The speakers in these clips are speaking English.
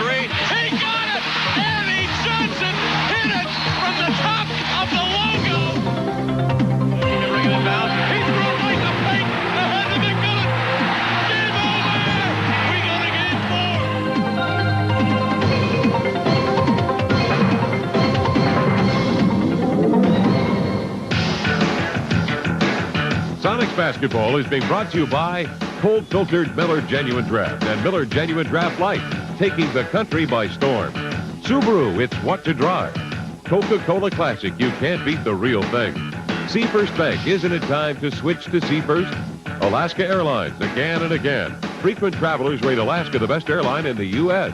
three. He got it! Eddie Johnson hit it from the top of the logo. Bringing it down. He threw it right to Pate. Ahead to McMillan. Game over. We go to game 4. Sonics basketball is being brought to you by cold-filtered Miller Genuine Draft and Miller Genuine Draft Light, taking the country by storm. Subaru, it's what to drive. Coca-Cola Classic, you can't beat the real thing. Sea First Bank, isn't it time to switch to Sea First? Alaska Airlines, again and again. Frequent travelers rate Alaska the best airline in the U.S.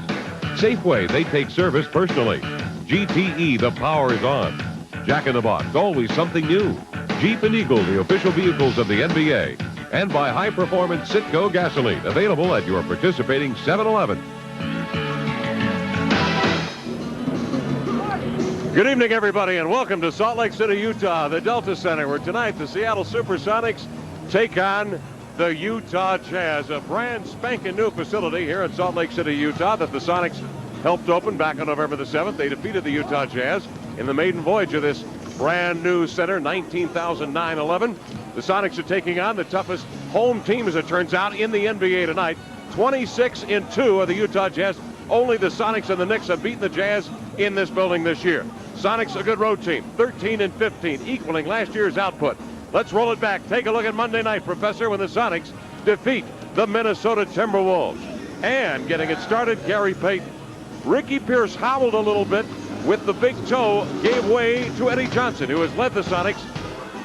Safeway, they take service personally. GTE, the power is on. Jack in the Box, always something new. Jeep and Eagle, the official vehicles of the NBA. And by high-performance Citgo gasoline, available at your participating 7-Eleven. Good evening, everybody, and welcome to Salt Lake City, Utah, the Delta Center, where tonight the Seattle SuperSonics take on the Utah Jazz, a brand spanking new facility here in Salt Lake City, Utah, that the Sonics helped open back on November the 7th. They defeated the Utah Jazz in the maiden voyage of this brand new center, 19,911. The Sonics are taking on the toughest home team, as it turns out, in the NBA tonight. 26-2 of the Utah Jazz. Only the Sonics and the Knicks have beaten the Jazz in this building this year. Sonics, a good road team, 13-15, equaling last year's output. Let's roll it back. Take a look at Monday night, Professor, when the Sonics defeat the Minnesota Timberwolves. And getting it started, Gary Payton. Ricky Pierce hobbled a little bit with the big toe, gave way to Eddie Johnson, who has led the Sonics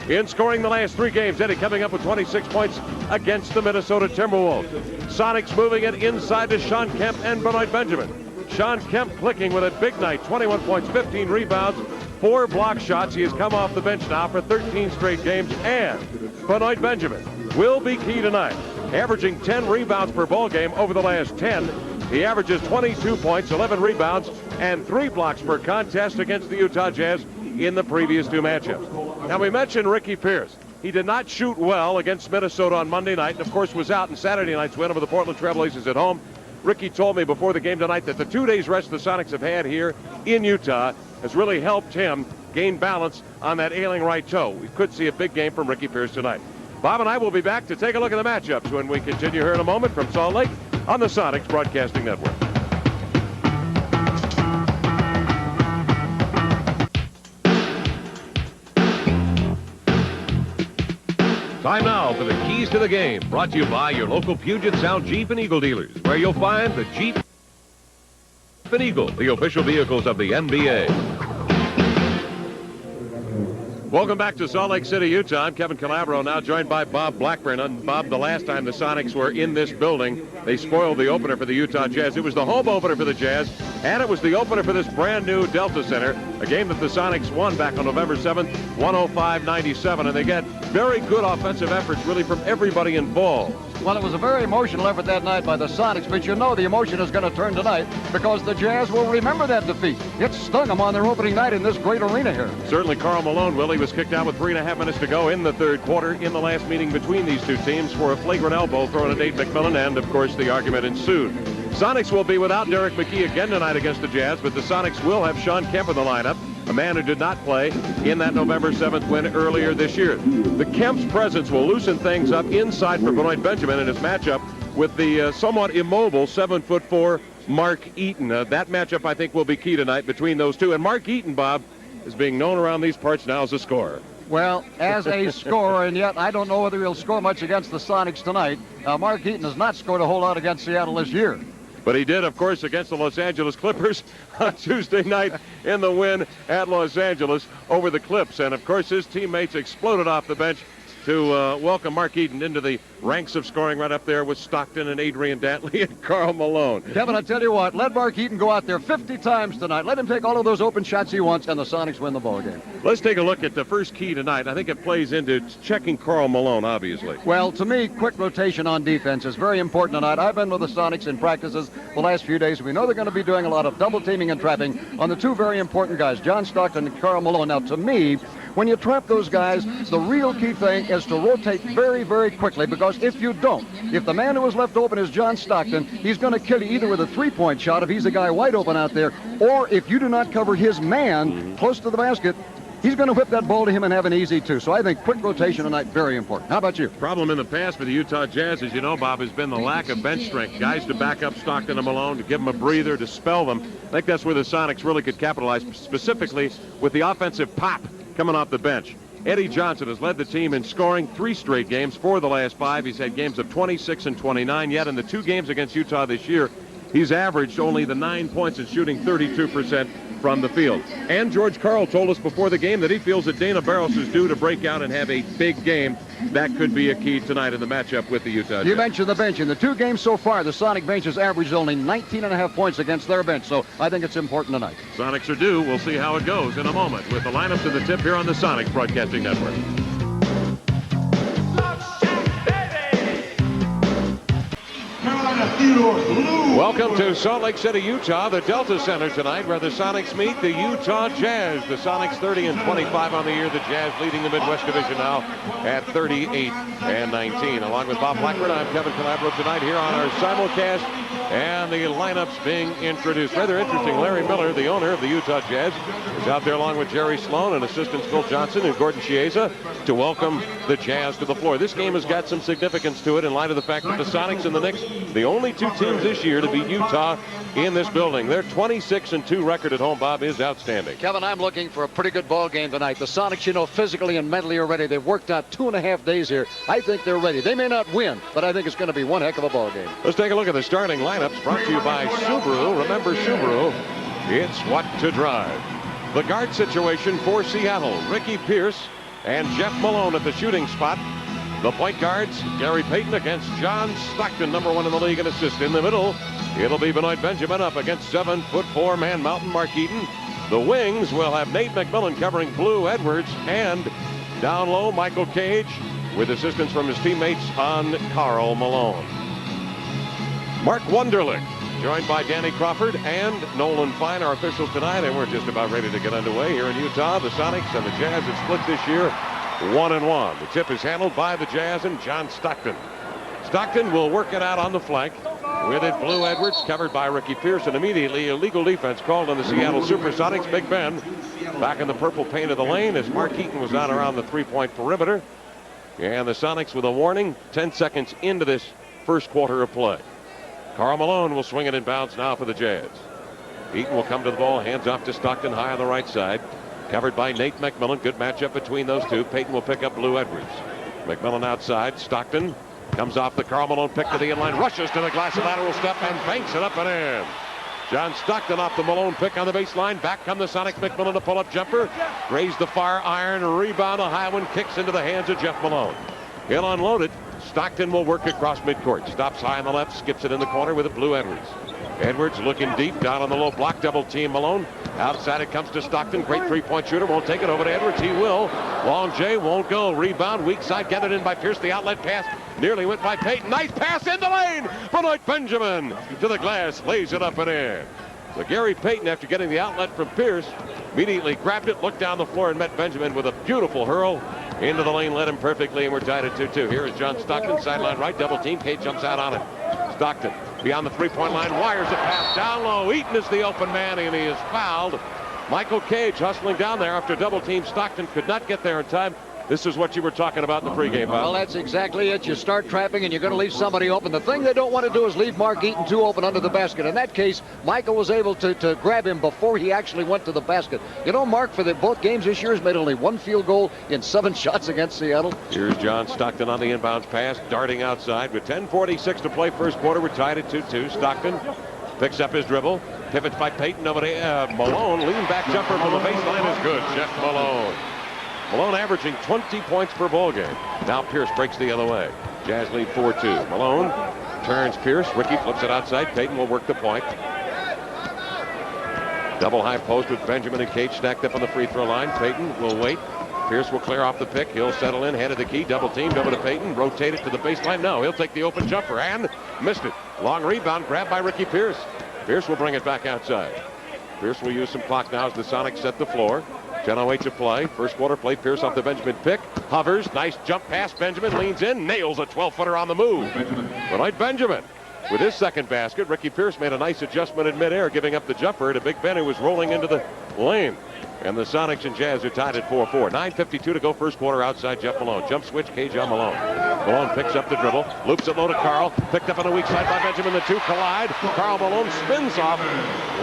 in scoring the last 3 games. Eddie coming up with 26 points against the Minnesota Timberwolves. Sonics moving it inside to Sean Kemp and Benoit Benjamin. Sean Kemp clicking with a big night, 21 points, 15 rebounds, 4 block shots. He has come off the bench now for 13 straight games. And Benoit Benjamin will be key tonight, averaging 10 rebounds per ball game over the last 10. He averages 22 points, 11 rebounds, and 3 blocks per contest against the Utah Jazz in the previous 2 matchups. Now, we mentioned Ricky Pierce. He did not shoot well against Minnesota on Monday night, and of course was out in Saturday night's win over the Portland Trailblazers at home. Ricky told me before the game tonight that the 2 days rest the Sonics have had here in Utah has really helped him gain balance on that ailing right toe. We could see a big game from Ricky Pierce tonight. Bob and I will be back to take a look at the matchups when we continue here in a moment from Salt Lake on the Sonics Broadcasting Network. Time now for the keys to the game, brought to you by your local Puget Sound Jeep and Eagle dealers, where you'll find the Jeep and Eagle, the official vehicles of the NBA. Welcome back to Salt Lake City, Utah. I'm Kevin Calabro, now joined by Bob Blackburn. And Bob, the last time the Sonics were in this building, they spoiled the opener for the Utah Jazz. It was the home opener for the Jazz, and it was the opener for this brand new Delta Center, a game that the Sonics won back on November 7th, 105-97, and they get very good offensive efforts really from everybody involved. Well, it was a very emotional effort that night by the Sonics, but you know the emotion is going to turn tonight because the Jazz will remember that defeat. It stung them on their opening night in this great arena here. Certainly Karl Malone will. He was kicked out with 3.5 minutes to go in the third quarter in the last meeting between these two teams for a flagrant elbow thrown at Nate McMillan, and, of course, the argument ensued. Sonics will be without Derek McKee again tonight against the Jazz, but the Sonics will have Sean Kemp in the lineup, a man who did not play in that November 7th win earlier this year. The Kemp's presence will loosen things up inside for Benoit Benjamin in his matchup with the somewhat immobile 7'4" Mark Eaton. That matchup, I think, will be key tonight between those two. And Mark Eaton, Bob, is being known around these parts now as a scorer. Well, as a scorer, and yet I don't know whether he'll score much against the Sonics tonight. Mark Eaton has not scored a whole lot against Seattle this year. But he did, of course, against the Los Angeles Clippers on Tuesday night in the win at Los Angeles over the Clips. And, of course, his teammates exploded off the bench to welcome Mark Eaton into the ranks of scoring right up there with Stockton and Adrian Dantley and Karl Malone. Kevin, I tell you what, let Mark Eaton go out there 50 times tonight. Let him take all of those open shots he wants, and the Sonics win the ball game. Let's take a look at the first key tonight. I think it plays into checking Karl Malone, obviously. Well, to me, quick rotation on defense is very important tonight. I've been with the Sonics in practices the last few days. We know they're going to be doing a lot of double teaming and trapping on the two very important guys, John Stockton and Karl Malone. Now, to me, When you trap those guys, the real key thing is to rotate very, very quickly, because if you don't, if the man who is left open is John Stockton, he's going to kill you either with a three-point shot if he's the guy wide open out there, or if you do not cover his man close to the basket, he's going to whip that ball to him and have an easy two. So I think quick rotation tonight, very important. How about you? Problem in the past for the Utah Jazz, as you know, Bob, has been the lack of bench strength. Guys to back up Stockton and Malone, to give them a breather, to spell them. I think that's where the Sonics really could capitalize, specifically with the offensive pop coming off the bench. Eddie Johnson has led the team in scoring 3 straight games, 4 of the last 5. He's had games of 26 and 29, yet in the 2 games against Utah this year, he's averaged only the 9 points and shooting 32% from the field. And George Karl told us before the game that he feels that Dana Barros is due to break out and have a big game. That could be a key tonight in the matchup with the Utah Jazz. You mentioned the bench. In the 2 games so far, the Sonic bench has averaged only 19.5 points against their bench, so I think it's important tonight. Sonics are due. We'll see how it goes in a moment with the lineups and the tip here on the Sonics Broadcasting Network. Welcome to Salt Lake City, Utah, the Delta Center tonight, where the Sonics meet the Utah Jazz. The Sonics 30 and 25 on the year. The Jazz leading the Midwest Division now at 38 and 19. Along with Bob Blackburn, I'm Kevin Calabro tonight here on our simulcast, and the lineups being introduced. Rather interesting, Larry Miller, the owner of the Utah Jazz, is out there along with Jerry Sloan and assistants Phil Johnson and Gordon Chiesa to welcome the Jazz to the floor. This game has got some significance to it in light of the fact that the Sonics and the Knicks, the only 2 teams this year to beat Utah in this building. Their 26-2 record at home, Bob, is outstanding. Kevin, I'm looking for a pretty good ball game tonight. The Sonics, you know, physically and mentally are ready. They've worked out 2.5 days here. I think they're ready. They may not win, but I think it's going to be one heck of a ball game. Let's take a look at the starting lineups brought to you by Subaru. Remember Subaru, it's what to drive. The guard situation for Seattle, Ricky Pierce and Jeff Malone at the shooting spot. The point guards, Gary Payton against John Stockton, number 1 in the league in assists. In the middle, it'll be Benoit Benjamin up against 7'4" man Mountain Mark Eaton. The wings will have Nate McMillan covering Blue Edwards, and down low, Michael Cage with assistance from his teammates on Karl Malone. Mark Wunderlich, joined by Danny Crawford and Nolan Fine, our officials tonight, and we're just about ready to get underway here in Utah. The Sonics and the Jazz have split this year 1-1. The tip is handled by the Jazz and John Stockton. Stockton will work it out on the flank. With it, Blue Edwards covered by Ricky Pierce, and immediately illegal defense called on the Seattle SuperSonics. Big Ben back in the purple paint of the lane as Mark Eaton was out around the 3-point perimeter. And the Sonics with a warning 10 seconds into this first quarter of play. Karl Malone will swing it in bounds now for the Jazz. Eaton will come to the ball, hands off to Stockton high on the right side. Covered by Nate McMillan. Good matchup between those two. Payton will pick up Blue Edwards. McMillan outside. Stockton comes off the Karl Malone pick to the inline. Rushes to the glass, a lateral step, and banks it up and in. John Stockton off the Malone pick on the baseline. Back come the Sonics. McMillan a pull-up jumper. Raised the fire iron. Rebound. A high one. Kicks into the hands of Jeff Malone. He'll unload it. Stockton will work across midcourt. Stops high on the left. Skips it in the corner with it. Blue Edwards. Edwards looking deep down on the low block. Double team Malone. Outside it comes to Stockton. Great 3-point shooter. Won't take it over to Edwards. He will. Long J won't go. Rebound. Weak side gathered in by Pierce. The outlet pass nearly went by Payton. Nice pass in the lane. Benoit Benjamin to the glass. Lays it up and in. So Gary Payton, after getting the outlet from Pierce, immediately grabbed it, looked down the floor, and met Benjamin with a beautiful hurl into the lane. Led him perfectly, and we're tied at 2-2. Here is John Stockton. Sideline right. Double team. Cage jumps out on it. Stockton beyond the 3-point line, wires a pass down low. Eaton is the open man, and he is fouled. Michael Cage hustling down there after double team. Stockton could not get there in time. This is what you were talking about in the pregame, Bob. Well, that's exactly it. You start trapping and you're going to leave somebody open. The thing they don't want to do is leave Mark Eaton too open under the basket. In that case, Michael was able to grab him before he actually went to the basket. You know, Mark, for both games this year, has made only 1 field goal in 7 shots against Seattle. Here's John Stockton on the inbounds pass, darting outside with 10:46 to play first quarter. We're tied at 2-2. Stockton picks up his dribble. Pivots by Payton over to Malone. Lean back jumper from the baseline is good. Jeff Malone. Malone averaging 20 points per ball game. Now Pierce breaks the other way. Jazz lead 4-2. Malone turns Pierce. Ricky flips it outside. Payton will work the point. Double high post with Benjamin and Cage stacked up on the free throw line. Payton will wait. Pierce will clear off the pick. He'll settle in, head of the key, double teamed over to Payton. Rotate it to the baseline. No, he'll take the open jumper and missed it. Long rebound grabbed by Ricky Pierce. Pierce will bring it back outside. Pierce will use some clock now as the Sonics set the floor. 10:08 to play. First quarter play. Pierce off the Benjamin pick. Hovers. Nice jump pass. Benjamin leans in. Nails a 12-footer on the move. Tonight, Benjamin. With his second basket, Ricky Pierce made a nice adjustment in midair, giving up the jumper to Big Ben, who was rolling into the lane. And the Sonics and Jazz are tied at 4-4. 9:52 to go first quarter outside Jeff Malone. Jump switch, Cage on Malone. Malone picks up the dribble, loops it low to Carl. Picked up on the weak side by Benjamin. The two collide. Karl Malone spins off,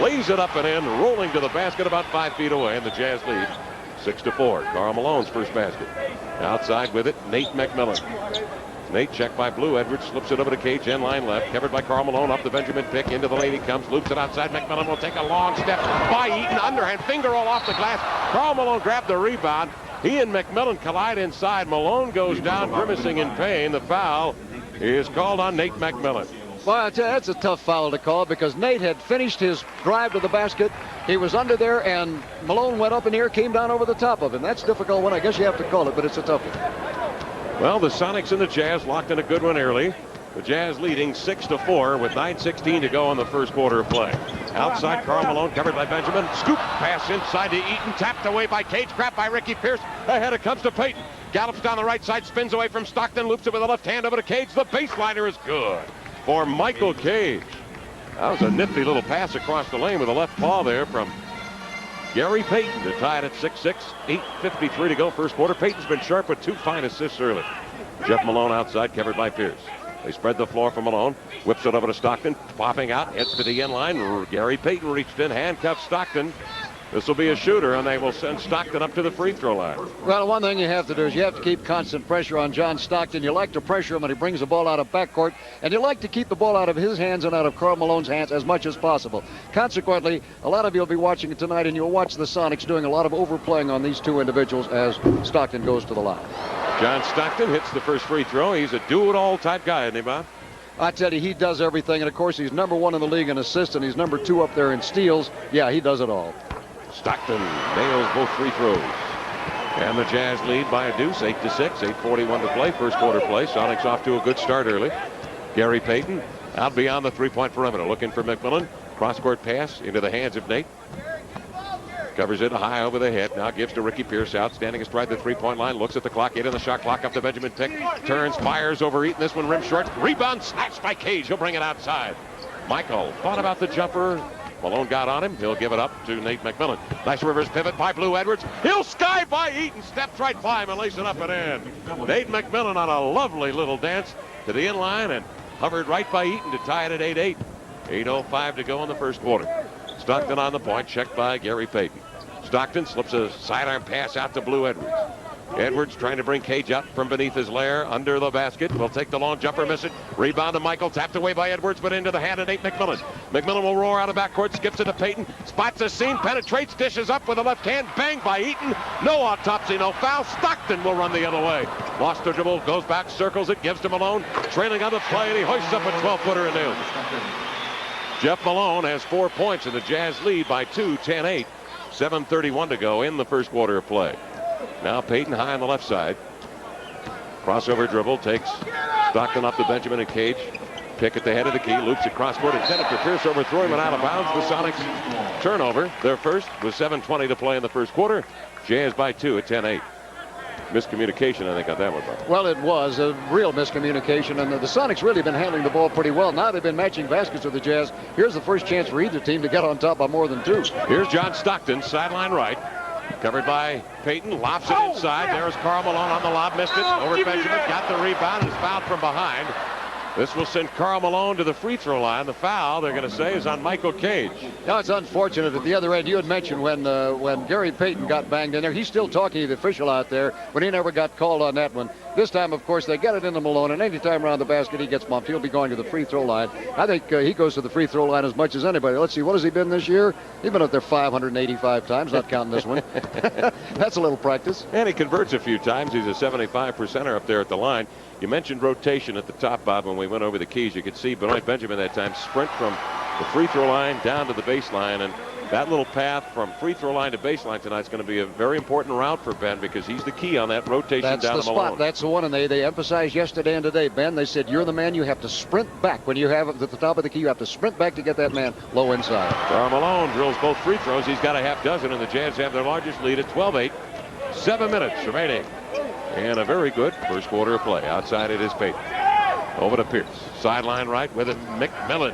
lays it up and in, rolling to the basket about 5 feet away. And the Jazz lead 6-4. Karl Malone's first basket. Outside with it, Nate McMillan. Nate checked by Blue. Edwards slips it over to Cage, end line left. Covered by Karl Malone. Up the Benjamin pick. Into the lane he comes. Loops it outside. McMillan will take a long step by Eaton. Underhand finger roll off the glass. Karl Malone grabbed the rebound. He and McMillan collide inside. Malone goes down, grimacing in pain. The foul is called on Nate McMillan. Well, I tell you, that's a tough foul to call because Nate had finished his drive to the basket. He was under there, and Malone went up in the air, came down over the top of him. That's a difficult one. I guess you have to call it, but it's a tough one. Well, the Sonics and the Jazz locked in a good one early. The Jazz leading 6-4 with 9:16 to go in the first quarter of play. Outside, Karl Malone covered by Benjamin. Scoop pass inside to Eaton. Tapped away by Cage. Grabbed by Ricky Pierce. Ahead it comes to Payton. Gallops down the right side. Spins away from Stockton. Loops it with the left hand over to Cage. The baseliner is good for Michael Cage. That was a nifty little pass across the lane with a left paw there from Gary Payton to tie it at 6-6. 8:53 to go first quarter. Payton's been sharp with 2 fine assists early. Jeff Malone outside, covered by Pierce. They spread the floor for Malone. Whips it over to Stockton. Popping out. Heads to the end line. Gary Payton reached in. Handcuffed Stockton. This will be a shooter, and they will send Stockton up to the free throw line. Well, one thing you have to do is you have to keep constant pressure on John Stockton. You like to pressure him when he brings the ball out of backcourt, and you like to keep the ball out of his hands and out of Karl Malone's hands as much as possible. Consequently, a lot of you will be watching it tonight, and you'll watch the Sonics doing a lot of overplaying on these two individuals as Stockton goes to the line. John Stockton hits the first free throw. He's a do-it-all type guy, isn't he, Bob? I tell you, he does everything, and of course, he's #1 in the league in assists, and he's #2 up there in steals. Yeah, he does it all. Stockton nails both free throws. And the Jazz lead by a deuce, 8-6, 8:41 to play, first quarter play. Sonics off to a good start early. Gary Payton out beyond the three-point perimeter, looking for McMillan. Cross-court pass into the hands of Nate. Covers it high over the head. Now gives to Ricky Pierce out, standing astride the three-point line. Looks at the clock, 8 on the shot clock, up to Benjamin pick. Turns, fires over Eaton. This one rim short. Rebound snatched by Cage. He'll bring it outside. Michael thought about the jumper. Malone got on him. He'll give it up to Nate McMillan. Nice reverse pivot by Blue Edwards. He'll sky by Eaton. Steps right by him and lays it up and in. Nate McMillan on a lovely little dance to the inline and hovered right by Eaton to tie it at 8-8. 8:05 to go in the first quarter. Stockton on the point, checked by Gary Payton. Stockton slips a sidearm pass out to Blue Edwards. Edwards trying to bring Cage out from beneath his lair under the basket. Will take the long jumper, miss it. Rebound to Michael, tapped away by Edwards, but into the hand of Nate McMillan. McMillan will roar out of backcourt, skips it to Payton, spots a seam, penetrates, dishes up with the left hand, bang by Eaton. No autopsy, no foul. Stockton will run the other way. Lost the dribble, goes back, circles it, gives to Malone. Trailing on the play, and he hoists up a 12-footer and nails it. Jeff Malone has 4 points, and the Jazz lead by 2, 10-8. 7:31 to go in the first quarter of play. Now Payton high on the left side. Crossover dribble takes Stockton up to Benjamin and Cage. Pick at the head of the key. Loops across court. Intended for Pierce, overthrow him and out of bounds. The Sonics turnover. Their first with 7:20 to play in the first quarter. Jazz by 2 at 10-8. Miscommunication, I think, on that one, Bob. Well, it was a real miscommunication, and the Sonics really been handling the ball pretty well. Now they've been matching baskets with the Jazz. Here's the first chance for either team to get on top by more than 2. Here's John Stockton, sideline right. Covered by Payton, lobs it inside. There's Karl Malone on the lob, missed it. Over Benjamin, got the rebound, and is fouled from behind. This will send Karl Malone to the free throw line. The foul, they're going to say, is on Michael Cage. Now, it's unfortunate at the other end. You had mentioned when Gary Payton got banged in there. He's still talking to the official out there, but he never got called on that one. This time, of course, they get it into Malone, and any time around the basket he gets bumped, he'll be going to the free throw line. I think he goes to the free throw line as much as anybody. Let's see, what has he been this year? He's been up there 585 times, not counting this one. That's a little practice. And he converts a few times. He's a 75%er up there at the line. You mentioned rotation at the top, Bob, when we went over the keys. You could see Benoit Benjamin that time sprint from the free throw line down to the baseline, and That little path from free throw line to baseline tonight is going to be a very important route for Ben because he's the key on that rotation That's down the to Malone. spot. That's the one, and they emphasized yesterday and today, Ben. They said you're the man. You have to sprint back when you have it at the top of the key. You have to sprint back to get that man low inside. Karl Malone drills both free throws. He's got a half dozen, and the Jazz have their largest lead at 12-8. 7 minutes remaining, and a very good first quarter of play. Outside it is Payton. Over to Pierce. Sideline right with it. McMillan.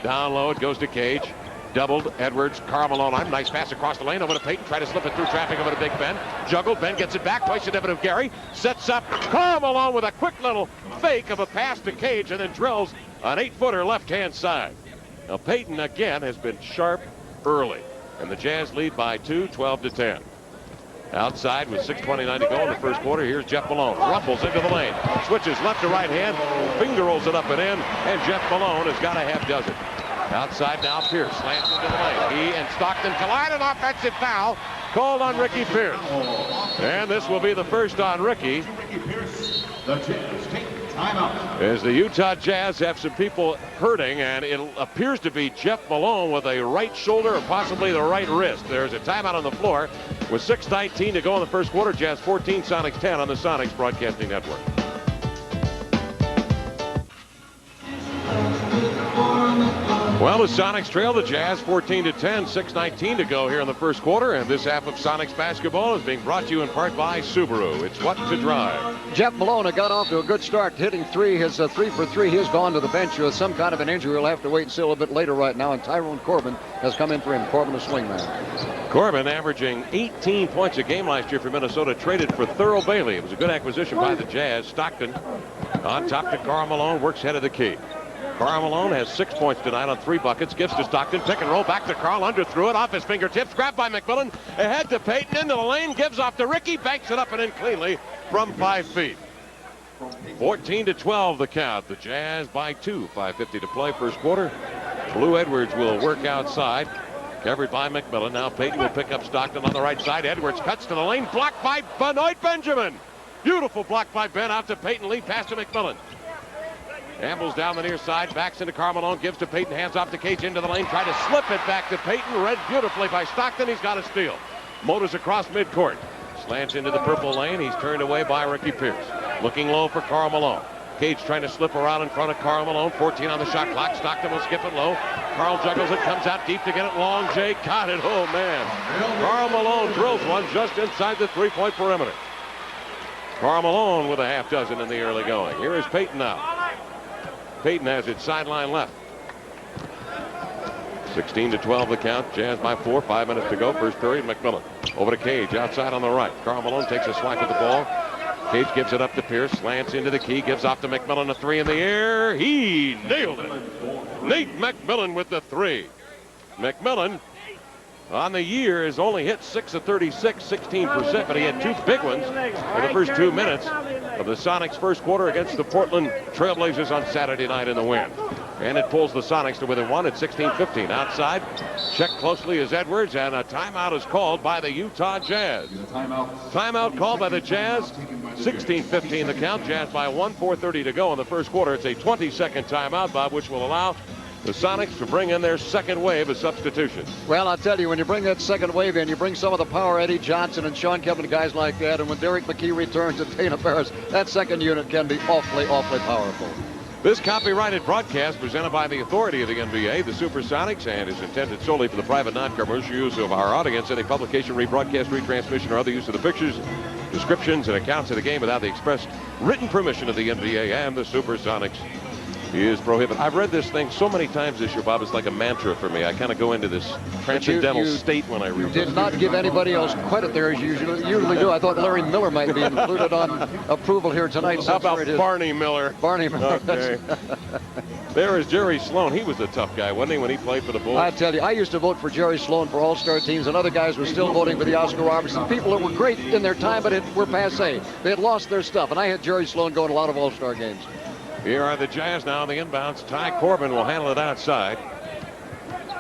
Down low it goes to Cage. Doubled. Edwards. Karl Malone. Nice pass across the lane. Over to Payton. Try to slip it through traffic over to Big Ben. Juggled. Ben gets it back. Twice the debit of Gary. Sets up. Karl Malone with a quick little fake of a pass to Cage and then drills an 8-footer left-hand side. Now Payton again has been sharp early. And the Jazz lead by 2, 12-10. Outside with 6:29 to go in the first quarter. Here's Jeff Malone. Rumples into the lane. Switches left to right hand. Finger rolls it up and in. And Jeff Malone has got a half dozen. Outside now, Pierce slants into the lane. He and Stockton collide. An offensive foul called on Ricky Pierce. And this will be the first on Ricky. As the Utah Jazz have some people hurting, and it appears to be Jeff Malone with a right shoulder or possibly the right wrist. There's a timeout on the floor with 6:19 to go in the first quarter. Jazz 14, Sonics 10 on the Sonics Broadcasting Network. Well, the Sonics trail the Jazz 14-10, 6:19 to go here in the first quarter, and this half of Sonics basketball is being brought to you in part by Subaru. It's what to drive. Jeff Malone had got off to a good start, hitting three. His 3 for 3. He's gone to the bench with some kind of an injury. We'll have to wait and see a little bit later right now, and Tyrone Corbin has come in for him. Corbin, the swingman. Corbin averaging 18 points a game last year for Minnesota, traded for Thurl Bailey. It was a good acquisition by the Jazz. Stockton on top to Karl Malone, works head of the key. Karl Malone has 6 points tonight on 3 buckets. Gives to Stockton. Pick and roll back to Karl. Under threw it off his fingertips. Grabbed by McMillan. Ahead to Payton. Into the lane. Gives off to Ricky. Banks it up and in cleanly from 5 feet. 14-12 the count. The Jazz by 2. 5:50 to play first quarter. Blue Edwards will work outside. Covered by McMillan. Now Payton will pick up Stockton on the right side. Edwards cuts to the lane. Blocked by Benoit Benjamin. Beautiful block by Ben. Out to Payton. Lead pass to McMillan. Ambles down the near side, backs into Karl Malone, gives to Payton, hands off to Cage into the lane, try to slip it back to Payton, read beautifully by Stockton. He's got a steal. Motors across midcourt, slants into the purple lane. He's turned away by Ricky Pierce. Looking low for Karl Malone. Cage trying to slip around in front of Karl Malone. 14 on the shot clock. Stockton will skip it low. Karl juggles it, comes out deep to get it long. Jay got it. Oh man. Karl Malone drills one just inside the 3-point perimeter. Karl Malone with a half dozen in the early going. Here is Payton now. Payton has it sideline left. 16-12 the count. Jazz by 4. 5 minutes to go. First period. McMillan over to Cage outside on the right. Karl Malone takes a swipe at the ball. Cage gives it up to Pierce. Slants into the key. Gives off to McMillan. A 3 in the air. He nailed it. Nate McMillan with the 3. McMillan on the year has only hit 6 of 36, 16%, but he had 2 big ones in the first 2 minutes of the Sonics' first quarter against the Portland Trailblazers on Saturday night in the win. And it pulls the Sonics to within 1 at 16-15. Outside, checked closely as Edwards, and a timeout is called by the Utah Jazz. Timeout called by the Jazz. 16-15 the count. Jazz by 1, 4:30 to go in the first quarter. It's a 20-second timeout, Bob, which will allow the Sonics to bring in their second wave of substitutions. Well, I'll tell you, when you bring that second wave in, you bring some of the power, Eddie Johnson and Sean Kevin, guys like that, and when Derek McKee returns and Dana Barris, that second unit can be awfully, awfully powerful. This copyrighted broadcast presented by the authority of the NBA, the SuperSonics, and is intended solely for the private non-commercial use of our audience. Any publication, rebroadcast, retransmission, or other use of the pictures, descriptions, and accounts of the game without the express written permission of the NBA and the SuperSonics is prohibited. I've read this thing so many times this year, Bob. It's like a mantra for me. I kind of go into this transcendental state when I read You did not give anybody else credit there as you usually do. I thought Larry Miller might be included on approval here tonight. How about Barney Miller? Barney Miller. Okay. There is Jerry Sloan. He was the tough guy, wasn't he, when he played for the Bulls? I tell you, I used to vote for Jerry Sloan for all-star teams, and other guys were still voting for the Oscar Robertson. People that were great in their time, but were passé. They had lost their stuff, and I had Jerry Sloan going a lot of all-star games. Here are the Jazz now on the inbounds. Ty Corbin will handle it outside.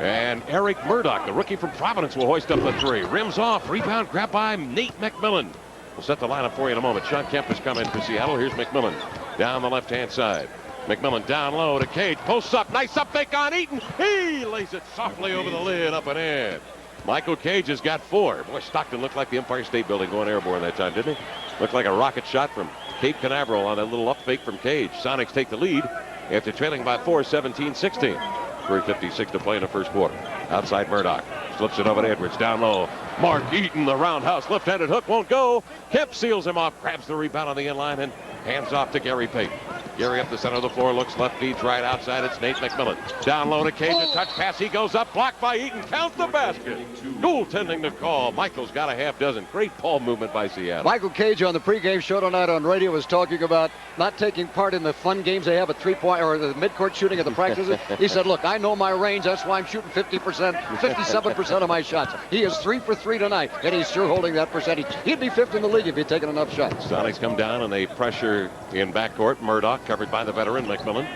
And Eric Murdoch, the rookie from Providence, will hoist up the 3. Rims off. Rebound grabbed by Nate McMillan. We'll set the lineup for you in a moment. Sean Kemp has come in for Seattle. Here's McMillan down the left-hand side. McMillan down low to Cage. Posts up. Nice up fake on Eaton. He lays it softly over the lid, up and in. Michael Cage has got 4. Boy, Stockton looked like the Empire State Building going airborne that time, didn't he? Looked like a rocket shot from Cape Canaveral on that little up fake from Cage. Sonics take the lead after trailing by 4, 17-16. 3:56 to play in the first quarter. Outside Murdoch. Flips it over to Edwards. Down low. Mark Eaton, the roundhouse left-handed hook won't go. Kemp seals him off. Grabs the rebound on the inline and hands off to Gary Payton. Gary up the center of the floor. Looks left, feeds right outside. It's Nate McMillan. Down low to Cage. A touch pass. He goes up. Blocked by Eaton. Counts the basket. Goaltending to call. Michael's got a half dozen. Great ball movement by Seattle. Michael Cage on the pregame show tonight on radio was talking about not taking part in the fun games they have at 3-point or the midcourt shooting at the practices. He said, look, I know my range. That's why I'm shooting 50%, 57% of my shots. He is 3 for 3 tonight, and he's sure holding that percentage. He'd be 5th in the league if he'd taken enough shots. Sonics come down and they pressure in backcourt. Murdoch covered by the veteran McMillan.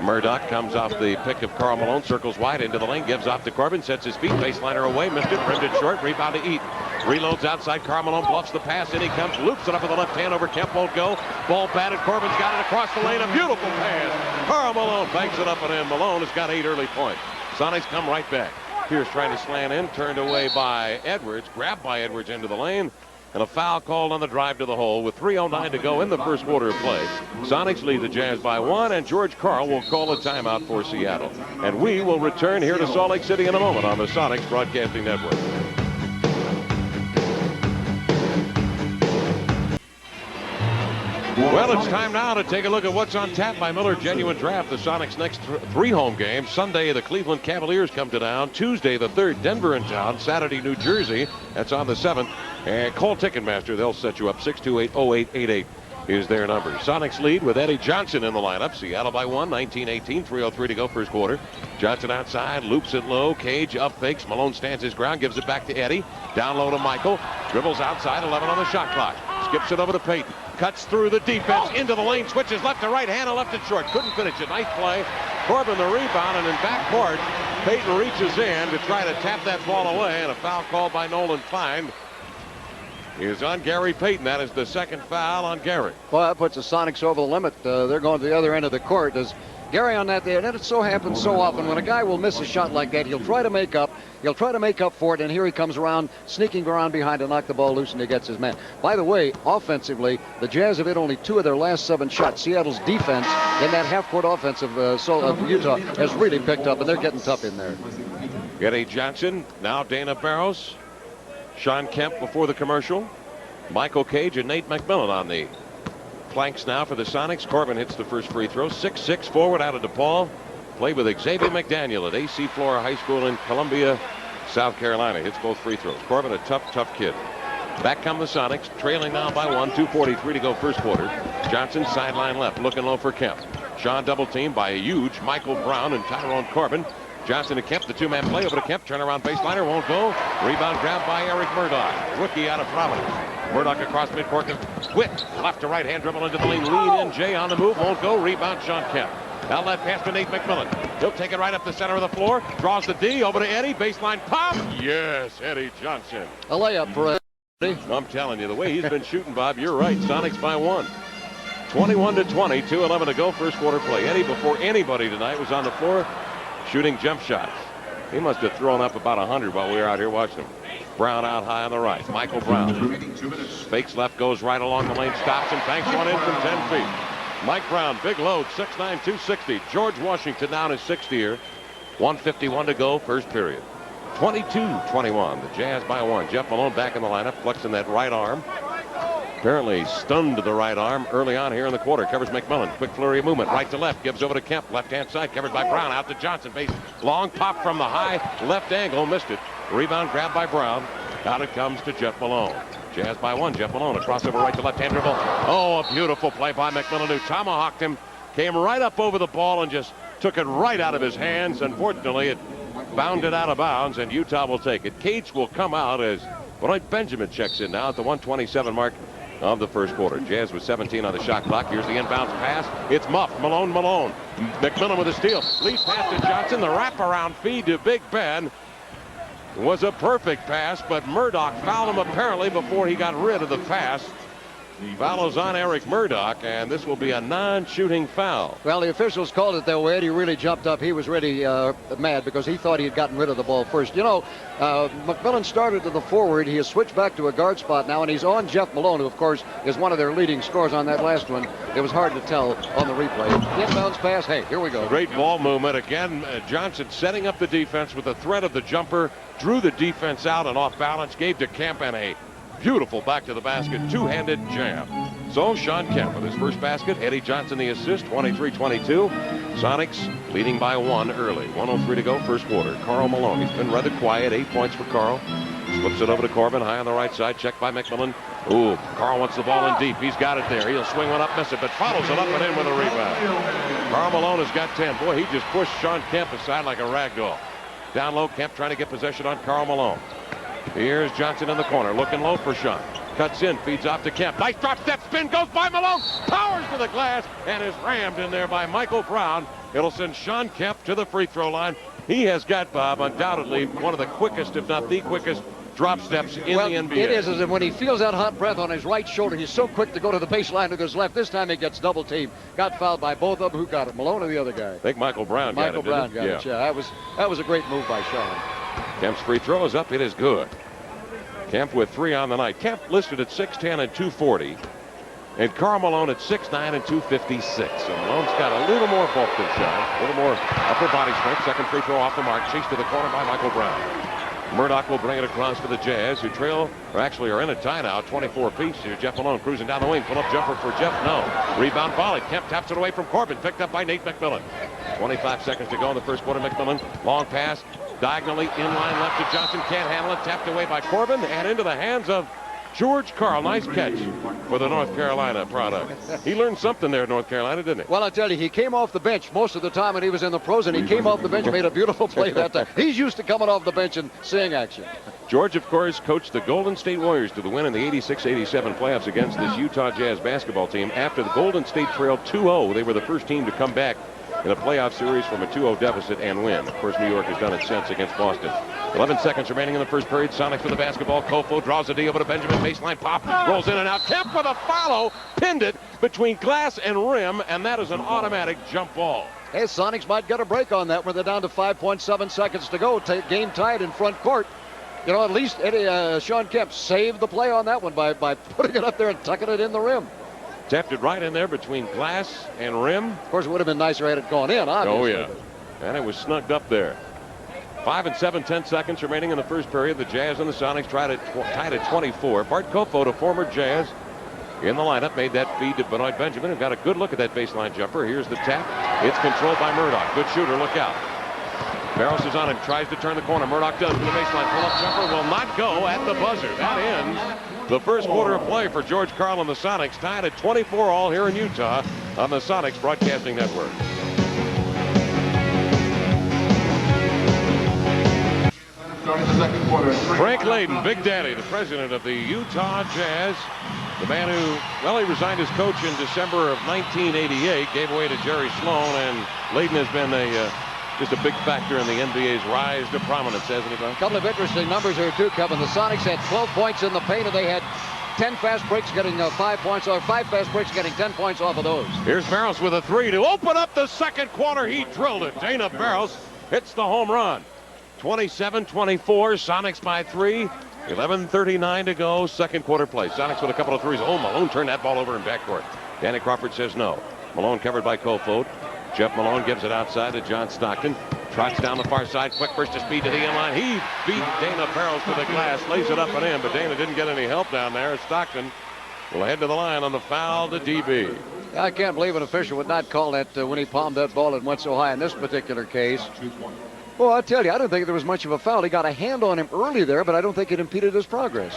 Murdoch comes off the pick of Karl Malone, circles wide into the lane, gives off to Corbin, sets his feet, baseliner away, missed it, rimmed it short, rebound to Eaton. Reloads outside, Karl Malone bluffs the pass, in he comes, loops it up with the left hand over Kemp, won't go. Ball batted, Corbin's got it across the lane, a beautiful pass. Karl Malone banks it up and in. Malone has got 8 early points. Sonics come right back. Pierce trying to slant in, turned away by Edwards, grabbed by Edwards into the lane. And a foul called on the drive to the hole with 3:09 to go in the first quarter of play. Sonics lead the Jazz by 1, and George Karl will call a timeout for Seattle. And we will return here to Salt Lake City in a moment on the Sonics Broadcasting Network. Well, it's time now to take a look at what's on tap by Miller Genuine Draft. The Sonics' next 3 home games. Sunday, the Cleveland Cavaliers come to town. Tuesday, the 3rd, Denver in town. Saturday, New Jersey. That's on the 7th. And call Ticketmaster. They'll set you up. 628-0888 is their number. Sonics lead with Eddie Johnson in the lineup. Seattle by 1, 19-18, 3:03 to go first quarter. Johnson outside, loops it low. Cage up fakes. Malone stands his ground, gives it back to Eddie. Down low to Michael. Dribbles outside, 11 on the shot clock. Skips it over to Payton. Cuts through the defense, into the lane, switches left to right, hand and left it short. Couldn't finish it. Nice play. Corbin the rebound, and in backcourt, Payton reaches in to try to tap that ball away, and a foul called by Nolan Fine is on Gary Payton. That is the second foul on Gary. Well, that puts the Sonics over the limit. They're going to the other end of the court. As Gary on that there, and it so happens so often when a guy will miss a shot like that, he'll try to make up. He'll try to make up for it, and here he comes around, sneaking around behind to knock the ball loose, and he gets his man. By the way, offensively, the Jazz have hit only 2 of their last 7 shots. Seattle's defense in that half-court offensive of Utah has really picked up, and they're getting tough in there. Eddie Johnson, now Dana Barros, Sean Kemp before the commercial, Michael Cage and Nate McMillan on the planks now for the Sonics. Corbin hits the first free throw. 6'6" forward out of DePaul. Played with Xavier McDaniel at AC Flora High School in Columbia, South Carolina. Hits both free throws. Corbin, a tough kid. Back come the Sonics, trailing now by 1, 2:43 to go first quarter. Johnson sideline left, looking low for Kemp. Sean double teamed by a huge Michael Brown and Tyrone Corbin. Johnson to Kemp, the 2-man play over to Kemp. Turnaround baseliner, won't go. Rebound grabbed by Eric Murdoch, rookie out of Providence. Murdoch across midcourt, quit. Left to right hand dribble into the lane. Lead in, Jay on the move, won't go. Rebound, Sean Kemp. Outlet pass to Nate McMillan. He'll take it right up the center of the floor. Draws the D over to Eddie. Baseline pop. Yes, Eddie Johnson. A layup for Eddie. I'm telling you, the way he's been shooting, Bob, you're right. Sonics by 1. 21-20, 2:11 to go first quarter play. Eddie, before anybody tonight, was on the floor shooting jump shots. He must have thrown up about 100 while we were out here watching him. Brown out high on the right. Michael Brown fakes left, goes right along the lane, stops and banks one in from 10 feet. Mike Brown, big load, 6'9", 260. George Washington down his 6th year. 1:51 to go, first period. 22-21, the Jazz by 1. Jeff Malone back in the lineup, flexing that right arm. Apparently stunned the right arm early on here in the quarter. Covers McMillan. Quick flurry of movement. Right to left. Gives over to Kemp. Left-hand side. Covered by Brown. Out to Johnson. Base. Long pop from the high left angle. Missed it. Rebound grabbed by Brown. Out it comes to Jeff Malone. Jazz by 1. Jeff Malone. A crossover right to left-hand dribble. Oh, a beautiful play by McMillan, who tomahawked him. Came right up over the ball and just took it right out of his hands. Unfortunately, it bounded out of bounds, and Utah will take it. Cage will come out as Benoit Benjamin checks in now at the 1:27 mark of the first quarter. Jazz with 17 on the shot clock. Here's the inbounds pass. It's muffed. Malone. McMillan with a steal. Lead pass to Johnson. The wraparound feed to Big Ben was a perfect pass, but Murdoch fouled him apparently before he got rid of the pass. Follows on Eric Murdoch, and this will be a non-shooting foul. Well, the officials called it that way. Eddie really jumped up. He was really mad because he thought he had gotten rid of the ball first. You know, McMillan started to the forward. He has switched back to a guard spot now, and he's on Jeff Malone, who, of course, is one of their leading scorers on that last one. It was hard to tell on the replay. Inbounds pass. Hey, here we go. Great ball movement. Again, Johnson setting up the defense with the threat of the jumper, drew the defense out and off balance, gave to Kemp, and a beautiful back to the basket, two-handed jam. So Sean Kemp with his first basket, Eddie Johnson the assist, 23-22. Sonics leading by 1 early. 1:03 to go, first quarter. Karl Malone, he's been rather quiet, 8 points for Karl. Flips it over to Corbin, high on the right side, checked by McMillan. Ooh, Karl wants the ball in deep. He's got it there. He'll swing one up, miss it, but follows it up and in with a rebound. Karl Malone has got 10. Boy, he just pushed Sean Kemp aside like a rag doll. Down low, Kemp trying to get possession on Karl Malone. Here's Johnson in the corner, looking low for Sean. Cuts in, feeds off to Kemp. Nice drop step spin, goes by Malone. Powers to the glass and is rammed in there by Michael Brown. It'll send Sean Kemp to the free throw line. He has got, Bob, undoubtedly one of the quickest, if not the quickest, drop steps in the NBA. It is, as if when he feels that hot breath on his right shoulder, he's so quick to go to the baseline with his left. This time he gets double teamed. Got fouled by both of them. Who got it? Malone or the other guy? I think Michael Brown got it. Michael Brown got it. Yeah, that was a great move by Sean. Kemp's free throw is up. It is good. Kemp with 3 on the night. Kemp listed at 6'10" and 240. And Karl Malone at 6'9" and 256. So Malone's got a little more bulk than Sean. A little more upper body strength. Second free throw off the mark. Chased to the corner by Michael Brown. Murdoch will bring it across for the Jazz, who trail, or actually are in a tie now, 24 apiece. Here's Jeff Malone cruising down the wing. Pull-up jumper for Jeff. No. Rebound volley. Kemp taps it away from Corbin. Picked up by Nate McMillan. 25 seconds to go in the first quarter. McMillan. Long pass. Diagonally in line left to Johnson. Can't handle it. Tapped away by Corbin and into the hands of George Karl. Nice catch for the North Carolina product. He learned something there in North Carolina, didn't he? Well, I tell you, he came off the bench most of the time when he was in the pros, and he came off the bench and made a beautiful play that time. He's used to coming off the bench and seeing action. George, of course, coached the Golden State Warriors to the win in the 86-87 playoffs against this Utah Jazz basketball team. After the Golden State trailed 2-0, they were the first team to come back in a playoff series from a 2-0 deficit and win. Of course, New York has done it since against Boston. 11 seconds remaining in the first period. Sonics with the basketball. Kofo draws a D over to Benjamin. Baseline pop. Rolls in and out. Kemp with a follow. Pinned it between glass and rim, and that is an automatic jump ball. Hey, Sonics might get a break on that when they're down to 5.7 seconds to go. Game tied in front court. You know, at least Sean Kemp saved the play on that one by putting it up there and tucking it in the rim. Tapped it right in there between glass and rim. Of course, it would have been nicer had it gone in, obviously. Oh, yeah. And it was snugged up there. 5 and 7, 10 seconds remaining in the first period. The Jazz and the Sonics tied at 24. Bart Kofo, the former Jazz, in the lineup, made that feed to Benoit Benjamin, and got a good look at that baseline jumper. Here's the tap. It's controlled by Murdoch. Good shooter. Look out. Barros is on him. Tries to turn the corner. Murdoch does to the baseline. Pull-up jumper will not go at the buzzer. That ends the first quarter of play for George Karl and the Sonics, tied at 24 all here in Utah on the Sonics Broadcasting Network. Frank Layden, Big Daddy, the president of the Utah Jazz, the man who, well, he resigned as coach in December of 1988, gave away to Jerry Sloan, and Layden has been just a big factor in the NBA's rise to prominence, hasn't he, Bob? A couple of interesting numbers here, too, Kevin. The Sonics had 12 points in the paint, and they had 10 fast breaks getting 5 points, or 5 fast breaks getting 10 points off of those. Here's Barros with a 3 to open up the second quarter. He drilled it. Dana Barros hits the home run. 27-24, Sonics by 3. 11:39 to go, second quarter play. Sonics with a couple of threes. Oh, Malone turned that ball over in backcourt. Danny Crawford says no. Malone covered by Kofod. Jeff Malone gives it outside to John Stockton. Trots down the far side. Quick burst of speed to the inline. He beat Dana Barros to the glass. Lays it up and in, but Dana didn't get any help down there. Stockton will head to the line on the foul to DB. I can't believe an official would not call that when he palmed that ball and went so high in this particular case. Well, I tell you, I don't think there was much of a foul. He got a hand on him early there, but I don't think it impeded his progress.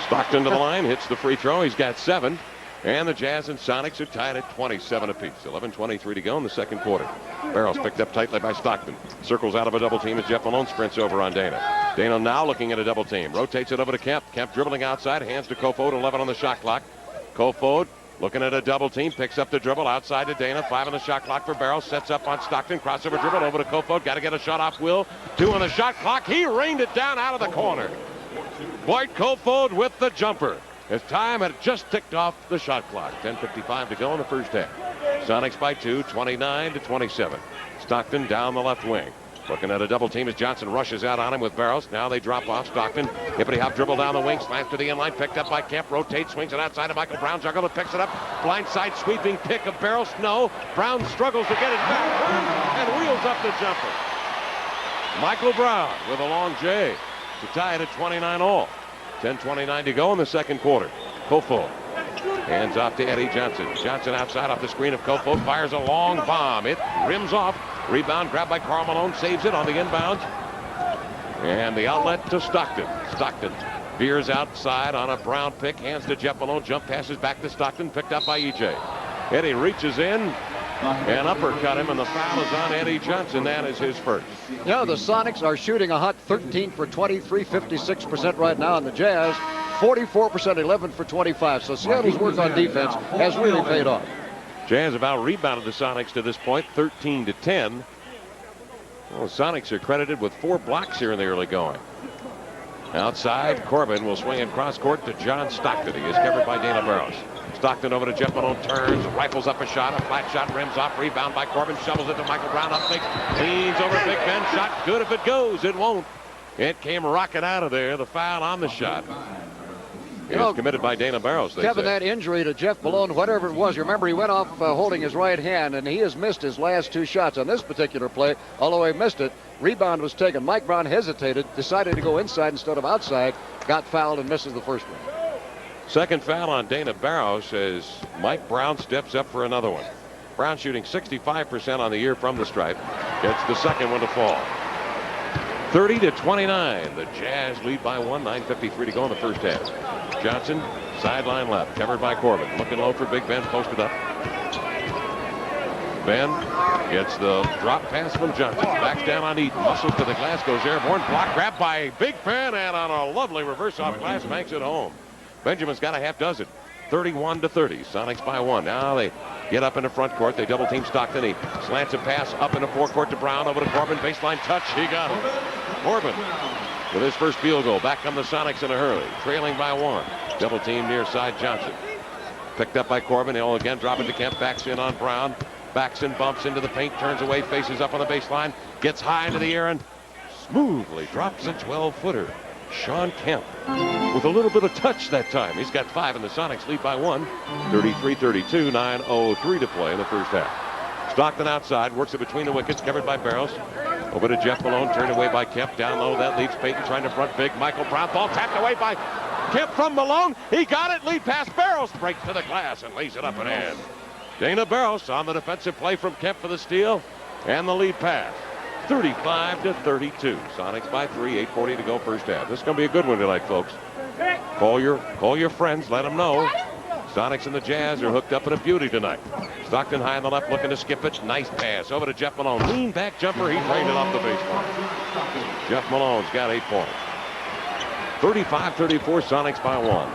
Stockton to the line, hits the free throw. He's got 7. And the Jazz and Sonics are tied at 27 apiece. 11:23 to go in the second quarter. Barros picked up tightly by Stockton. Circles out of a double team as Jeff Malone sprints over on Dana. Dana now looking at a double team. Rotates it over to Kemp. Kemp dribbling outside. Hands to Kofod. 11 on the shot clock. Kofod looking at a double team. Picks up the dribble outside to Dana. 5 on the shot clock for Barros. Sets up on Stockton. Crossover dribble over to Kofod. Got to get a shot off Will. 2 on the shot clock. He rained it down out of the corner. Bart Kofod with the jumper. as time had just ticked off the shot clock. 10:55 to go in the first half. Sonics by 2, 29-27. Stockton down the left wing. Looking at a double team as Johnson rushes out on him with Barrows. Now they drop off. Stockton, hippity-hop dribble down the wing, slams to the inline, picked up by Kemp, rotates, swings it outside of Michael Brown. Juggler picks it up. Blindside sweeping pick of Barrows. No. Brown struggles to get it back and wheels up the jumper. Michael Brown with a long J to tie it at 29 all. 10:29 to go in the second quarter. Kofo hands off to Eddie Johnson. Johnson outside off the screen of Kofo, fires a long bomb. It rims off. Rebound grabbed by Karl Malone, saves it on the inbound. And the outlet to Stockton. Stockton veers outside on a Brown pick, hands to Jeff Malone, jump passes back to Stockton, picked up by EJ. Eddie reaches in and uppercut him, and the foul is on Eddie Johnson. That is his first. Yeah, the Sonics are shooting a hot 13 for 23, 56% right now, and the Jazz 44%, 11 for 25. So Seattle's work on defense has really paid off. Jazz about rebounded the Sonics to this point, 13-10. Well, the Sonics are credited with 4 blocks here in the early going. Outside, Corbin will swing it cross court to John Stockton. He is covered by Dana Barrows. Stockton over to Jeff Malone, turns, rifles up a shot, a flat shot, rims off, rebound by Corbin, shovels it to Michael Brown, up big, leans over Big Ben, shot good if it goes, it won't. It came rocking out of there, the foul on the shot. It was committed by Dana Barrows, Kevin, that injury to Jeff Malone, whatever it was, you remember he went off holding his right hand, and he has missed his last 2 shots on this particular play. Although he missed it, rebound was taken. Mike Brown hesitated, decided to go inside instead of outside, got fouled and misses the first one. Second foul on Dana Barrows as Mike Brown steps up for another one. Brown shooting 65% on the year from the stripe. Gets the second one to fall. 30-29. The Jazz lead by 1. 9:53 to go in the first half. Johnson, sideline left, covered by Corbin. Looking low for Big Ben, posted up. Ben gets the drop pass from Johnson. Backs down on Eaton. Muscles to the glass, goes airborne. Block grab by Big Ben, and on a lovely reverse off glass, banks it home. Benjamin's got a half dozen. 31-30. Sonics by 1. Now they get up in the front court. They double team Stockton. He slants a pass up in the forecourt to Brown. Over to Corbin. Baseline touch. He got it. Corbin with his first field goal. Back come the Sonics in a hurry. Trailing by 1. Double team near side Johnson. Picked up by Corbin. He'll again drop it to Kemp. Backs in on Brown. Backs in, bumps into the paint. Turns away. Faces up on the baseline. Gets high into the air and smoothly drops a 12-footer. Sean Kemp with a little bit of touch that time. He's got 5 and the Sonics lead by 1. 33-32, 9:03 to play in the first half. Stockton outside, works it between the wickets, covered by Barrows. Over to Jeff Malone, turned away by Kemp. Down low, that leaves Payton trying to front big. Michael Brown, ball tapped away by Kemp from Malone. He got it, lead pass. Barrows breaks to the glass and lays it up and in. Dana Barrows on the defensive play from Kemp for the steal and the lead pass. 35-32. Sonics by 3. 8:40 to go first half. This is going to be a good one tonight, folks. Call your friends. Let them know. Sonics and the Jazz are hooked up in a beauty tonight. Stockton high on the left, looking to skip it. Nice pass over to Jeff Malone. Lean back jumper. He drained it off the baseline. Jeff Malone's got 8 points. 35-34. Sonics by 1.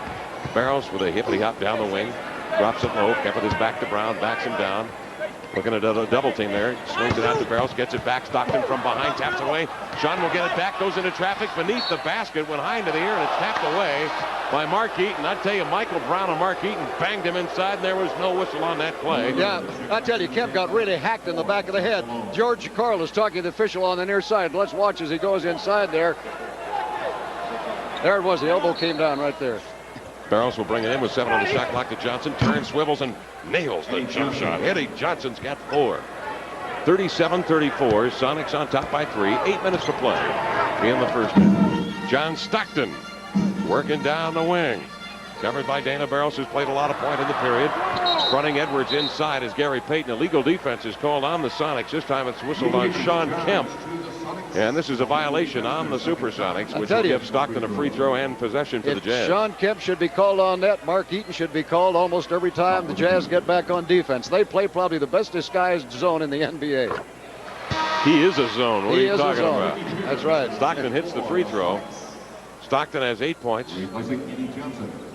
Barrows with a hippity hop down the wing. Drops it low. Kept with his back to Brown. Backs him down. Looking at a double team there. Swings it out to Barrows. Gets it back. Stockton from behind. Taps away. Sean will get it back. Goes into traffic beneath the basket. Went high into the air and it's tapped away by Mark Eaton. I tell you, Michael Brown and Mark Eaton banged him inside and there was no whistle on that play. Yeah, I tell you, Kemp got really hacked in the back of the head. George Carl is talking to the official on the near side. Let's watch as he goes inside there. There it was. The elbow came down right there. Barrows will bring it in with 7 on the shot clock to Johnson. Turns, swivels, and nails the jump shot. Eddie Johnson's got 4. 37-34. Sonics on top by 3. 8 minutes to play in the first half. John Stockton working down the wing. Covered by Dana Barrows, who's played a lot of point in the period. Fronting Edwards inside as Gary Payton. Illegal defense is called on the Sonics. This time it's whistled on Sean Kemp. And this is a violation on the SuperSonics, which will give Stockton a free throw and possession for the Jazz. Sean Kemp should be called on that. Mark Eaton should be called almost every time the Jazz get back on defense. They play probably the best disguised zone in the NBA. He is a zone. What are you talking about? That's right. Stockton hits the free throw. Stockton has 8 points.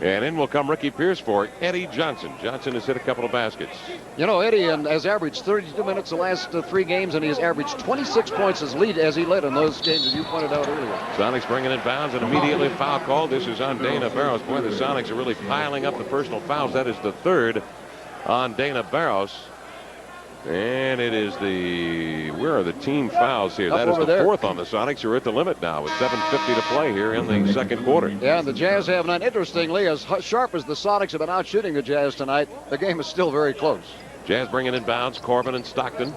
And in will come Ricky Pierce for Eddie Johnson. Johnson has hit a couple of baskets. You know, Eddie has averaged 32 minutes the last 3 games, and he has averaged 26 points as he led in those games, as you pointed out earlier. Sonics bringing in bounds and immediately foul call. This is on Dana Barros. Boy, the Sonics are really piling up the personal fouls. That is the 3rd on Dana Barros. And it is where are the team fouls here? That is the 4th on the Sonics, who are at the limit now with 7:50 to play here in the 2nd quarter. Yeah, and the Jazz have none. Interestingly, as sharp as the Sonics have been out shooting the Jazz tonight, the game is still very close. Jazz bringing in bounds, Corbin and Stockton.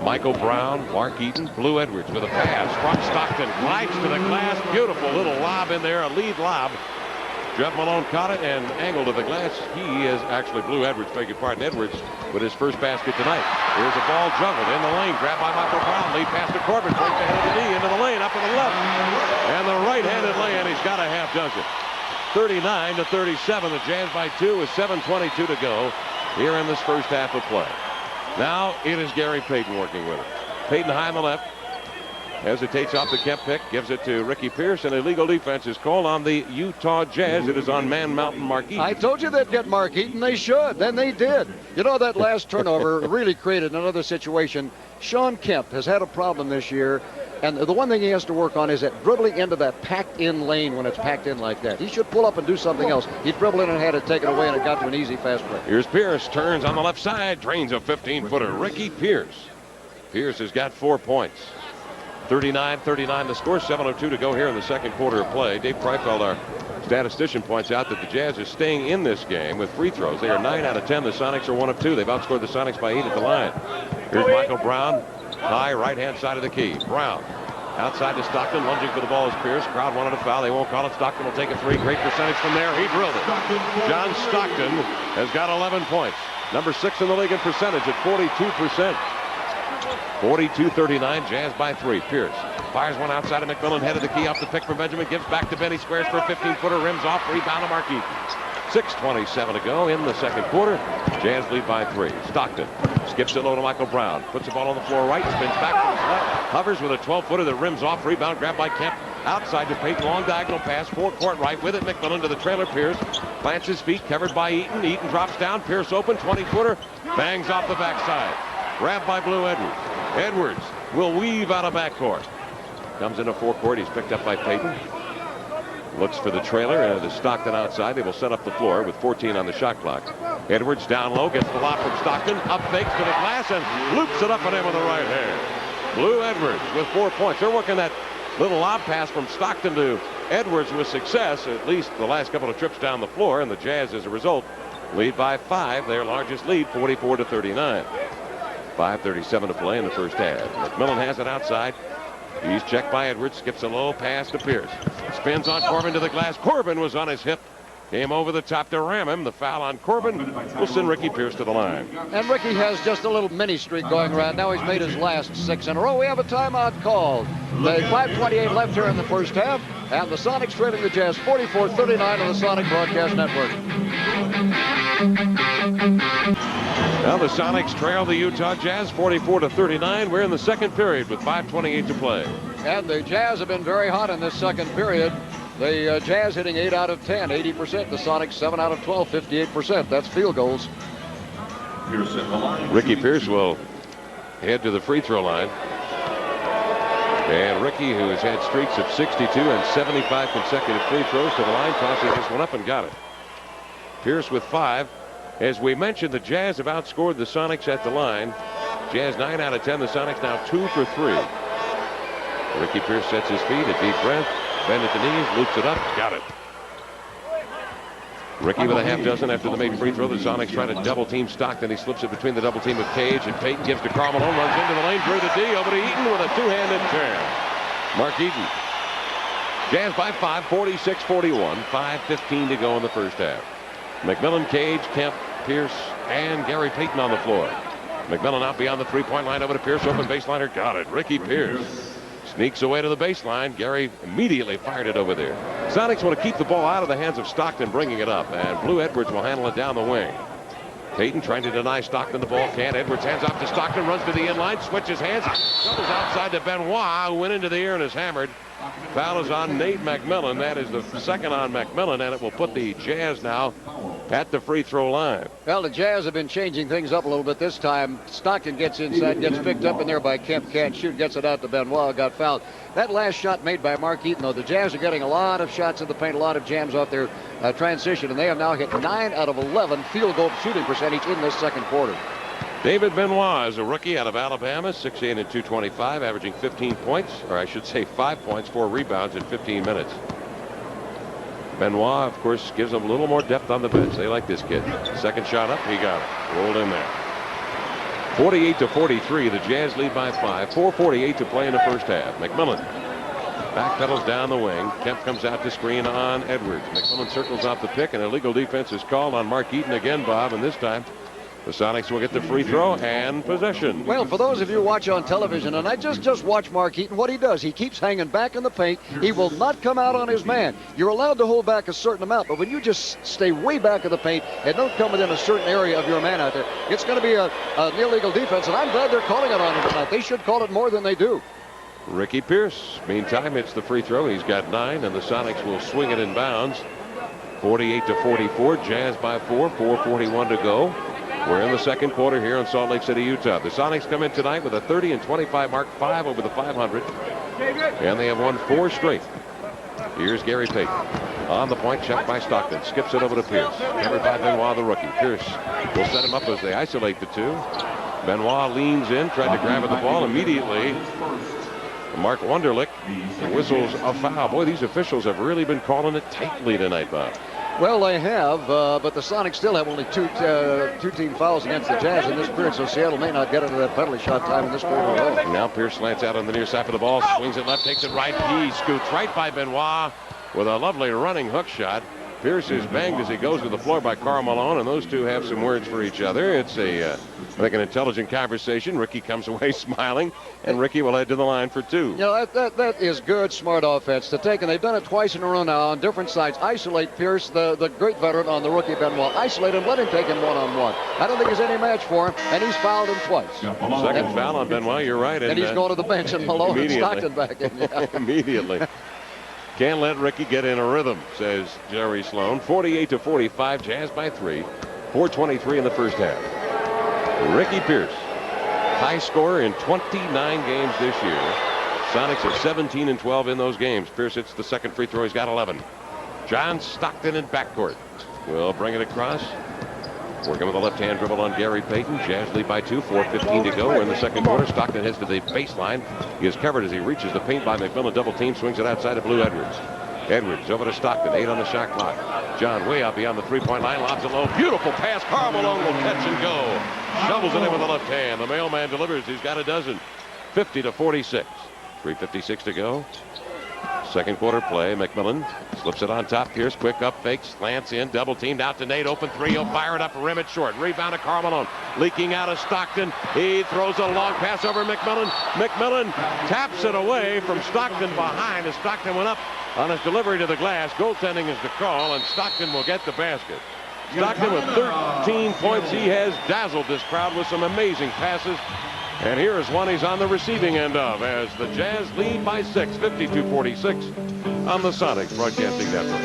Michael Brown, Mark Eaton, Blue Edwards with a pass from Stockton. Glides to the glass. Beautiful little lob in there, a lead lob. Jeff Malone caught it and angled to the glass. He is actually Blue Edwards, beg your pardon, Edwards with his first basket tonight. Here's a ball juggled in the lane, grabbed by Michael Brown. Lead pass to Corbin, breaks the head of the knee into the lane, up to the left. And the right-handed lay, and he's got a half dozen. 39-37, the Jazz by 2 with 7:22 to go here in this first half of play. Now it is Gary Payton working with it. Payton high on the left. Hesitates off the Kemp pick, gives it to Ricky Pierce, and illegal defense is called on the Utah Jazz. It is on Man Mountain Mark Eaton. I told you they'd get Mark Eaton. They should. Then they did. You know, that last turnover really created another situation. Sean Kemp has had a problem this year, and the one thing he has to work on is that dribbling into that packed-in lane when it's packed in like that. He should pull up and do something else. He dribbled in and had it taken away, and it got to an easy fast break. Here's Pierce, turns on the left side, drains a 15-footer. Ricky Pierce. Pierce has got 4 points. 39-39 the score, 7:02 to go here in the 2nd quarter of play. Dave Preifeld, our statistician, points out that the Jazz are staying in this game with free throws. They are 9 out of 10. The Sonics are 1 of 2. They've outscored the Sonics by 8 at the line. Here's Michael Brown, high right-hand side of the key. Brown outside to Stockton, lunging for the ball is Pierce. Crowd wanted a foul. They won't call it. Stockton will take a 3. Great percentage from there. He drilled it. John Stockton has got 11 points. Number 6 in the league in percentage at 42%. 42-39, Jazz by 3. Pierce fires one outside of McMillan, head of the key, off the pick from Benjamin, gives back to Benny, squares for a 15-footer, rims off, rebound to Mark Eaton. 6:27 to go in the 2nd quarter. Jazz lead by 3. Stockton skips it low to Michael Brown, puts the ball on the floor right, spins back to his left, hovers with a 12-footer that rims off, rebound grabbed by Kemp, outside to Payton, long diagonal pass, forecourt right, with it McMillan to the trailer. Pierce plants his feet, covered by Eaton. Eaton drops down, Pierce open, 20-footer, bangs off the backside, grabbed by Blue Edwards. Edwards will weave out of backcourt. Comes into forecourt. He's picked up by Payton. Looks for the trailer. The Stockton outside. They will set up the floor with 14 on the shot clock. Edwards down low. Gets the lob from Stockton. Up fakes to the glass and loops it up at him with the right hand. Blue Edwards with 4 points. They're working that little lob pass from Stockton to Edwards with success, at least the last couple of trips down the floor. And the Jazz, as a result, lead by 5. Their largest lead, 44-39. 5:37 to play in the first half. McMillan has it outside. He's checked by Edwards. Skips a low pass to Pierce. Spins on Corbin to the glass. Corbin was on his hip. Came over the top to ram him. The foul on Corbin will send Ricky Pierce to the line. And Ricky has just a little mini streak going around. Now he's made his last 6 in a row. We have a timeout called. The 5:28 left here in the first half. And the Sonics trailing the Jazz 44-39 on the Sonic Broadcast Network. Now the Sonics trail the Utah Jazz 44-39. We're in the 2nd period with 5:28 to play. And the Jazz have been very hot in this 2nd period. The Jazz hitting 8 out of 10, 80%. The Sonics 7 out of 12, 58%. That's field goals. Ricky Pierce will head to the free throw line. And Ricky, who has had streaks of 62 and 75 consecutive free throws to the line, tosses this one up and got it. Pierce with 5. As we mentioned, the Jazz have outscored the Sonics at the line. Jazz 9 out of 10. The Sonics now 2 for 3. Ricky Pierce sets his feet, a deep breath, bend at the knees, loops it up, got it. Ricky with a half dozen after the made free throw. The Sonics try to double team Stockton. He slips it between the double team of Cage, and Payton gives to Karl Malone, runs into the lane, drew the D, over to Eaton with a two-handed turn. Mark Eaton. Jazz by 5, 46-41, 5:15 to go in the first half. McMillan, Cage, Kemp, Pierce, and Gary Payton on the floor. McMillan out beyond the three-point line, over to Pierce, open baseliner, got it. Ricky Pierce sneaks away to the baseline. Gary immediately fired it over there. Sonics want to keep the ball out of the hands of Stockton, bringing it up, and Blue Edwards will handle it down the wing. Payton trying to deny Stockton the ball, can't. Edwards hands off to Stockton, runs to the inline, switches hands, doubles outside to Benoit, who went into the air and is hammered Foul is on Nate McMillan. That is the second on McMillan, and it will put the Jazz now at the free throw line. Well, the Jazz have been changing things up a little bit this time. Stockton gets inside, gets picked up in there by Kemp, can't shoot, gets it out to Benoit, got fouled. That last shot made by Mark Eaton, though, the Jazz are getting a lot of shots in the paint, a lot of jams off their transition, and they have now hit 9 out of 11 field goal shooting percentage in this second quarter. David Benoit is a rookie out of Alabama, 6'8" and 225, averaging 15 points, or I should say 5 points, 4 rebounds in 15 minutes. Benoit, of course, gives them a little more depth on the bench. They like this kid. Second shot up, he got it. Rolled in there. 48-43, the Jazz lead by 5. 4:48 to play in the first half. McMillan backpedals down the wing. Kemp comes out to screen on Edwards. McMillan circles off the pick, and illegal defense is called on Mark Eaton again, Bob, and this time the Sonics will get the free throw and possession. Well, for those of you who watch on television, and I just watch Mark Eaton, what he does, he keeps hanging back in the paint. He will not come out on his man. You're allowed to hold back a certain amount, but when you just stay way back in the paint and don't come within a certain area of your man out there, it's going to be an illegal defense, and I'm glad they're calling it on him tonight. They should call it more than they do. Ricky Pierce, meantime, hits the free throw. He's got 9, and the Sonics will swing it in bounds. 48-44, Jazz by 4, 4:41 to go. We're in the second quarter here in Salt Lake City, Utah. The Sonics come in tonight with a 30-25 mark, 5 over the 500, and they have won 4 straight. Here's Gary Payton on the point, checked by Stockton, skips it over to Pierce. Covered by Benoit, the rookie. Pierce will set him up as they isolate the two. Benoit leans in, tried to grab at the ball immediately. Mark Wunderlich whistles a foul. Boy, these officials have really been calling it tightly tonight, Bob. Well, they have, but the Sonics still have only two team fouls against the Jazz in this period, so Seattle may not get into that penalty shot time in this period at all. Now Pierce slants out on the near side of the ball, swings it left, takes it right. He scoots right by Benoit with a lovely running hook shot. Pierce is banged as he goes to the floor by Karl Malone, and those two have some words for each other. It's I think an intelligent conversation. Ricky comes away smiling, and Ricky will head to the line for 2. You know, that is good, smart offense to take, and they've done it twice in a row now on different sides. Isolate Pierce, the great veteran, on the rookie Benoit. Isolate him, let him take him one-on-one. I don't think there's any match for him, and he's fouled him twice. Second foul on Benoit, you're right. And he's going to the bench, and Malone and Stockton back in. Yeah. Immediately. Can't let Ricky get in a rhythm, says Jerry Sloan. 48-45, Jazz by 3. 4:23 in the first half. Ricky Pierce, high scorer in 29 games this year. Sonics are 17-12 in those games. Pierce hits the second free throw. He's got 11. John Stockton in backcourt. Will bring it across. Working with a left-hand dribble on Gary Payton. Jazz lead by 2, 4:15 to go. We're in the second quarter. Stockton heads to the baseline. He is covered as he reaches the paint by McMillan. Double team, swings it outside of Blue Edwards. Edwards over to Stockton, 8 on the shot clock. John way out beyond the three-point line, lobs it low. Beautiful pass. Karl Malone will catch and go. Shovels it in with the left hand. The mailman delivers. He's got a dozen. 50-46. 3:56 to go. Second quarter play. McMillan slips it on top. Pierce, quick up fake, slants in, double teamed out to Nate. Open 3, he'll fire it up, rim it short. Rebound to Karl Malone. Leaking out of Stockton. He throws a long pass over McMillan. McMillan taps it away from Stockton behind as Stockton went up on his delivery to the glass. Goaltending is the call, and Stockton will get the basket. Stockton with 13 points. He has dazzled this crowd with some amazing passes. And here is one he's on the receiving end of as the Jazz lead by 6, 52-46 on the Sonics Broadcasting Network.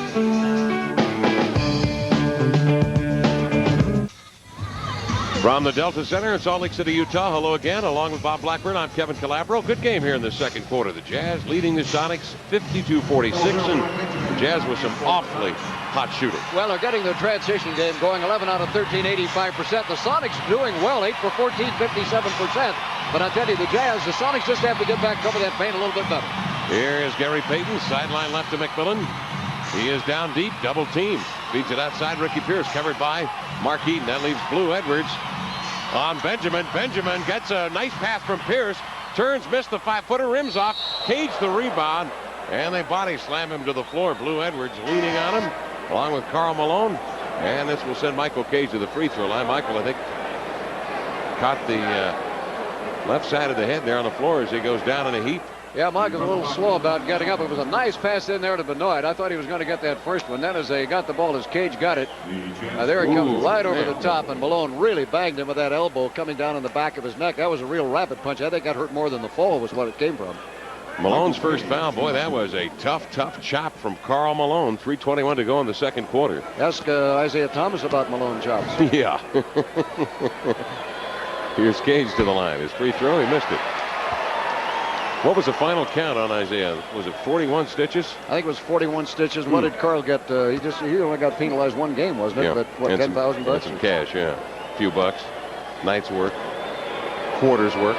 From the Delta Center in Salt Lake City, Utah, hello again. Along with Bob Blackburn, I'm Kevin Calabro. Good game here in the second quarter. The Jazz leading the Sonics 52-46, and the Jazz with some awfully hot shooting. Well, they're getting their transition game going. 11 out of 13, 85%. The Sonics doing well, 8 for 14, 57%. But I tell you, the Jazz, the Sonics just have to get back, cover that paint a little bit better. Here is Gary Payton, sideline left to McMillan. He is down deep, double team. Feeds it outside, Ricky Pierce, covered by Mark Eaton. That leaves Blue Edwards on Benjamin. Benjamin gets a nice pass from Pierce. Turns, missed the 5-footer, rims off, caged the rebound, and they body slam him to the floor. Blue Edwards leaning on him, along with Karl Malone. And this will send Michael Cage to the free throw line. Michael, I think, caught the left side of the head there on the floor as he goes down in a heap. Yeah, Michael's a little slow about getting up. It was a nice pass in there to Benoit. I thought he was going to get that first one. Then as they got the ball, as Cage got it, there he comes right over the top, and Malone really banged him with that elbow coming down in the back of his neck. That was a real rapid punch. I think that hurt more than the fall was what it came from. Malone's first foul. Boy, that was a tough chop from Karl Malone. 3:21 to go in the second quarter. Ask Isaiah Thomas about Malone chops. Yeah. Here's Cage to the line. His free throw, he missed it. What was the final count on Isaiah? Was it 41 stitches? I think it was 41 stitches. What did Karl get? He only got penalized one game, wasn't it? Yeah. But what, $10,000? Some cash, yeah. A few bucks. Night's work. Quarter's work.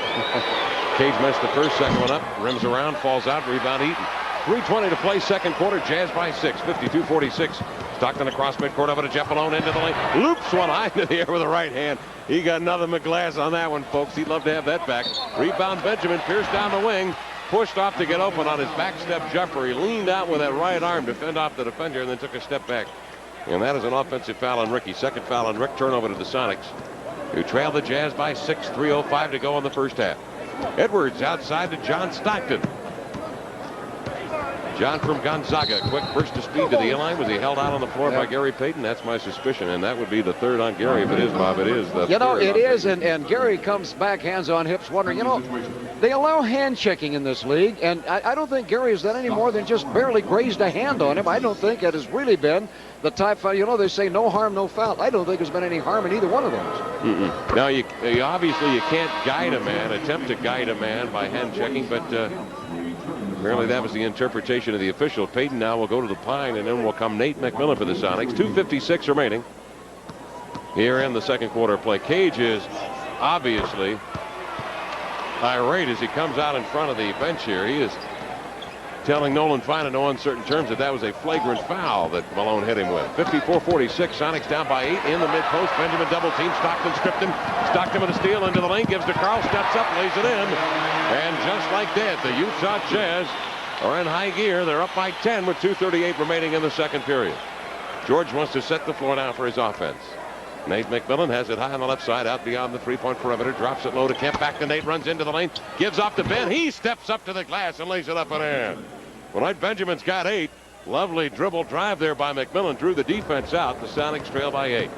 Cage missed the first, second one up. Rims around, falls out, rebound Eaton. 3:20 to play, second quarter. Jazz by 6, 52-46. Stockton across midcourt over to Jeff Malone into the lane. Loops one high into the air with the right hand. He got nothing but glass on that one, folks. He'd love to have that back. Rebound Benjamin. Pierce down the wing. Pushed off to get open on his back step jumper. He leaned out with that right arm to fend off the defender and then took a step back. And that is an offensive foul on Ricky. Second foul on Rick. Turnover to the Sonics, who trailed the Jazz by 6. 3:05 to go in the first half. Edwards outside to John Stockton. John from Gonzaga. Quick burst of speed to the inline. Was he held out on the floor by Gary Payton? That's my suspicion, and that would be the third on Gary. If it is, Bob, it is. The it is, and Gary comes back hands on hips wondering, they allow hand checking in this league, and I don't think Gary has done any more than just barely grazed a hand on him. I don't think it has really been the type of, they say no harm, no foul. I don't think there's been any harm in either one of those. Now, you obviously you can't guide a man, attempt to guide a man by hand checking, but apparently that was the interpretation of the official. Payton now will go to the pine, and then will come Nate McMillan for the Sonics. 2:56 remaining here in the second quarter play. Cage is obviously irate as he comes out in front of the bench here. He is telling Nolan Fine in no uncertain terms that was a flagrant foul that Malone hit him with. 54-46, Sonics down by 8 in the mid-post. Benjamin double team. Stockton stripped him. Stockton with a steal into the lane. Gives to Karl. Steps up, lays it in. And just like that, the Utah Jazz are in high gear. They're up by 10 with 2:38 remaining in the second period. George wants to set the floor now for his offense. Nate McMillan has it high on the left side, out beyond the three-point perimeter. Drops it low to Kemp. Back to Nate. Runs into the lane. Gives off to Ben. He steps up to the glass and lays it up and in. Well, Knight Benjamin's got 8. Lovely dribble drive there by McMillan. Drew the defense out. The Sonics trail by 8.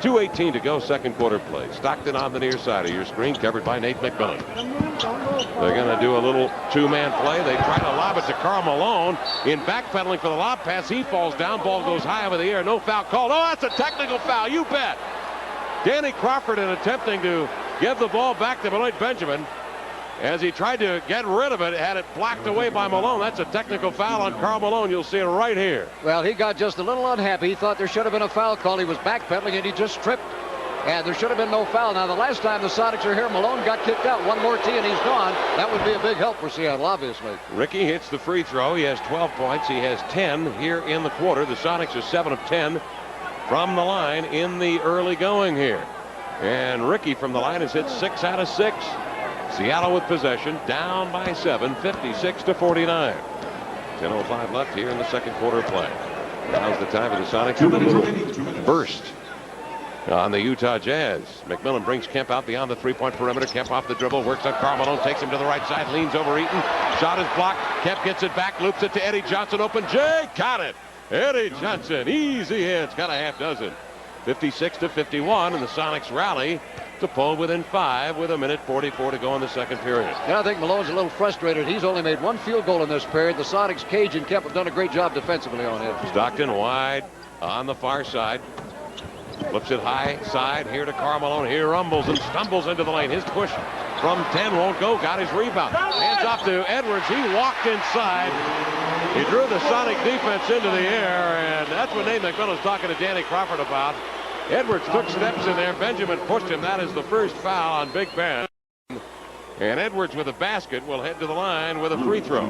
2:18 to go, second quarter play. Stockton on the near side of your screen, covered by Nate McMillan. They're going to do a little two-man play. They try to lob it to Karl Malone. In backpedaling for the lob pass, he falls down. Ball goes high over the air. No foul called. Oh, that's a technical foul. You bet. Danny Crawford, in attempting to give the ball back to Knight Benjamin, as he tried to get rid of it, had it blocked away by Malone. That's a technical foul on Karl Malone. You'll see it right here. Well, he got just a little unhappy. He thought there should have been a foul call. He was backpedaling, and he just tripped. And there should have been no foul. Now, the last time the Sonics are here, Malone got kicked out. One more tee, and he's gone. That would be a big help for Seattle, obviously. Ricky hits the free throw. He has 12 points. He has 10 here in the quarter. The Sonics are 7 of 10 from the line in the early going here. And Ricky from the line has hit 6 out of 6. Seattle with possession, down by 7, 56-49. 10:05 left here in the second quarter play. Now's the time for the Sonics to do a little burst on the Utah Jazz. McMillan brings Kemp out beyond the three-point perimeter. Kemp off the dribble, works on Karl Malone, takes him to the right side, leans over Eaton. Shot is blocked. Kemp gets it back, loops it to Eddie Johnson. Open J, got it. Eddie Johnson, easy hits, got a half dozen. 56-51, and the Sonics rally to pull within 5 with 1:44 to go in the second period. Yeah, I think Malone's a little frustrated. He's only made 1 field goal in this period. The Sonics, Cage and Kemp have done a great job defensively on him. Stockton wide on the far side. Flips it high side here to Karl Malone. He rumbles and stumbles into the lane. His push from 10 won't go. Got his rebound. Hands off to Edwards. He walked inside. He drew the Sonic defense into the air, and that's what Nate McMillan's talking to Danny Crawford about. Edwards took steps in there. Benjamin pushed him. That is the first foul on Big Ben. And Edwards with a basket will head to the line with a free throw.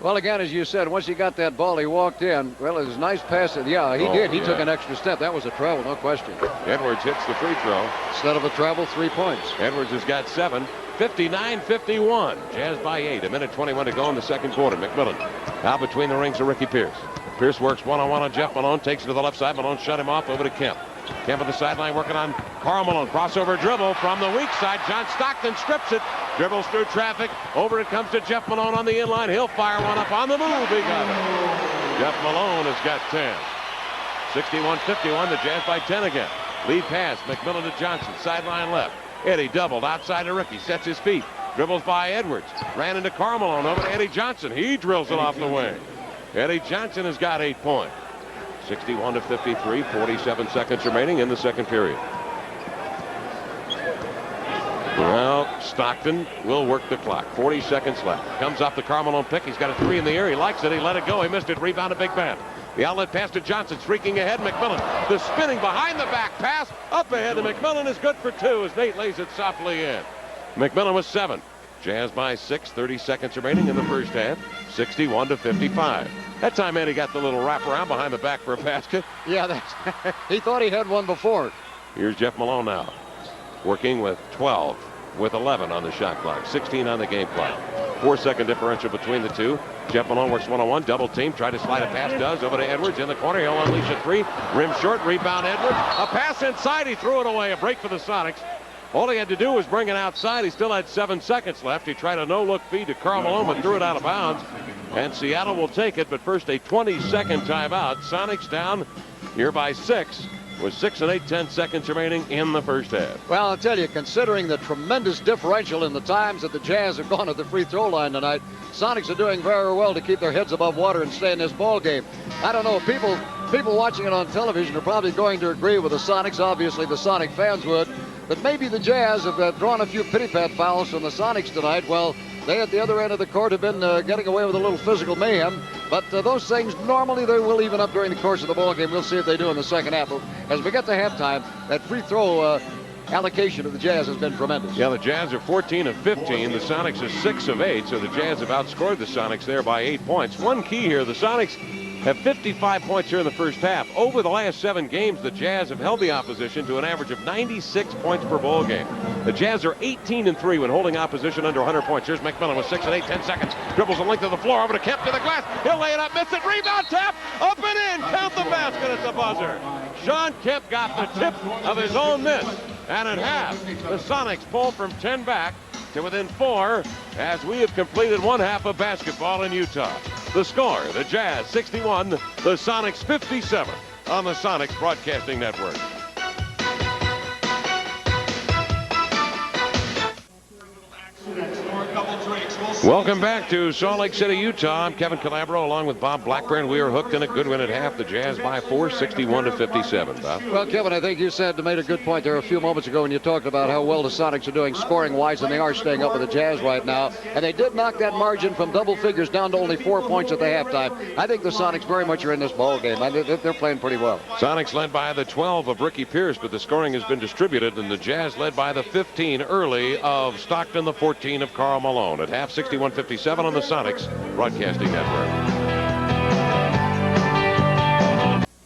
Well, again, as you said, once he got that ball, he walked in. Well, it was a nice pass. Yeah, he did. He took an extra step. That was a travel, no question. Edwards hits the free throw. Instead of a travel, 3 points. Edwards has got 7. 59-51. Jazz by 8. 1:21 to go in the second quarter. McMillan out between the rings of Ricky Pierce. Pierce works one-on-one on Jeff Malone. Takes it to the left side. Malone shut him off over to Kemp. Kemp at the sideline working on Karl Malone. Crossover dribble from the weak side. John Stockton strips it. Dribbles through traffic. Over it comes to Jeff Malone on the inline. He'll fire one up on the move. He got it. Jeff Malone has got 10. 61-51. The Jazz by 10 again. Lead pass. McMillan to Johnson. Sideline left. Eddie doubled outside of Ricky. Sets his feet. Dribbles by Edwards. Ran into Carmelone. Over to Eddie Johnson. He drills it off the wing. Eddie Johnson has got 8 points. 61-53. 47 seconds remaining in the second period. Well, Stockton will work the clock. 40 seconds left. Comes off the Carmelone pick. He's got a 3 in the air. He likes it. He let it go. He missed it. Rebound to Big Ben. The outlet pass to Johnson. Streaking ahead. McMillan. The spinning behind the back pass. Up ahead to McMillan is good for 2 as Nate lays it softly in. McMillan with 7. Jazz by 6. 30 seconds remaining in the first half. 61-55. That time Eddie got the little wraparound behind the back for a basket. Yeah, he thought he had one before. Here's Jeff Malone now. Working with 12, with 11 on the shot clock, 16 on the game clock. 4-second differential between the two. Jeff Malone works one-on-one, double team, try to slide a pass, does, over to Edwards in the corner. He'll unleash a 3, rim short, rebound Edwards. A pass inside, he threw it away, a break for the Sonics. All he had to do was bring it outside. He still had 7 seconds left. He tried a no-look feed to Karl Malone, but threw it out of bounds. And Seattle will take it, but first a 20-second timeout. Sonics down here by 6. With 6 and 8/10 seconds remaining in the first half. Well, I'll tell you, considering the tremendous differential in the times that the Jazz have gone to the free throw line tonight, Sonics are doing very well to keep their heads above water and stay in this ball game. I don't know, people watching it on television are probably going to agree with the Sonics. Obviously, the Sonic fans would. But maybe the Jazz have drawn a few pity-pat fouls from the Sonics tonight. Well, they at the other end of the court have been getting away with a little physical mayhem. But those things, normally they will even up during the course of the ball game. We'll see if they do in the second half. As we get to halftime, that free throw allocation of the Jazz has been tremendous. Yeah, the Jazz are 14 of 15. The Sonics are 6 of 8. So the Jazz have outscored the Sonics there by 8 points. One key here, the Sonics have 55 points here in the first half. Over the last 7 games, the Jazz have held the opposition to an average of 96 points per ball game. The Jazz are 18-3 when holding opposition under 100 points. Here's McMillan with 6 and 8/10 seconds. Dribbles the length of the floor over to Kemp to the glass. He'll lay it up, miss it, rebound, tap, up and in. Count the basket at the buzzer. Sean Kemp got the tip of his own miss. And at half, the Sonics pull from 10 back to within 4 as we have completed one half of basketball in Utah. The score, the Jazz 61, the Sonics 57 on the Sonics Broadcasting Network. Welcome back to Salt Lake City, Utah. I'm Kevin Calabro along with Bob Blackburn. We are hooked in a good win at half. The Jazz by 4, 61-57. Bob? Well, Kevin, I think you made a good point there a few moments ago when you talked about how well the Sonics are doing scoring-wise, and they are staying up with the Jazz right now. And they did knock that margin from double figures down to only 4 points at the halftime. I think the Sonics very much are in this ball game. They're playing pretty well. Sonics led by the 12 of Ricky Pierce, but the scoring has been distributed, and the Jazz led by the 15 early of Stockton, the 14 of Karl Malone. At half, 61-57 on the Sonics Broadcasting Network.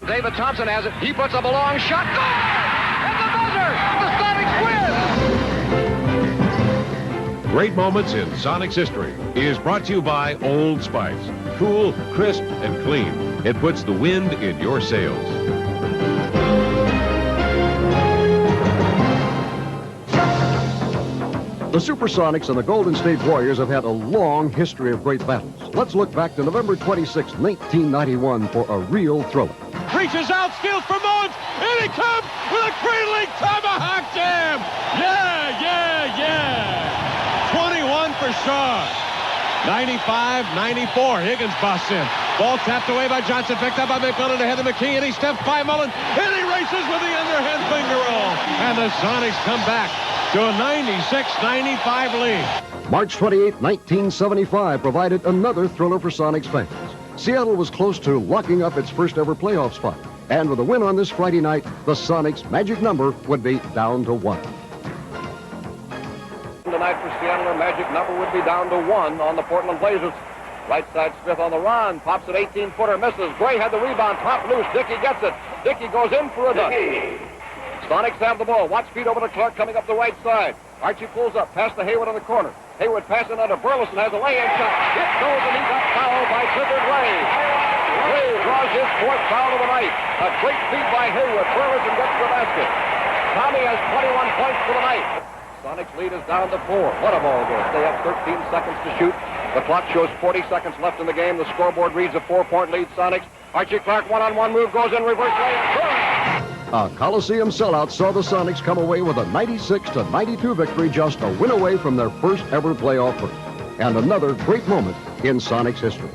David Thompson has it. He puts up a long shot. Goal! And the buzzer! The Sonics win! Great moments in Sonics history is brought to you by Old Spice. Cool, crisp, and clean. It puts the wind in your sails. The SuperSonics and the Golden State Warriors have had a long history of great battles. Let's look back to November 26, 1991 for a real thriller. Reaches out, steals from Mullins, and he comes with a cradling tomahawk jam. Yeah. 21 for Shaw. 95-94. Higgins busts in. Ball tapped away by Johnson, picked up by McMillan ahead of McKee, and he steps by Mullen, and he races with the underhand finger roll. And the Sonics come back to a 96-95 lead. March 28, 1975 provided another thriller for Sonics fans. Seattle was close to locking up its first ever playoff spot. And with a win on this Friday night, the Sonics' magic number would be down to 1. Tonight for Seattle, their magic number would be down to 1 on the Portland Blazers. Right side Smith on the run, pops an 18-footer, misses. Gray had the rebound, top loose. Dickey gets it. Dickey goes in for a dunk. Sonics have the ball. Watch feed over to Clark coming up the right side. Archie pulls up, past to Hayward on the corner. Hayward passing under Burleson, has a lay-in shot. It goes, and he got fouled by Clifford Ray. Ray draws his 4th foul of the night. A great feed by Hayward. Burleson gets the basket. Tommy has 21 points for the night. Sonics lead is down to 4. What a ball game. They have 13 seconds to shoot. The clock shows 40 seconds left in the game. The scoreboard reads a 4-point lead Sonics. Archie Clark one-on-one move, goes in reverse lay. A Coliseum sellout saw the Sonics come away with a 96-92 victory, just a win away from their first ever playoff berth. And another great moment in Sonics history.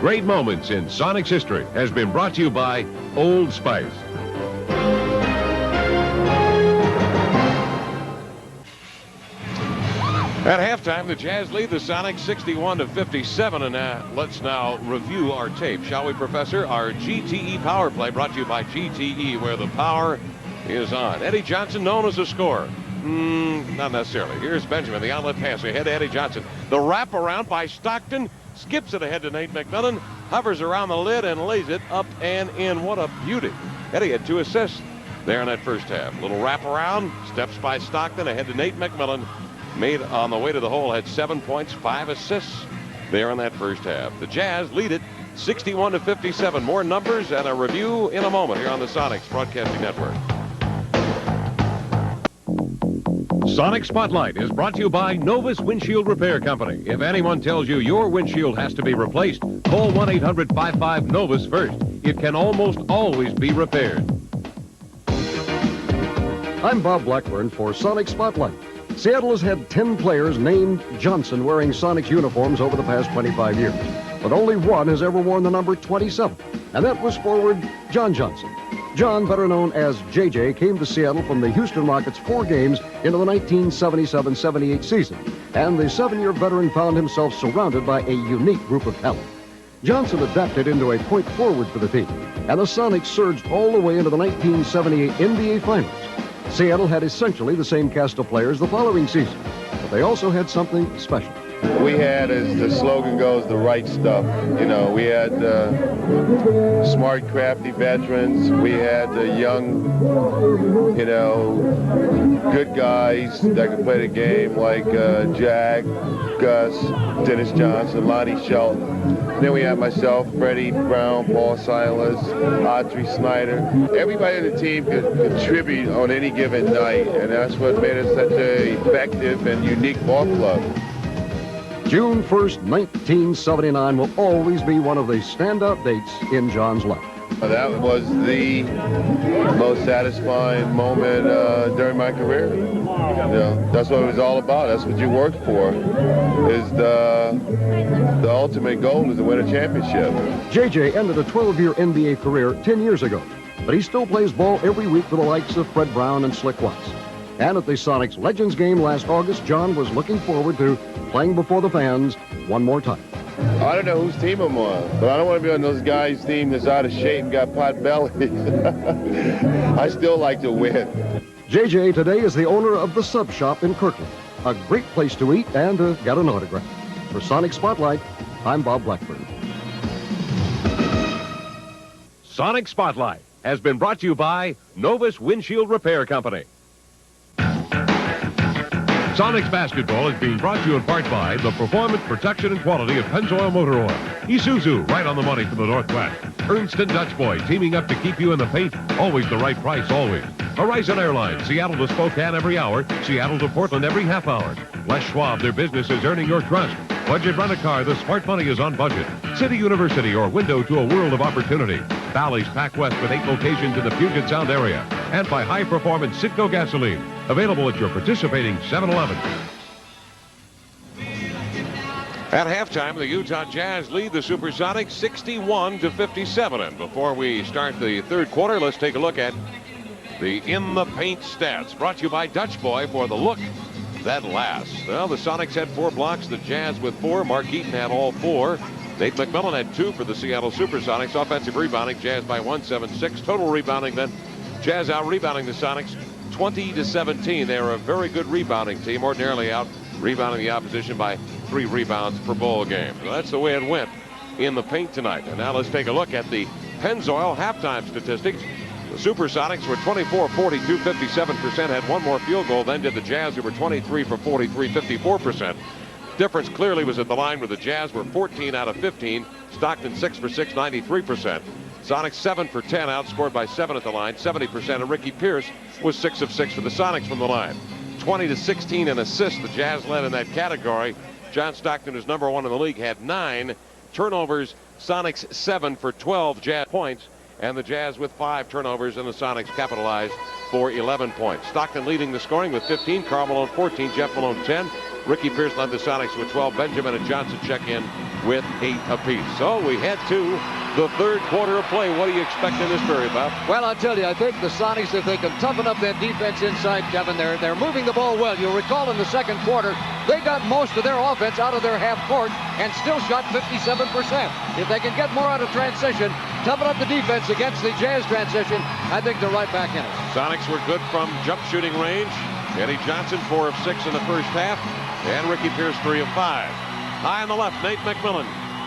Great moments in Sonics history has been brought to you by Old Spice. At halftime, the Jazz lead the Sonics 61-57, and let's now review our tape, shall we, Professor? Our GTE power play brought to you by GTE, where the power is on. Eddie Johnson known as a scorer. Not necessarily. Here's Benjamin, the outlet pass ahead to Eddie Johnson. The wraparound by Stockton, skips it ahead to Nate McMillan, hovers around the lid and lays it up and in. What a beauty. Eddie had 2 assists there in that first half. Little wraparound, steps by Stockton ahead to Nate McMillan. Made on the way to the hole, had 7 points, 5 assists there in that first half. The Jazz lead it 61-57. More numbers and a review in a moment here on the Sonics Broadcasting Network. Sonic Spotlight is brought to you by Novus Windshield Repair Company. If anyone tells you your windshield has to be replaced, call 1-800-55-NOVUS first. It can almost always be repaired. I'm Bob Blackburn for Sonic Spotlight. Seattle has had 10 players named Johnson wearing Sonics uniforms over the past 25 years. But only one has ever worn the number 27, and that was forward John Johnson. John, better known as JJ, came to Seattle from the Houston Rockets 4 games into the 1977-78 season, and the 7-year veteran found himself surrounded by a unique group of talent. Johnson adapted into a point forward for the team, and the Sonics surged all the way into the 1978 NBA Finals. Seattle had essentially the same cast of players the following season, but they also had something special. We had, as the slogan goes, the right stuff. You know, we had smart, crafty veterans. We had young, you know, good guys that could play the game, like Jack, Gus, Dennis Johnson, Lonnie Shelton. And then we had myself, Freddie Brown, Paul Silas, Audrey Snyder. Everybody on the team could contribute on any given night, and that's what made us such an effective and unique ball club. June 1st, 1979 will always be one of the standout dates in John's life. That was the most satisfying moment during my career. You know, that's what it was all about. That's what you work for. Is the ultimate goal is to win a championship. JJ ended a 12-year NBA career 10 years ago, but he still plays ball every week for the likes of Fred Brown and Slick Watts. And at the Sonics Legends game last August, John was looking forward to playing before the fans one more time. I don't know whose team I'm on, but I don't want to be on those guys' team that's out of shape and got pot belly. I still like to win. JJ today is the owner of the Sub Shop in Kirkland, a great place to eat and to get an autograph. For Sonic Spotlight, I'm Bob Blackburn. Sonic Spotlight has been brought to you by Novus Windshield Repair Company. Sonics basketball is being brought to you in part by the performance, protection, and quality of Pennzoil Motor Oil. Isuzu, right on the money from the Northwest. Ernst & Dutch Boy, teaming up to keep you in the paint. Always the right price, always. Horizon Airlines, Seattle to Spokane every hour. Seattle to Portland every half hour. Les Schwab, their business is earning your trust. Budget Rent-A-Car, the smart money is on budget. City University, your window to a world of opportunity. Bally's Pac West with 8 locations in the Puget Sound area. And by high-performance Citgo gasoline. Available at your participating 7-Eleven. At halftime, the Utah Jazz lead the SuperSonics 61-57. And before we start the third quarter, let's take a look at the in-the-paint stats. Brought to you by Dutch Boy for the look that lasts. Well, the Sonics had 4 blocks, the Jazz with 4. Mark Eaton had all 4. Nate McMillan had 2 for the Seattle SuperSonics. Offensive rebounding, Jazz by 176. Total rebounding, then Jazz out-rebounding the Sonics 20-17. They are a very good rebounding team, ordinarily out rebounding the opposition by 3 rebounds per ball game. So that's the way it went in the paint tonight. And now let's take a look at the Pennzoil halftime statistics. The SuperSonics were 24, 42, 57%, had 1 more field goal. Then did the Jazz, who were 23 for 43, 54%. Difference clearly was at the line where the Jazz were 14 out of 15. Stockton 6 for 6, 93%. Sonics 7 for 10, outscored by 7 at the line, 70%. And Ricky Pierce was 6 of 6 for the Sonics from the line. 20-16 in assists. The Jazz led in that category. John Stockton, who's number 1 in the league, had 9. turnovers. Sonics 7 for 12 Jazz points. And the Jazz with 5 turnovers, and the Sonics capitalized for 11 points. Stockton leading the scoring with 15. Karl Malone 14. Jeff Malone 10. Ricky Pierce led the Sonics with 12. Benjamin and Johnson check in with 8 apiece. So we head to the third quarter of play. What do you expect in this period, Bob? Well, I'll tell you, I think the Sonics, if they can toughen up that defense inside, Kevin, they're moving the ball well. You'll recall in the second quarter, they got most of their offense out of their half court and still shot 57%. If they can get more out of transition, toughen up the defense against the Jazz transition, I think they're right back in it. Sonics were good from jump shooting range. Eddie Johnson 4 of 6 in the first half, and Ricky Pierce 3 of 5. High on the left, Nate McMillan.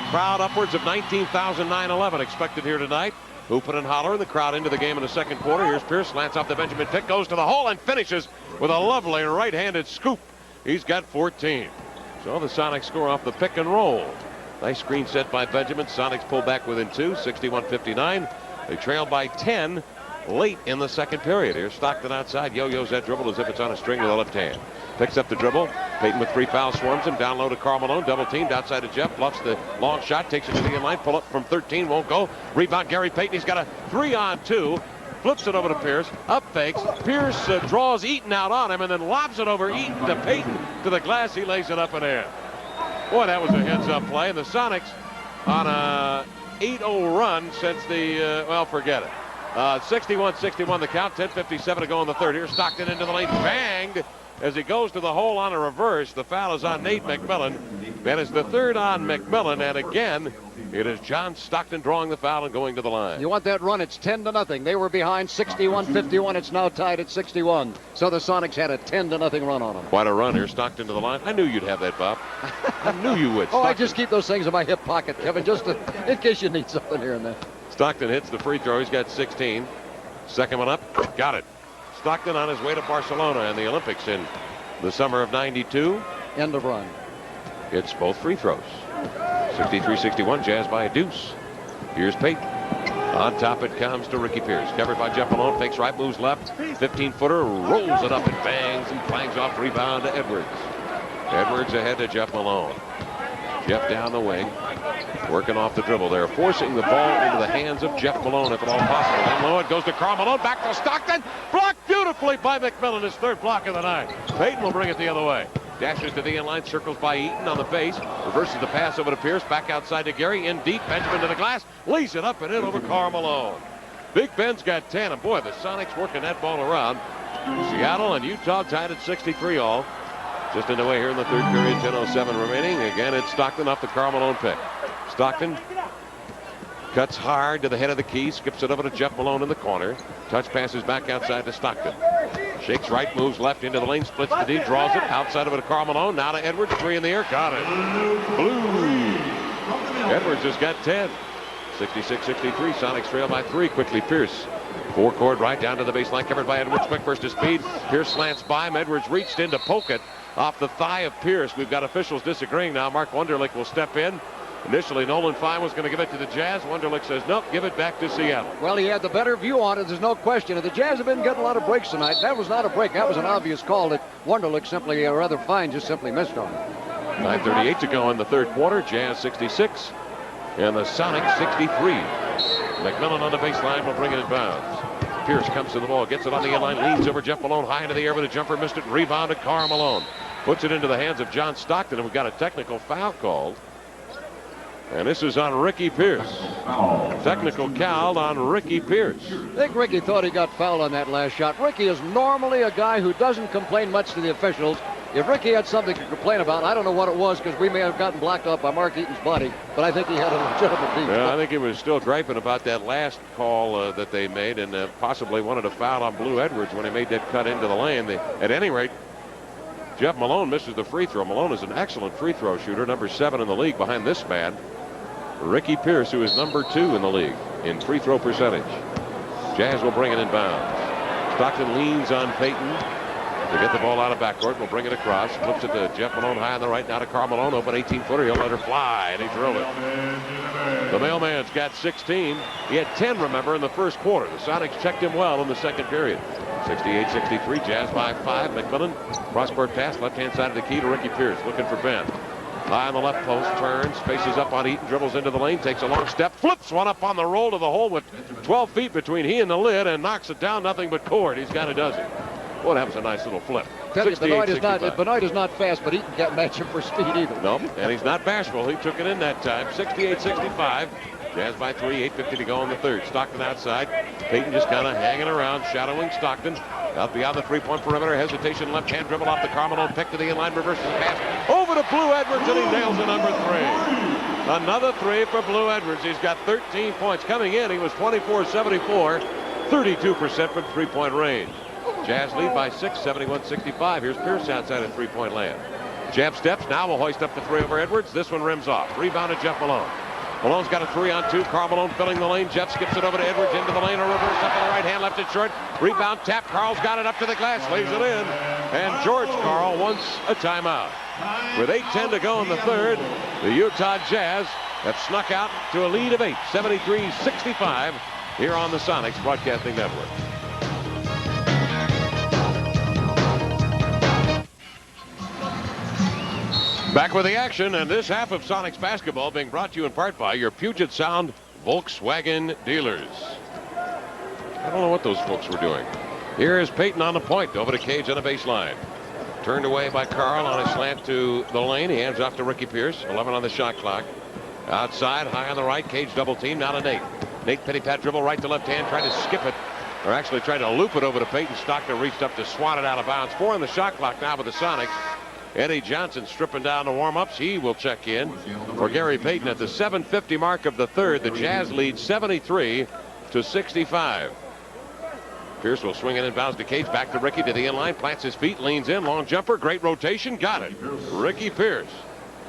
Crowd upwards of 19,911 expected here tonight. Hooping and hollering, the crowd into the game in the second quarter. Here's Pierce, slants off the Benjamin pick, goes to the hole and finishes with a lovely right-handed scoop. He's got 14. So the Sonics score off the pick and roll. Nice screen set by Benjamin. Sonics pull back within 2, 61-59. They trail by 10 late in the second period. Here's Stockton outside. Yo-yos that dribble as if it's on a string with a left hand. Picks up the dribble. Payton with 3 fouls, swarms him. Down low to Karl Malone. Double teamed outside to Jeff. Bluffs the long shot. Takes it to the inline. Pull up from 13. Won't go. Rebound Gary Payton. He's got a 3-on-2. Flips it over to Pierce. Up fakes. Pierce draws Eaton out on him and then lobs it over Eaton to Payton to the glass. He lays it up and in. Boy, that was a heads-up play. And the Sonics on a 8-0 run since the, well, forget it. 61-61 the count. 10:57 to go in the third. Here's Stockton into the lane. Banged as he goes to the hole on a reverse. The foul is on Nate McMillan. That is the third on McMillan. And again, it is John Stockton drawing the foul and going to the line. You want that run? It's 10-0. They were behind 61-51. It's now tied at 61. So the Sonics had a 10-0 run on them. Quite a run here. Stockton to the line. I knew you'd have that, Bob. I knew you would. Oh, Stockton. I just keep those things in my hip pocket, Kevin, just in case you need something here and there. Stockton hits the free throw. He's got 16. Second one up. Got it. Stockton on his way to Barcelona and the Olympics in the summer of '92. End of run. It's both free throws. 63-61. Jazz by a deuce. Here's Payton. On top it comes to Ricky Pierce. Covered by Jeff Malone. Fakes right, moves left. 15-footer. Rolls it up and bangs and clangs off. Rebound to Edwards. Edwards ahead to Jeff Malone. Jeff down the wing. Working off the dribble. They're forcing the ball into the hands of Jeff Malone if at all possible. Then low it goes to Karl Malone. Back to Stockton. Blocked beautifully by McMillan. His third block of the night. Payton will bring it the other way. Dashes to the inline. Circles by Eaton on the face. Reverses the pass over to Pierce. Back outside to Gary. In deep. Benjamin to the glass. Lays it up and in over Karl Malone. Big Ben's got 10. And boy, the Sonics working that ball around. Seattle and Utah tied at 63 all. Just underway here in the third period. 10:07 remaining. Again, it's Stockton off the Karl Malone pick. Stockton cuts hard to the head of the key, skips it over to Jeff Malone in the corner. Touch passes back outside to Stockton. Shakes right, moves left into the lane, splits the D, draws it outside of it to Karl Malone. Now to Edwards, 3 in the air, got it. Blue. Edwards has got 10. 66-63. Sonics trail by 3. Quickly Pierce. Forecourt right down to the baseline, covered by Edwards. Quick burst of speed. Pierce slants by him. Edwards reached in to poke it off the thigh of Pierce. We've got officials disagreeing now. Mark Wunderlich will step in. Initially, Nolan Fine was going to give it to the Jazz. Wunderlich says, nope, give it back to Seattle. Well, he had the better view on it. There's no question. The Jazz have been getting a lot of breaks tonight. That was not a break. That was an obvious call that Wunderlich simply, or rather Fine, just simply missed on. 9:38 to go in the third quarter. Jazz 66 and the Sonics 63. McMillan on the baseline will bring it in bounds. Pierce comes to the ball, gets it on the inline, leans over Jeff Malone, high into the air with a jumper, missed it, rebound to Karl Malone. Puts it into the hands of John Stockton, and we've got a technical foul called. And this is on Ricky Pierce. Technical called on Ricky Pierce. I think Ricky thought he got fouled on that last shot. Ricky is normally a guy who doesn't complain much to the officials. If Ricky had something to complain about, I don't know what it was, because we may have gotten blocked off by Mark Eaton's body, but I think he had a legitimate beat. Yeah, I think he was still griping about that last call that they made, and possibly wanted a foul on Blue Edwards when he made that cut into the lane. At any rate, Jeff Malone misses the free throw. Malone is an excellent free throw shooter, number 7 in the league behind this man, Ricky Pierce, who is number 2 in the league in free throw percentage. Jazz will bring it in bounds. Stockton leans on Payton to get the ball out of backcourt. Will bring it across. Flips it to Jeff Malone high on the right. Now to Karl Malone. Open 18-footer. He'll let her fly, and he drilled it. The mailman's got 16. He had 10, remember, in the first quarter. The Sonics checked him well in the second period. 68-63. Jazz by 5. McMillan. Cross-court pass. Left-hand side of the key to Ricky Pierce. Looking for Ben. High on the left post, turns, faces up on Eaton, dribbles into the lane, takes a long step, flips one up on the roll to the hole with 12 feet between he and the lid, and knocks it down, nothing but cord. He's got a dozen. Boy, that was a nice little flip. Benoit is not fast, but he can't match him for speed either. Nope, and he's not bashful. He took it in that time. 68-65. Jazz by 3, 8:50 to go in the third. Stockton outside. Payton just kind of hanging around, shadowing Stockton. Out beyond the three-point perimeter. Hesitation, left-hand dribble off the Carmelo. Pick to the inline, reverses the pass. Over to Blue Edwards, and he nails a number 3. Another 3 for Blue Edwards. He's got 13 points. Coming in, he was 24-74. 32% from three-point range. Jazz lead by 6, 71-65. Here's Pierce outside of three-point land. Jab steps, now will hoist up the 3 over Edwards. This one rims off. Rebounded Jeff Malone. Malone's got a 3-on-2. Karl Malone filling the lane. Jeff skips it over to Edwards into the lane. A reverse up on the right hand, left it short. Rebound tap. Karl's got it up to the glass, leaves it in. And George Karl wants a timeout. With 8:10 to go in the third, the Utah Jazz have snuck out to a lead of 8, 73-65 here on the Sonics Broadcasting Network. Back with the action, and this half of Sonics basketball being brought to you in part by your Puget Sound Volkswagen dealers. I don't know what those folks were doing. Here is Payton on the point, over to Cage on the baseline. Turned away by Karl on a slant to the lane. He hands off to Ricky Pierce, 11 on the shot clock. Outside, high on the right, Cage double team, now to Nate. Nate penny pat dribble right to left hand, trying to skip it, or actually trying to loop it over to Payton. Stockton reached up to swat it out of bounds. 4 on the shot clock now with the Sonics. Eddie Johnson stripping down the warm-ups. He will check in for Gary Payton at the 7:50 mark of the third. The Jazz lead 73-65. Pierce will swing it inbounds to Cage. Back to Ricky to the inline. Plants his feet. Leans in. Long jumper. Great rotation. Got it. Ricky Pierce.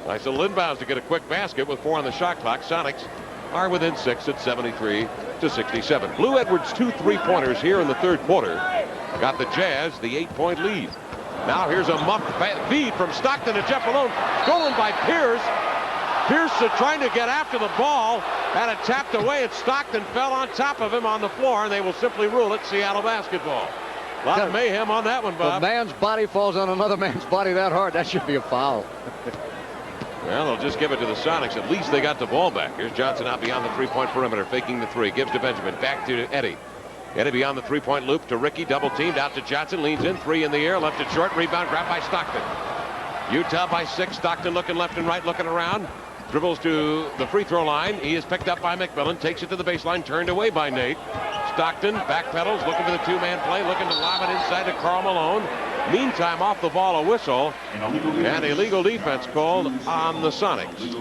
Nice little inbounds to get a quick basket with 4 on the shot clock. Sonics are within 6 at 73-67. Blue Edwards 2 3-pointers here in the third quarter. Got the Jazz the 8-point lead. Now here's a muff feed from Stockton to Jeff Malone. Stolen by Pierce. Pierce trying to get after the ball. Had it tapped away, and Stockton fell on top of him on the floor, and they will simply rule it Seattle basketball. A lot of mayhem on that one, Bob. A man's body falls on another man's body that hard. That should be a foul. Well, they'll just give it to the Sonics. At least they got the ball back. Here's Johnson out beyond the three-point perimeter, faking the 3. Gives to Benjamin. Back to Eddie. Eddie beyond the three-point loop to Ricky. Double teamed out to Johnson. Leans in. 3 in the air. Left it short. Rebound grabbed by Stockton. Utah by 6. Stockton looking left and right, looking around. Dribbles to the free throw line. He is picked up by McMillan. Takes it to the baseline. Turned away by Nate. Stockton backpedals. Looking for the 2-man play. Looking to lob it inside to Karl Malone. Meantime, off the ball, a whistle. And illegal defense called on the Sonics.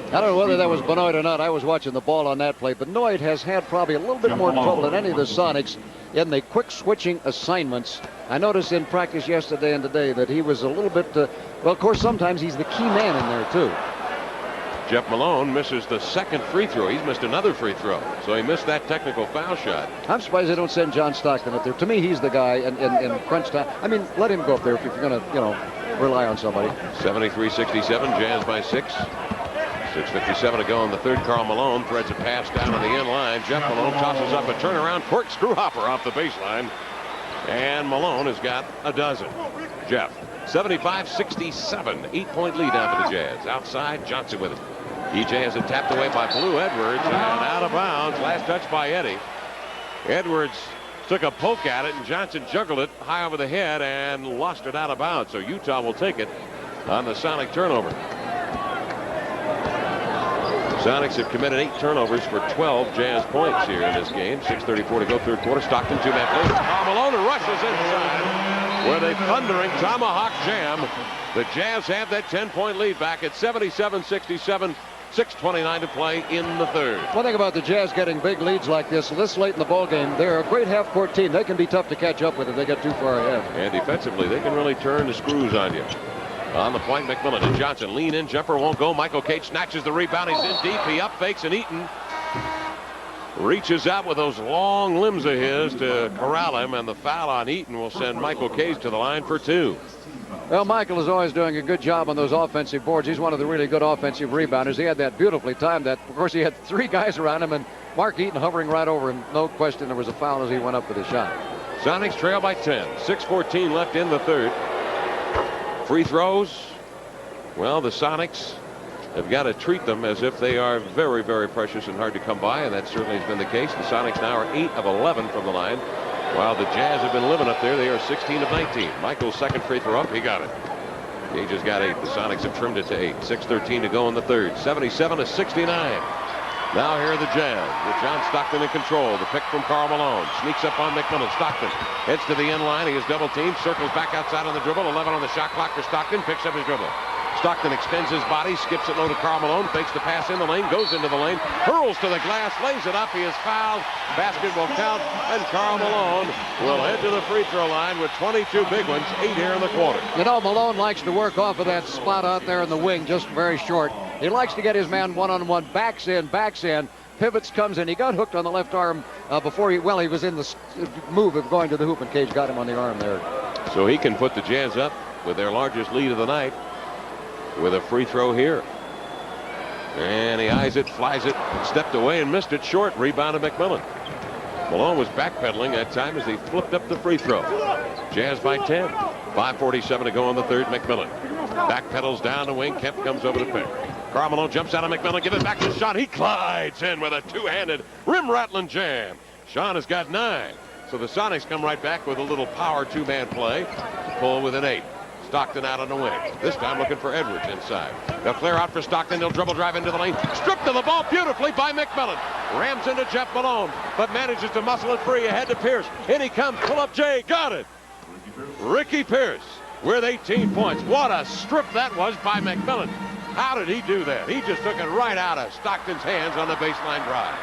I don't know whether that was Benoit or not. I was watching the ball on that play. Benoit has had probably a little bit more trouble than any of the Sonics in the quick switching assignments. I noticed in practice yesterday and today that he was a little bit, well, of course, sometimes he's the key man in there, too. Jeff Malone misses the second free throw. He's missed another free throw. So he missed that technical foul shot. I'm surprised they don't send John Stockton up there. To me, he's the guy in crunch time. I mean, let him go up there if you're going to, rely on somebody. 73-67, Jazz by 6. 6:57 to go in the third. Karl Malone threads a pass down on the end line. Jeff Malone tosses up a turnaround corkscrew hopper off the baseline. And Malone has got a dozen. Jeff, 75-67, 8-point lead now for the Jazz. Outside, Johnson with it. EJ has it tapped away by Blue Edwards and out of bounds. Last touch by Eddie. Edwards took a poke at it, and Johnson juggled it high over the head and lost it out of bounds. So Utah will take it on the Sonic turnover. Sonics have committed 8 turnovers for 12 Jazz points here in this game. 6:34 to go, third quarter. Stockton 2-man play. Karl Malone rushes inside with a thundering tomahawk jam. The Jazz have that 10-point lead back at 77-67. 6:29 to play in the third. One thing about the Jazz getting big leads like this late in the ball game, they're a great half-court team. They can be tough to catch up with if they get too far ahead. And defensively, they can really turn the screws on you. On the point, McMillan and Johnson lean in. Jumper won't go. Michael Cage snatches the rebound. He's in deep. He up fakes, and Eaton reaches out with those long limbs of his to corral him, and the foul on Eaton will send Michael Cage to the line for 2. Well, Michael is always doing a good job on those offensive boards. He's one of the really good offensive rebounders. He had that beautifully timed. That, of course, he had 3 guys around him, and Mark Eaton hovering right over him. No question there was a foul as he went up with a shot. Sonics trail by 10. 6:14 left in the third. Free throws Well, the Sonics have got to treat them as if they are very, very precious and hard to come by, and that certainly has been the case. The Sonics now are 8 of 11 from the line, while the Jazz have been living up there. They are 16 of 19. Michael's second free throw up. He got it. He just got 8. The Sonics have trimmed it to 8. 6:13 to go in the third. 77-69. Now here are the Jazz with John Stockton in control. The pick from Karl Malone. Sneaks up on McMillan. Stockton heads to the end line. He is double teamed. Circles back outside on the dribble. 11 on the shot clock for Stockton. Picks up his dribble. Stockton extends his body. Skips it low to Karl Malone. Fakes the pass in the lane. Goes into the lane. Hurls to the glass. Lays it up. He is fouled. Basket will count. And Karl Malone will head to the free throw line with 22 big ones. 8 here in the quarter. You know, Malone likes to work off of that spot out there in the wing, just very short. He likes to get his man one-on-one. Backs in. Pivots, comes in. He got hooked on the left arm before he was in the move of going to the hoop, and Cage got him on the arm there. So he can put the Jazz up with their largest lead of the night with a free throw here. And he eyes it, flies it, stepped away and missed it short. Rebounded McMillan. Malone was backpedaling that time as he flipped up the free throw. Jazz by 10. 5:47 to go in the third. McMillan backpedals down the wing. Kemp comes over to pick. Karl Malone jumps out of McMillan, give it back to Sean. He glides in with a two-handed rim-rattling jam. Sean has got 9. So the Sonics come right back with a little power two-man play to pull with an 8. Stockton out on the wing. This time looking for Edwards inside. They'll flare out for Stockton. He'll dribble drive into the lane. Stripped of the ball beautifully by McMillan. Rams into Jeff Malone, but manages to muscle it free ahead to Pierce. In he comes. Pull up Jay. Got it. Ricky Pierce with 18 points. What a strip that was by McMillan. How did he do that? He just took it right out of Stockton's hands on the baseline drive.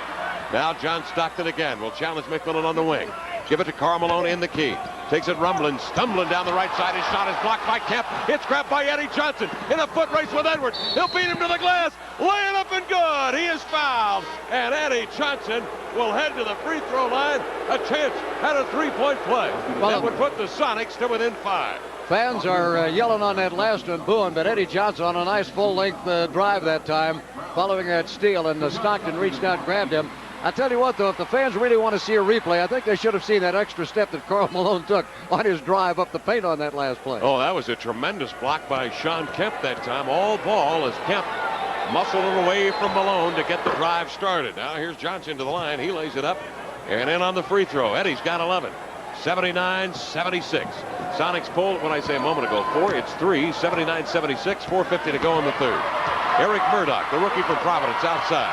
Now John Stockton again will challenge McMillan on the wing. Give it to Karl Malone in the key. Takes it rumbling, stumbling down the right side. His shot is blocked by Kemp. It's grabbed by Eddie Johnson in a foot race with Edwards. He'll beat him to the glass. Lay it up and good. He is fouled. And Eddie Johnson will head to the free throw line. A chance at a three-point play. That would put the Sonics to within 5. Fans are yelling on that last one, booing, but Eddie Johnson on a nice full-length drive that time, following that steal, and Stockton reached out and grabbed him. I tell you what, though, if the fans really want to see a replay, I think they should have seen that extra step that Karl Malone took on his drive up the paint on that last play. Oh, that was a tremendous block by Sean Kemp that time. All ball as Kemp muscled it away from Malone to get the drive started. Now here's Johnson to the line. He lays it up and in on the free throw. Eddie's got 11. 79-76. Sonics pulled, when I say a moment ago, 4. It's 3. 79-76. 4:50 to go in the third. Eric Murdoch, the rookie from Providence, outside,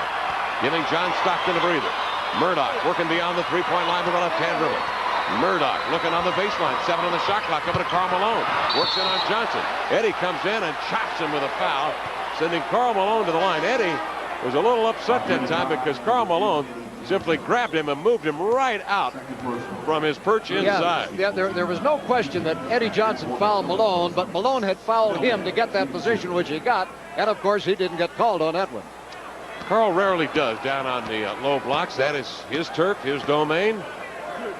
giving John Stockton a breather. Murdoch working beyond the three-point line with a left-hand dribble. Murdoch looking on the baseline. 7 on the shot clock. Over to Karl Malone. Works in on Johnson. Eddie comes in and chops him with a foul, sending Karl Malone to the line. Eddie was a little upset that time because Karl Malone simply grabbed him and moved him right out from his perch inside. Yeah, there was no question that Eddie Johnson fouled Malone, but Malone had fouled him to get that position, which he got, and of course he didn't get called on that one. Karl rarely does down on the low blocks. That is his turf, his domain.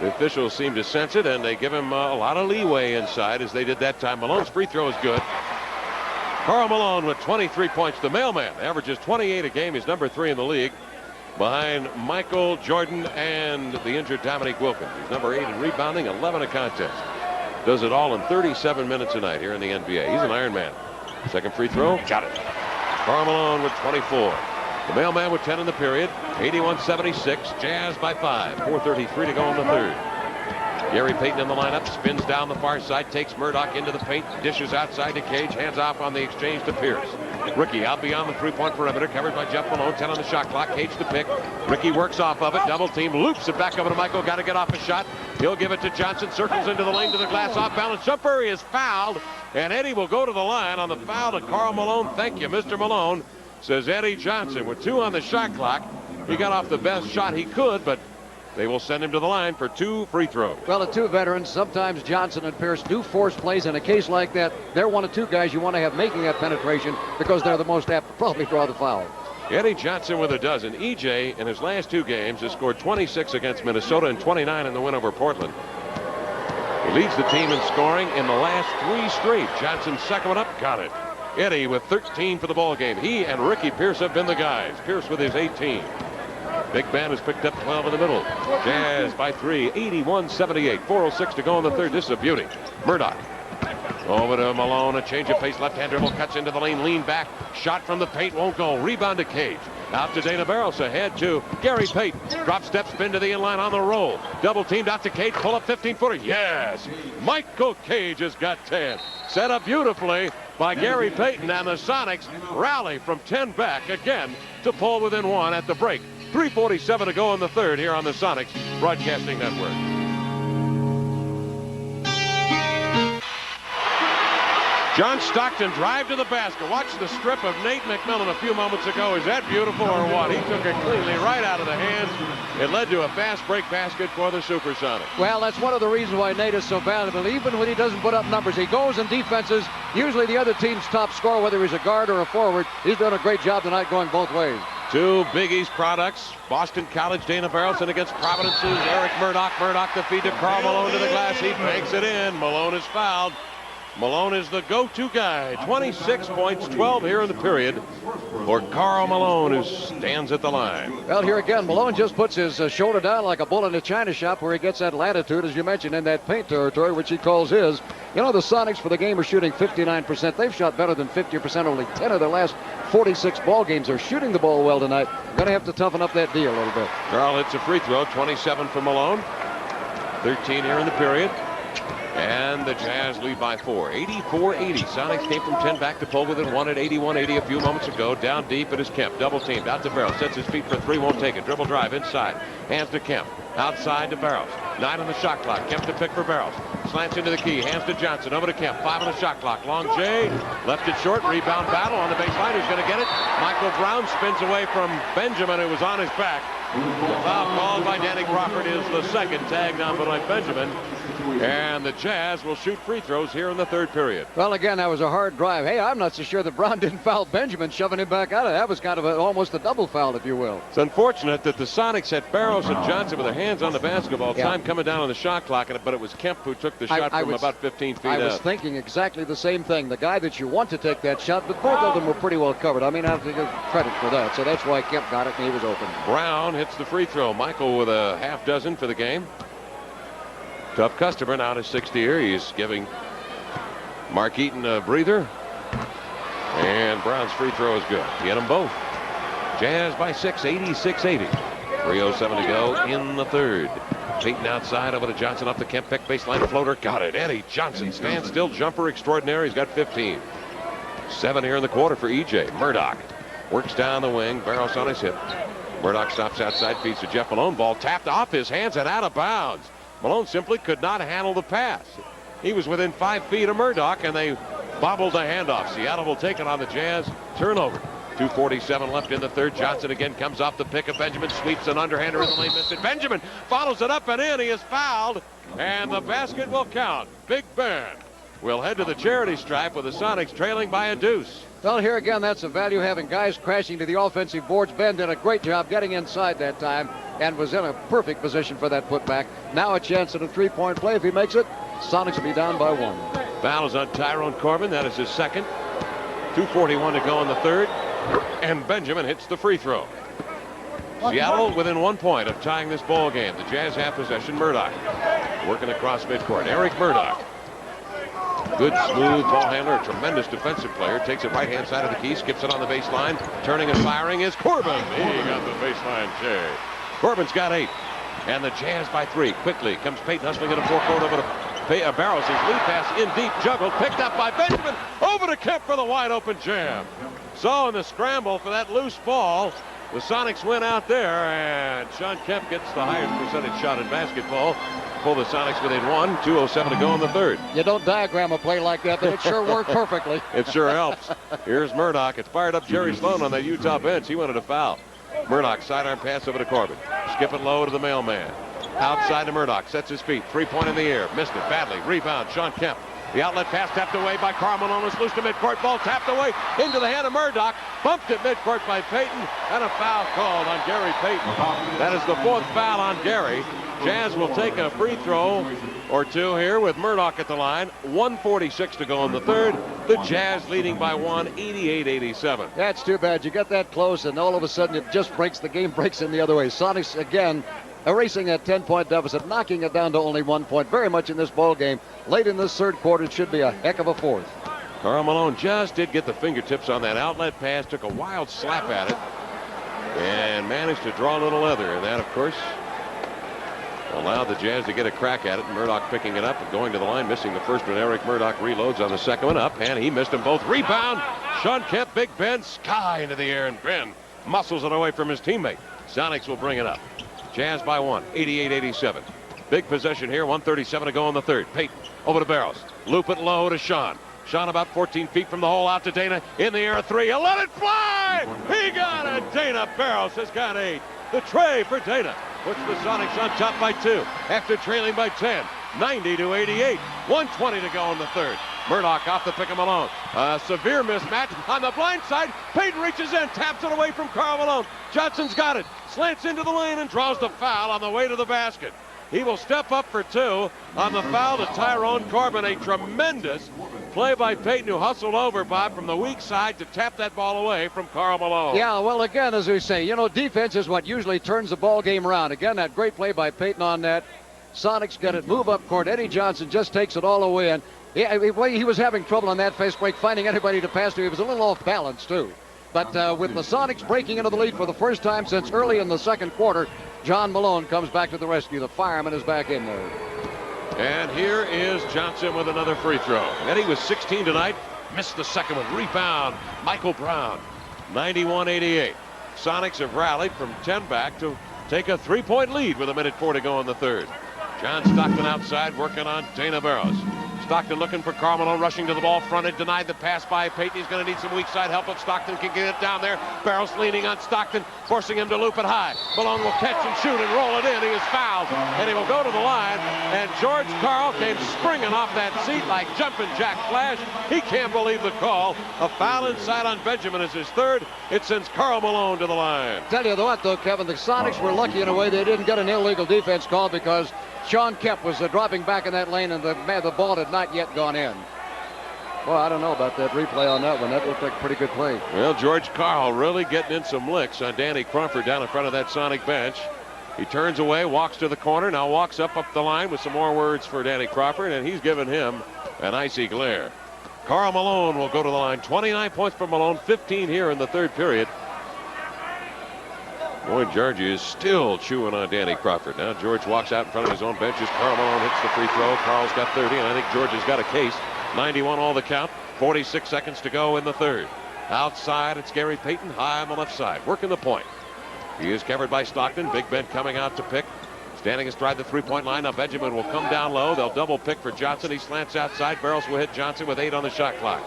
The officials seem to sense it, and they give him a lot of leeway inside, as they did that time. Malone's free throw is good. Karl Malone with 23 points. The mailman averages 28 a game. He's number 3 in the league, behind Michael Jordan and the injured Dominique Wilkins. He's number 8 in rebounding, 11 a contest. Does it all in 37 minutes a night here in the NBA. He's an Iron Man. Second free throw, got it. Karl Malone with 24. The mailman with 10 in the period. 81-76. Jazz by 5. 4:33 to go in the third. Gary Payton in the lineup. Spins down the far side. Takes Murdoch into the paint. Dishes outside to Cage. Hands off on the exchange to Pierce. Ricky out beyond the three-point perimeter. Covered by Jeff Malone. 10 on the shot clock. Cage to pick. Ricky works off of it. Double team. Loops it back over to Michael. Got to get off a shot. He'll give it to Johnson. Circles into the lane to the glass. Off balance jumper. He is fouled. And Eddie will go to the line on the foul to Karl Malone. Thank you, Mr. Malone, says Eddie Johnson. With 2 on the shot clock, he got off the best shot he could, but they will send him to the line for 2 free throws. Well, the 2 veterans, sometimes Johnson and Pierce do force plays. In a case like that, they're 1 of 2 guys you want to have making that penetration because they're the most apt to probably draw the foul. Eddie Johnson with a dozen. EJ in his last 2 games has scored 26 against Minnesota and 29 in the win over Portland. He leads the team in scoring in the last 3 straight. Johnson's second one up, got it. Eddie with 13 for the ball game. He and Ricky Pierce have been the guys. Pierce with his 18. Big Ben has picked up 12 in the middle. Jazz by 3, 81-78. 4:06 to go in the third. This is a beauty. Murdoch Over to Malone, a change of pace, left-hand dribble, cuts into the lane, lean back, shot from the paint, won't go. Rebound to Cage. Out to Dana Barros, ahead to Gary Payton. Drop step, spin to the inline on the roll. Double teamed out to Cage, pull up 15-footer. Yes! Michael Cage has got 10. Set up beautifully by Gary Payton, and the Sonics rally from 10 back again to pull within 1 at the break. 3:47 to go in the third here on the Sonics Broadcasting Network. John Stockton drive to the basket. Watch the strip of Nate McMillan a few moments ago. Is that beautiful or what? He took it cleanly right out of the hands. It led to a fast break basket for the SuperSonics. Well, that's one of the reasons why Nate is so valuable. Even when he doesn't put up numbers, he goes in defenses. Usually the other team's top scorer, whether he's a guard or a forward, he's done a great job tonight going both ways. Two Big East products. Boston College, Dana Barros, and against Providence's Eric Murdoch. Murdoch the feed to Karl Malone to the glass. He banks it in. Malone is fouled. Malone is the go-to guy. 26 points, 12 here in the period for Karl Malone, who stands at the line. Well, here again, Malone just puts his shoulder down like a bull in a china shop, where he gets that latitude, as you mentioned, in that paint territory, which he calls his. You know, the Sonics for the game are shooting 59%. They've shot better than 50% only 10 of their last 46 ball games. They're shooting the ball well tonight. Going to have to toughen up that D a little bit. Karl hits a free throw, 27 for Malone. 13 here in the period. And the Jazz lead by 4. 84-80. Sonics came from 10 back to pull within 1 at 81-80 a few moments ago. Down deep, it is Kemp. Double teamed. Out to Barros. Sets his feet for 3. Won't take it. Dribble drive inside. Hands to Kemp. Outside to Barros. 9 on the shot clock. Kemp to pick for Barros. Slants into the key. Hands to Johnson. Over to Kemp. 5 on the shot clock. Long J. Left it short. Rebound battle on the baseline. Who's going to get it? Michael Brown spins away from Benjamin, who was on his back. The foul called by Danny Crawford is the second, tagged on by Benjamin. And the Jazz will shoot free throws here in the third period. Well, again, that was a hard drive. Hey, I'm not so sure that Brown didn't foul Benjamin, shoving him back out of it. That was kind of almost a double foul, if you will. It's unfortunate that the Sonics had Barros and Johnson with their hands on the basketball. Time coming down on the shot clock, but it was Kemp who took the shot from about 15 feet out. I was thinking exactly the same thing. The guy that you want to take that shot, but both of them were pretty well covered. I mean, I have to give credit for that. So that's why Kemp got it, and he was open. Brown hits the free throw. Michael with a half dozen for the game. Tough customer now in his 6th year. He's giving Mark Eaton a breather. And Brown's free throw is good. He hit them both. Jazz by 6, 86-80. 3:07 to go in the third. Payton outside, over to Johnson, up the Kemp pick, baseline floater. Got it. Eddie Johnson, standstill jumper extraordinary. He's got 15. 7 here in the quarter for EJ. Murdoch works down the wing. Barros on his hip. Murdoch stops outside, feeds to Jeff Malone. Ball tapped off his hands and out of bounds. Malone simply could not handle the pass. He was within 5 feet of Murdoch, and they bobbled the handoff. Seattle will take it on the Jazz. Turnover. 2:47 left in the third. Johnson again comes off the pick of Benjamin. Sweeps an underhander in the lane. Missed it. Benjamin follows it up and in. He is fouled, and the basket will count. Big Ben will head to the charity stripe with the Sonics trailing by a deuce. Well, here again, that's the value, having guys crashing to the offensive boards. Ben did a great job getting inside that time and was in a perfect position for that putback. Now a chance at a three-point play. If he makes it, Sonics will be down by 1. Foul is on Tyrone Corbin. That is his second. 2:41 to go in the third. And Benjamin hits the free throw. Seattle within 1 point of tying this ball game. The Jazz have possession. Murdoch working across midcourt. Eric Murdoch. Good, smooth ball handler, a tremendous defensive player. Takes it right-hand side of the key, skips it on the baseline. Turning and firing is Corbin. He got the baseline shade. Corbin's got 8. And the Jazz by 3. Quickly comes Payton hustling in a forecourt over to Barros. His lead pass in deep, juggled, picked up by Benjamin. Over to Kemp for the wide-open jam. So in the scramble for that loose ball, the Sonics win out there, and Sean Kemp gets the highest percentage shot in basketball. Pull the Sonics within 1. 2:07 to go in the third. You don't diagram a play like that, but it sure worked perfectly. It sure helps. Here's Murdoch. It's fired up Jerry Sloan on that Utah bench. He wanted a foul. Murdoch, sidearm pass over to Corbin. Skip it low to the mailman. Outside to Murdoch. Sets his feet. 3-point in the air. Missed it badly. Rebound. Sean Kemp. The outlet pass tapped away by Karl Malone. Was loose to midcourt. Ball tapped away into the hand of Murdoch. Bumped at midcourt by Payton. And a foul called on Gary Payton. That is the 4th foul on Gary. Jazz will take a free throw or two here with Murdoch at the line. 1:46 to go in the third. The Jazz leading by 1, 88-87. That's too bad. You get that close, and all of a sudden it just breaks. The game breaks in the other way. Sonics, again, erasing that 10-point deficit, knocking it down to only 1 point. Very much in this ball game. Late in this third quarter, it should be a heck of a fourth. Karl Malone just did get the fingertips on that outlet pass, took a wild slap at it, and managed to draw a little leather. And that, of course, allowed the Jazz to get a crack at it. Murdoch picking it up and going to the line, missing the first one. Eric Murdoch reloads on the second one up, and he missed them both. Rebound. Sean Kemp, Big Ben, sky into the air, and Ben muscles it away from his teammate. Sonics will bring it up. Jazz by 1, 88-87. Big possession here, 1:37 to go in the third. Payton over to Barrows. Loop it low to Sean. Sean about 14 feet from the hole, out to Dana. In the air, a three. He'll let it fly! He got it! Dana Barrows has got 8. The tray for Dana puts the Sonics on top by 2 after trailing by 10. 90-88. 1:20 to go in the third. Murdoch off the pick of Malone. A severe mismatch on the blind side. Payton reaches in, taps it away from Karl Malone. Johnson's got it. Slants into the lane and draws the foul on the way to the basket. He will step up for 2 on the foul to Tyrone Corbin. A tremendous play by Payton, who hustled over, Bob, from the weak side to tap that ball away from Karl Malone. Yeah, well, again, as we say, defense is what usually turns the ball game around. Again, that great play by Payton on that. Sonics get it, move up court. Eddie Johnson just takes it all away. And he was having trouble on that fast break, finding anybody to pass to. He was a little off balance, too. But with the Sonics breaking into the lead for the first time since early in the second quarter, John Malone comes back to the rescue. The fireman is back in there. And here is Johnson with another free throw. Eddie was 16 tonight. Missed the second one. Rebound, Michael Brown. 91-88. Sonics have rallied from 10 back to take a 3-point lead with 1:04 to go in the third. John Stockton outside working on Dana Barrows. Stockton looking for Karl Malone, rushing to the ball, fronted, denied the pass by Payton. He's going to need some weak side help if Stockton can get it down there. Barrows leaning on Stockton, forcing him to loop it high. Malone will catch and shoot and roll it in. He is fouled, and he will go to the line. And George Karl came springing off that seat like jumping Jack Flash. He can't believe the call. A foul inside on Benjamin is his third. It sends Karl Malone to the line. Tell you what, though, Kevin, the Sonics were lucky in a way they didn't get an illegal defense call because Sean Kemp was dropping back in that lane, and the ball had not yet gone in. Well, I don't know about that replay on that one. That looked like a pretty good play. Well, George Karl really getting in some licks on Danny Crawford down in front of that Sonic bench. He turns away, walks to the corner, now walks up the line with some more words for Danny Crawford, and he's given him an icy glare. Karl Malone will go to the line. 29 points for Malone, 15 here in the third period. Boy, George is still chewing on Danny Crawford. Now George walks out in front of his own bench as Karl Malone hits the free throw. Karl's got 30, and I think George has got a case. 91 all the count. 46 seconds to go in the third. Outside, it's Gary Payton, high on the left side, working the point. He is covered by Stockton. Big Ben coming out to pick. Standing astride the three-point line. Now Benjamin will come down low. They'll double pick for Johnson. He slants outside. Barrows will hit Johnson with 8 on the shot clock.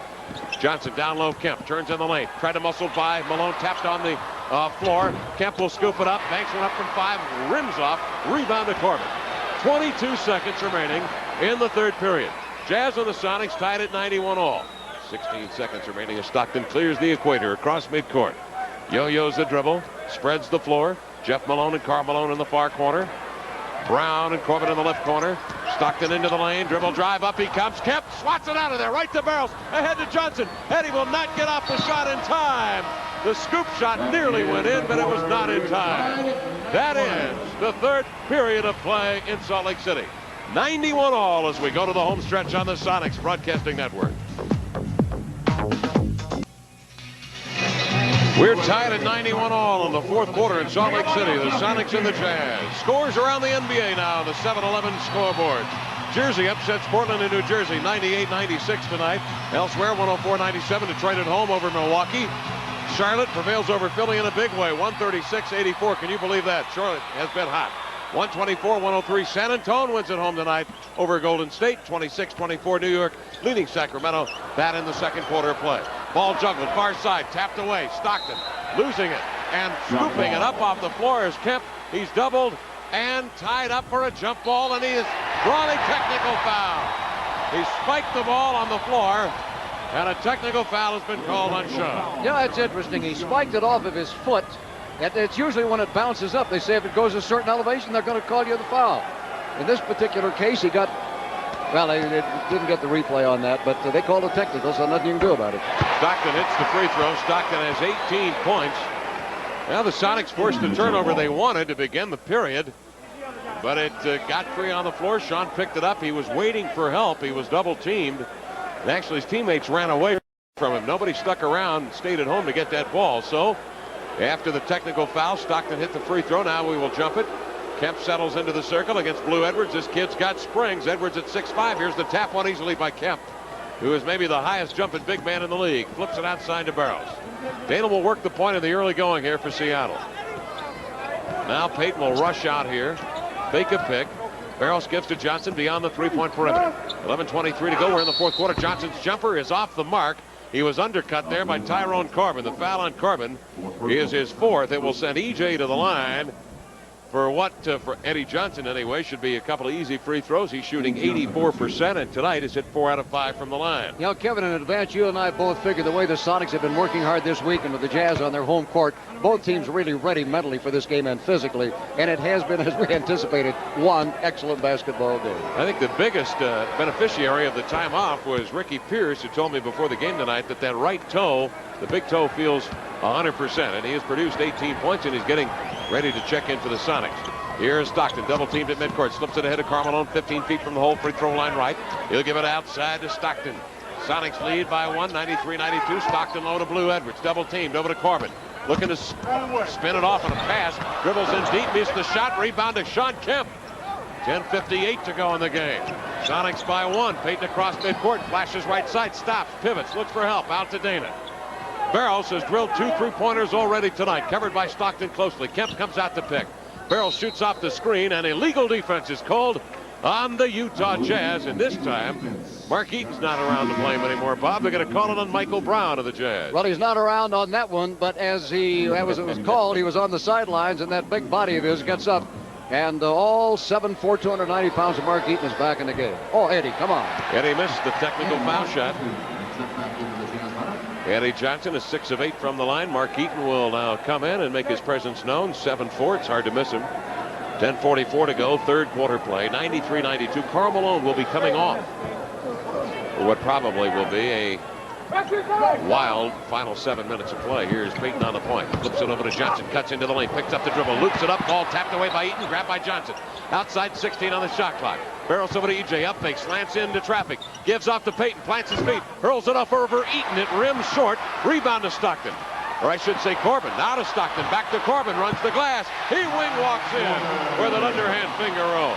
Johnson down low. Kemp turns in the lane. Tried to muscle by. Malone tapped on the floor. Kemp will scoop it up. Banks one up from 5. Rims off. Rebound to Corbin. 22 seconds remaining in the third period. Jazz and the Sonics tied at 91 all. 16 seconds remaining as Stockton clears the equator across midcourt. Yo-yos the dribble. Spreads the floor. Jeff Malone and Karl Malone in the far corner. Brown and Corbin in the left corner. Stockton into the lane. Dribble drive. Up he comes. Kemp swats it out of there. Right to Barrows. Ahead to Johnson. Eddie will not get off the shot in time. The scoop shot nearly went in, but it was not in time. That ends the third period of play in Salt Lake City. 91 all as we go to the home stretch on the Sonics Broadcasting Network. We're tied at 91 all in the fourth quarter in Salt Lake City. The Sonics and the Jazz. Scores around the NBA now, the 7-Eleven scoreboard. Jersey upsets Portland and New Jersey 98-96 tonight. Elsewhere, 104-97, Detroit at home over Milwaukee. Charlotte prevails over Philly in a big way, 136-84. Can you believe that? Charlotte has been hot. 124-103. San Antonio wins at home tonight over Golden State. 26-24 New York leading Sacramento. That in the second quarter of play. Ball juggled, far side, tapped away. Stockton losing it and scooping it up off the floor is Kemp. He's doubled and tied up for a jump ball, and he has drawn a technical foul. He spiked the ball on the floor, and a technical foul has been called on Sean. Yeah, that's interesting. He spiked it off of his foot. It's usually when it bounces up. They say if it goes a certain elevation, they're going to call you the foul. In this particular case, he got, well, they didn't get the replay on that, but they called it technical, so nothing you can do about it. Stockton hits the free throw. Stockton has 18 points. Now the Sonics forced the turnover they wanted to begin the period. but it got free on the floor. Sean picked it up. He was waiting for help. He was double teamed. And actually, his teammates ran away from him. Nobody stuck around, stayed at home to get that ball. So after the technical foul, Stockton hit the free throw. Now we will jump it. Kemp settles into the circle against Blue Edwards. This kid's got springs. Edwards at 6'5". Here's the tap one easily by Kemp, who is maybe the highest jumping big man in the league. Flips it outside to Barrows. Dana will work the point in the early going here for Seattle. Now Payton will rush out here. Fake a pick. Barrows gives to Johnson beyond the three-point perimeter. 11:23 to go. We're in the fourth quarter. Johnson's jumper is off the mark. He was undercut there by Tyrone Corbin. The foul on Corbin is his fourth. It will send EJ to the line for what, for Eddie Johnson anyway, should be a couple of easy free throws. He's shooting 84%, and tonight he's hit 4 out of 5 from the line. You know, Kevin, in advance, you and I both figured the way the Sonics have been working hard this week and with the Jazz on their home court, both teams really ready mentally for this game and physically, and it has been, as we anticipated, one excellent basketball game. I think the biggest beneficiary of the time off was Ricky Pierce, who told me before the game tonight that right toe, the big toe, feels 100%, and he has produced 18 points, and he's getting ready to check in for the Sonics. Here's Stockton, double teamed at midcourt, slips it ahead of Carmelone, 15 feet from the hole, free throw line right. He'll give it outside to Stockton. Sonics lead by 1, 93-92. Stockton low to Blue Edwards, double teamed over to Corbin. Looking to spin it off on a pass, dribbles in deep, missed the shot, rebound to Sean Kemp. 10:58 to go in the game. Sonics by 1, Payton across midcourt, flashes right side, stops, pivots, looks for help, out to Dana. Barrows has drilled 2 3-pointers already tonight, covered by Stockton closely. Kemp comes out to pick. Barrows shoots off the screen, and illegal defense is called on the Utah Jazz. And this time, Mark Eaton's not around to blame anymore, Bob. They're going to call it on Michael Brown of the Jazz. Well, he's not around on that one, but as it was called, he was on the sidelines, and that big body of his gets up. And all 7'4", 290 pounds of Mark Eaton is back in the game. Oh, Eddie, come on. Eddie missed the technical foul shot. Eddie Johnson is 6 of 8 from the line. Mark Eaton will now come in and make his presence known. 7'4", it's hard to miss him. 10:44 to go, third quarter play. 93-92. Karl Malone will be coming off for what probably will be a wild final 7 minutes of play. Here's Payton on the point. Flips it over to Johnson. Cuts into the lane. Picks up the dribble. Loops it up. Ball tapped away by Eaton. Grabbed by Johnson. Outside 16 on the shot clock. Barrows over to EJ. Up fake. Slants into traffic. Gives off to Payton. Plants his feet. Hurls it up over Eaton. It rims short. Rebound to Stockton. Or I should say Corbin. Now to Stockton. Back to Corbin. Runs the glass. He wing walks in with an underhand finger roll.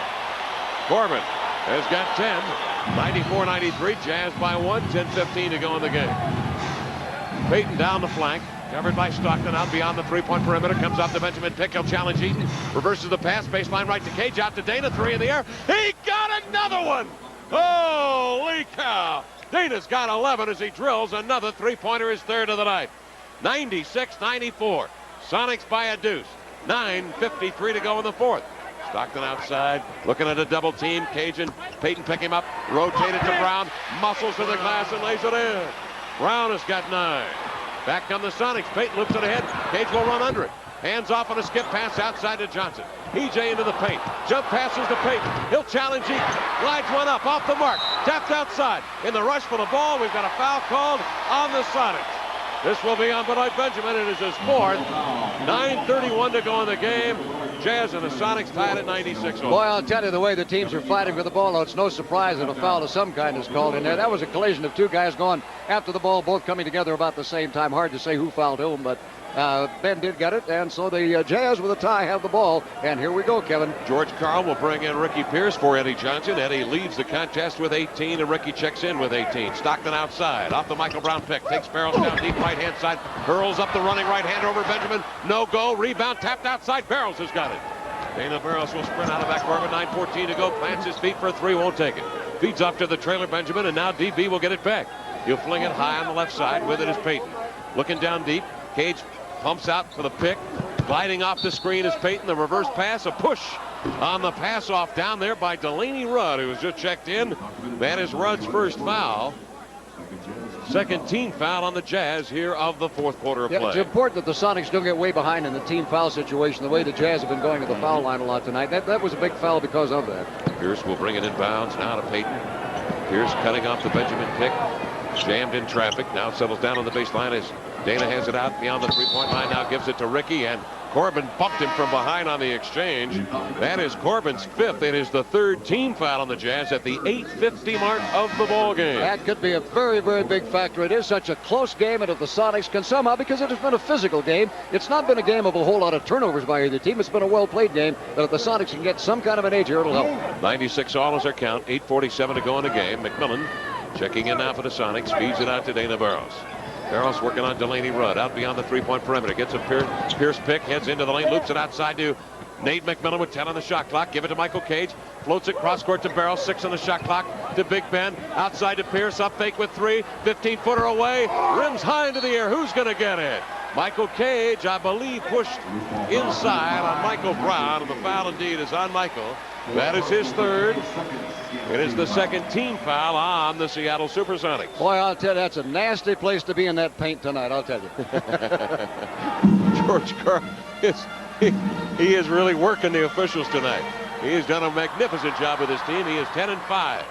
Corbin has got 10. 94-93. Jazz by 1. 10:15 to go in the game. Payton down the flank. Covered by Stockton out beyond the three-point perimeter. Comes out to Benjamin Pick. He'll challenge Eaton. Reverses the pass. Baseline right to Cage. Out to Dana. 3 in the air. He got another one. Holy cow. Dana's got 11 as he drills another three-pointer, his third of the night. 96-94. Sonics by a deuce. 9:53 to go in the fourth. Stockton outside, looking at a double team. Cajun, Payton pick him up, rotated to Brown, muscles to the glass and lays it in. Brown has got 9. Back come the Sonics. Payton loops it ahead. Cage will run under it. Hands off on a skip pass outside to Johnson. EJ into the paint. Jump passes to Payton. He'll challenge Eaton. Glides one up off the mark. Tapped outside. In the rush for the ball, we've got a foul called on the Sonics. This will be on Benoit Benjamin. It is his fourth. 9:31 to go in the game. Jazz and the Sonics tied at 96. Boy, I'll tell you, the way the teams are fighting for the ball, though, it's no surprise that a foul of some kind is called in there. That was a collision of two guys going after the ball, both coming together about the same time. Hard to say who fouled whom, but Ben did get it, and so the Jazz with a tie have the ball. And here we go, Kevin. George Karl will bring in Ricky Pierce for Eddie Johnson. Eddie leads the contest with 18, and Ricky checks in with 18. Stockton outside, off the Michael Brown pick. Takes Barrows down deep right-hand side. Hurls up the running right-hander over Benjamin. No go. Rebound tapped outside. Barrows has got it. Dana Barrows will sprint out of backcourt with 9:14 to go. Plants his feet for a 3. Won't take it. Feeds off to the trailer Benjamin, and now DB will get it back. He'll fling it high on the left side. With it is Payton. Looking down deep. Cage pumps out for the pick. Gliding off the screen is Payton. The reverse pass. A push on the pass off down there by Delaney Rudd, who was just checked in. That is Rudd's first foul. Second team foul on the Jazz here of the fourth quarter of play. It's important that the Sonics don't get way behind in the team foul situation, the way the Jazz have been going to the foul line a lot tonight. That was a big foul because of that. Pierce will bring it in bounds now to Payton. Pierce cutting off the Benjamin pick. Jammed in traffic. Now settles down on the baseline as Dana has it out beyond the three-point line. Now gives it to Ricky, and Corbin bumped him from behind on the exchange. That is Corbin's 5th. It is the 3rd team foul on the Jazz at the 8:50 mark of the ball game. That could be a very, very big factor. It is such a close game, and if the Sonics can somehow, because it has been a physical game, it's not been a game of a whole lot of turnovers by either team. It's been a well-played game, but if the Sonics can get some kind of an edge here, it'll help. 96 all is their count. 8:47 to go in the game. McMillan checking in now for the Sonics. Feeds it out to Dana Barros. Barros working on Delaney Rudd out beyond the three-point perimeter. Gets a Pierce pick, heads into the lane, loops it outside to Nate McMillan with 10 on the shot clock. Give it to Michael Cage. Floats it cross court to Barros. 6 on the shot clock to Big Ben. Outside to Pierce. Up fake with 3. 15-footer away. Rims high into the air. Who's going to get it? Michael Cage, I believe, pushed inside on Michael Brown. And the foul indeed is on Michael. That is his 3rd. It is the 2nd team foul on the Seattle SuperSonics. Boy, I'll tell you, that's a nasty place to be in that paint tonight, I'll tell you. George Carl he is really working the officials tonight. He has done a magnificent job with his team. He is 10-5.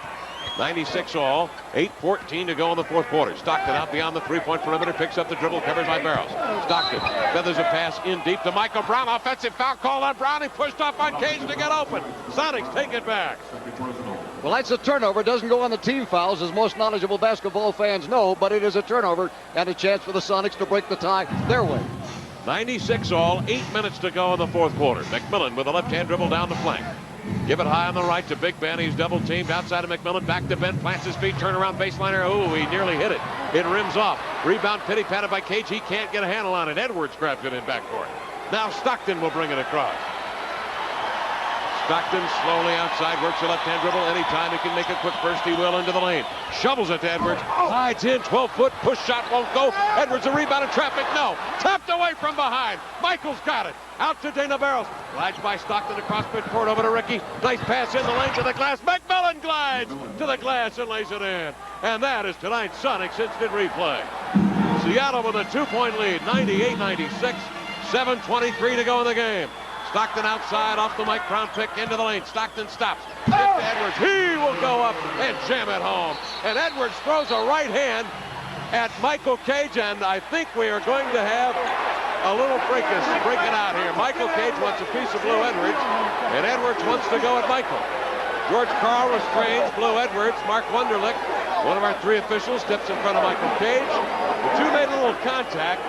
96 all. 8:14 to go in the 4th quarter. Stockton out beyond the three-point perimeter. Picks up the dribble. Covered by Barros. Stockton feathers a pass in deep to Michael Brown. Offensive foul called on Brown. He pushed off on Cage to get open. Sonics take it back. Well, that's a turnover. It doesn't go on the team fouls, as most knowledgeable basketball fans know, but it is a turnover and a chance for the Sonics to break the tie their way. 96 all. 8 minutes to go in the 4th quarter. McMillan with a left-hand dribble down the flank. Give it high on the right to Big Ben. He's double teamed outside of McMillan. Back to Ben. Plants his feet. Turnaround baseliner. Oh, he nearly hit it. It rims off. Rebound pity patted by Cage. He can't get a handle on it. Edwards grabs it in backcourt. Now Stockton will bring it across. Stockton slowly outside, works a left-hand dribble. Anytime he can make a quick burst, he will into the lane. Shovels it to Edwards. Slides in, 12-foot, push shot won't go. Edwards a rebound in traffic, no. Tapped away from behind. Michael's got it. Out to Dana Barros. Glides by Stockton across midcourt over to Ricky. Nice pass in the lane to the glass. McMillan glides to the glass and lays it in. And that is tonight's Sonics instant replay. Seattle with a 2-point lead, 98-96. 7:23 to go in the game. Stockton outside off the Mike Brown pick into the lane. Stockton stops. Hit to Edwards. He will go up and jam it home. And Edwards throws a right hand at Michael Cage, and I think we are going to have a little fracas breaking out here. Michael Cage wants a piece of Blue Edwards, and Edwards wants to go at Michael. George Carl restrains Blue Edwards. Mark Wunderlich, one of our 3 officials, steps in front of Michael Cage. The 2 made a little contact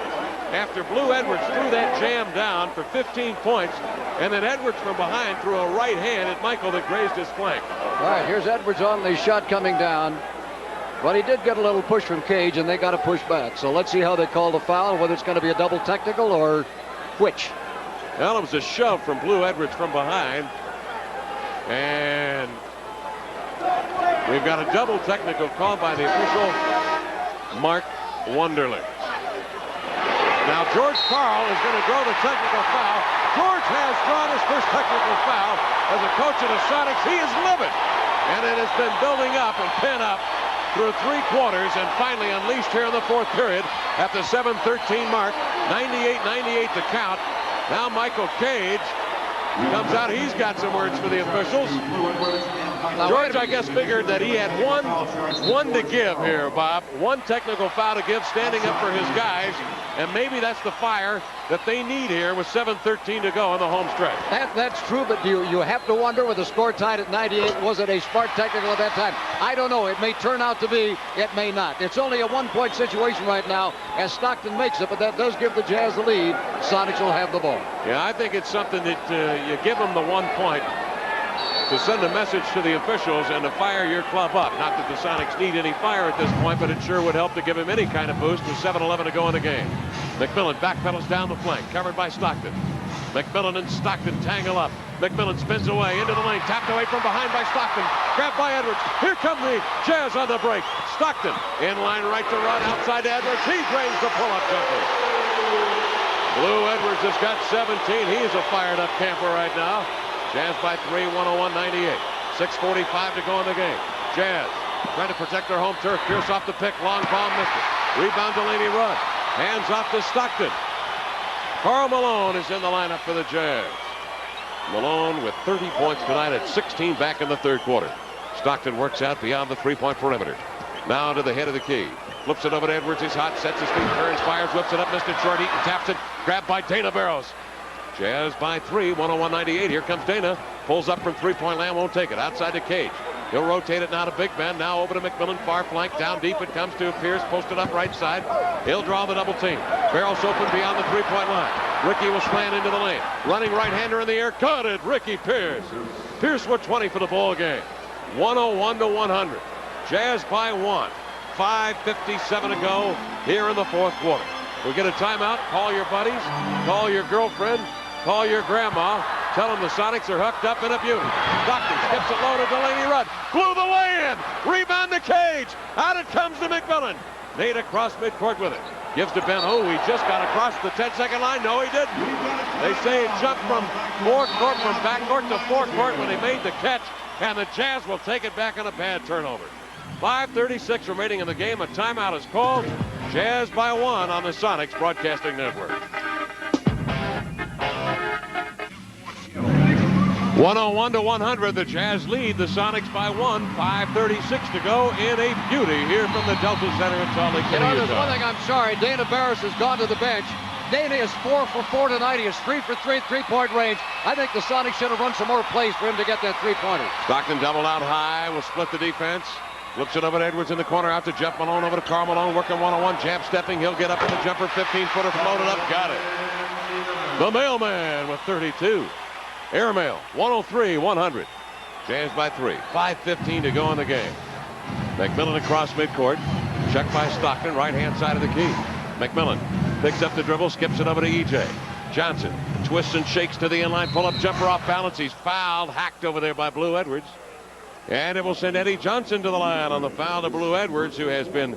after Blue Edwards threw that jam down for 15 points, and then Edwards from behind threw a right hand at Michael that grazed his flank. All right, here's Edwards on the shot coming down. But he did get a little push from Cage, and they got to push back. So let's see how they call the foul, whether it's going to be a double technical or which. Well, it was a shove from Blue Edwards from behind. And we've got a double technical called by the official, Mark Wunderlich. Now George Carl is going to draw the technical foul. George has drawn his first technical foul. As a coach of the Sonics, he is livid. And it has been building up and pent up through 3 quarters and finally unleashed here in the 4th period at the 7:13 mark. 98-98 to count. Now Michael Cage comes out. He's got some words for the officials. George, I guess, figured that he had one to give here, Bob. 1 technical foul to give, standing up for his guys. And maybe that's the fire that they need here with 7:13 to go on the home stretch. That's true, but you have to wonder, with the score tied at 98, was it a smart technical at that time? I don't know. It may turn out to be. It may not. It's only a 1-point situation right now as Stockton makes it, but that does give the Jazz the lead. Sonics will have the ball. Yeah, I think it's something that you give them the 1 point to send a message to the officials and to fire your club up. Not that the Sonics need any fire at this point, but it sure would help to give him any kind of boost with 7:11 to go in the game. McMillan backpedals down the flank, covered by Stockton. McMillan and Stockton tangle up. McMillan spins away into the lane, tapped away from behind by Stockton. Grabbed by Edwards. Here come the Jazz on the break. Stockton in line right to Rudd, outside to Edwards. He drains the pull-up jumper. Blue Edwards has got 17. He's a fired-up camper right now. Jazz by 3, 101-98. 6:45 to go in the game. Jazz trying to protect their home turf. Pierce off the pick. Long ball missed it. Rebound Delaney Rudd. Hands off to Stockton. Karl Malone is in the lineup for the Jazz. Malone with 30 points tonight at 16 back in the 3rd quarter. Stockton works out beyond the 3-point perimeter. Now to the head of the key. Flips it over to Edwards. He's hot. Sets his feet. Turns. Fires. Whips it up. Missed it short. Eaton taps it. Grabbed by Dana Barros. Jazz by 3, 101-98. Here comes Dana. Pulls up from three-point land, won't take it. Outside to Cage. He'll rotate it now to Big Ben. Now over to McMillan, far flank. Down deep it comes to Pierce, posted up right side. He'll draw the double team. Barrels open beyond the three-point line. Ricky will slant into the lane. Running right-hander in the air. Got it, Ricky Pierce. Pierce with 20 for the ball game. 101-100. Jazz by 1. 5:57 to go here in the fourth quarter. We get a timeout. Call your buddies. Call your girlfriend. Call your grandma. Tell them the Sonics are hooked up in a beauty. Stockton skips it low to Delaney Rudd. Blew the way in. Rebound to Cage. Out it comes to McMillan. Nate across midcourt with it. Gives to Ben. Oh, he just got across the 10-second line. No, he didn't. They say he jumped from forecourt, from backcourt to forecourt when he made the catch. And the Jazz will take it back on a bad turnover. 5:36 remaining in the game. A timeout is called. Jazz by 1 on the Sonics Broadcasting Network. 101-100. The Jazz lead the Sonics by 1. 5:36 to go in a beauty here from the Delta Center in Salt Lake City, There's Utah. one thing I'm sorry. Dana Barris has gone to the bench. Dana is 4 for 4 tonight. He is 3 for 3 3-point range. I think the Sonics should have run some more plays for him to get that three-pointer. Stockton doubled out high. Will split the defense. Flips it over to Edwards in the corner. Out to Jeff Malone. Over to Karl Malone. Working one-on-one. Jab stepping. He'll get up in the jumper. 15-footer floated up. Got it. The mailman with 32. Airmail. 103-100. Jazz by 3. 5:15 to go in the game. McMillan across midcourt. Checked by Stockton. Right-hand side of the key. McMillan picks up the dribble. Skips it over to E.J. Johnson twists and shakes to the inline. Pull-up jumper off balance. He's fouled. Hacked over there by Blue Edwards. And it will send Eddie Johnson to the line on the foul to Blue Edwards, who has been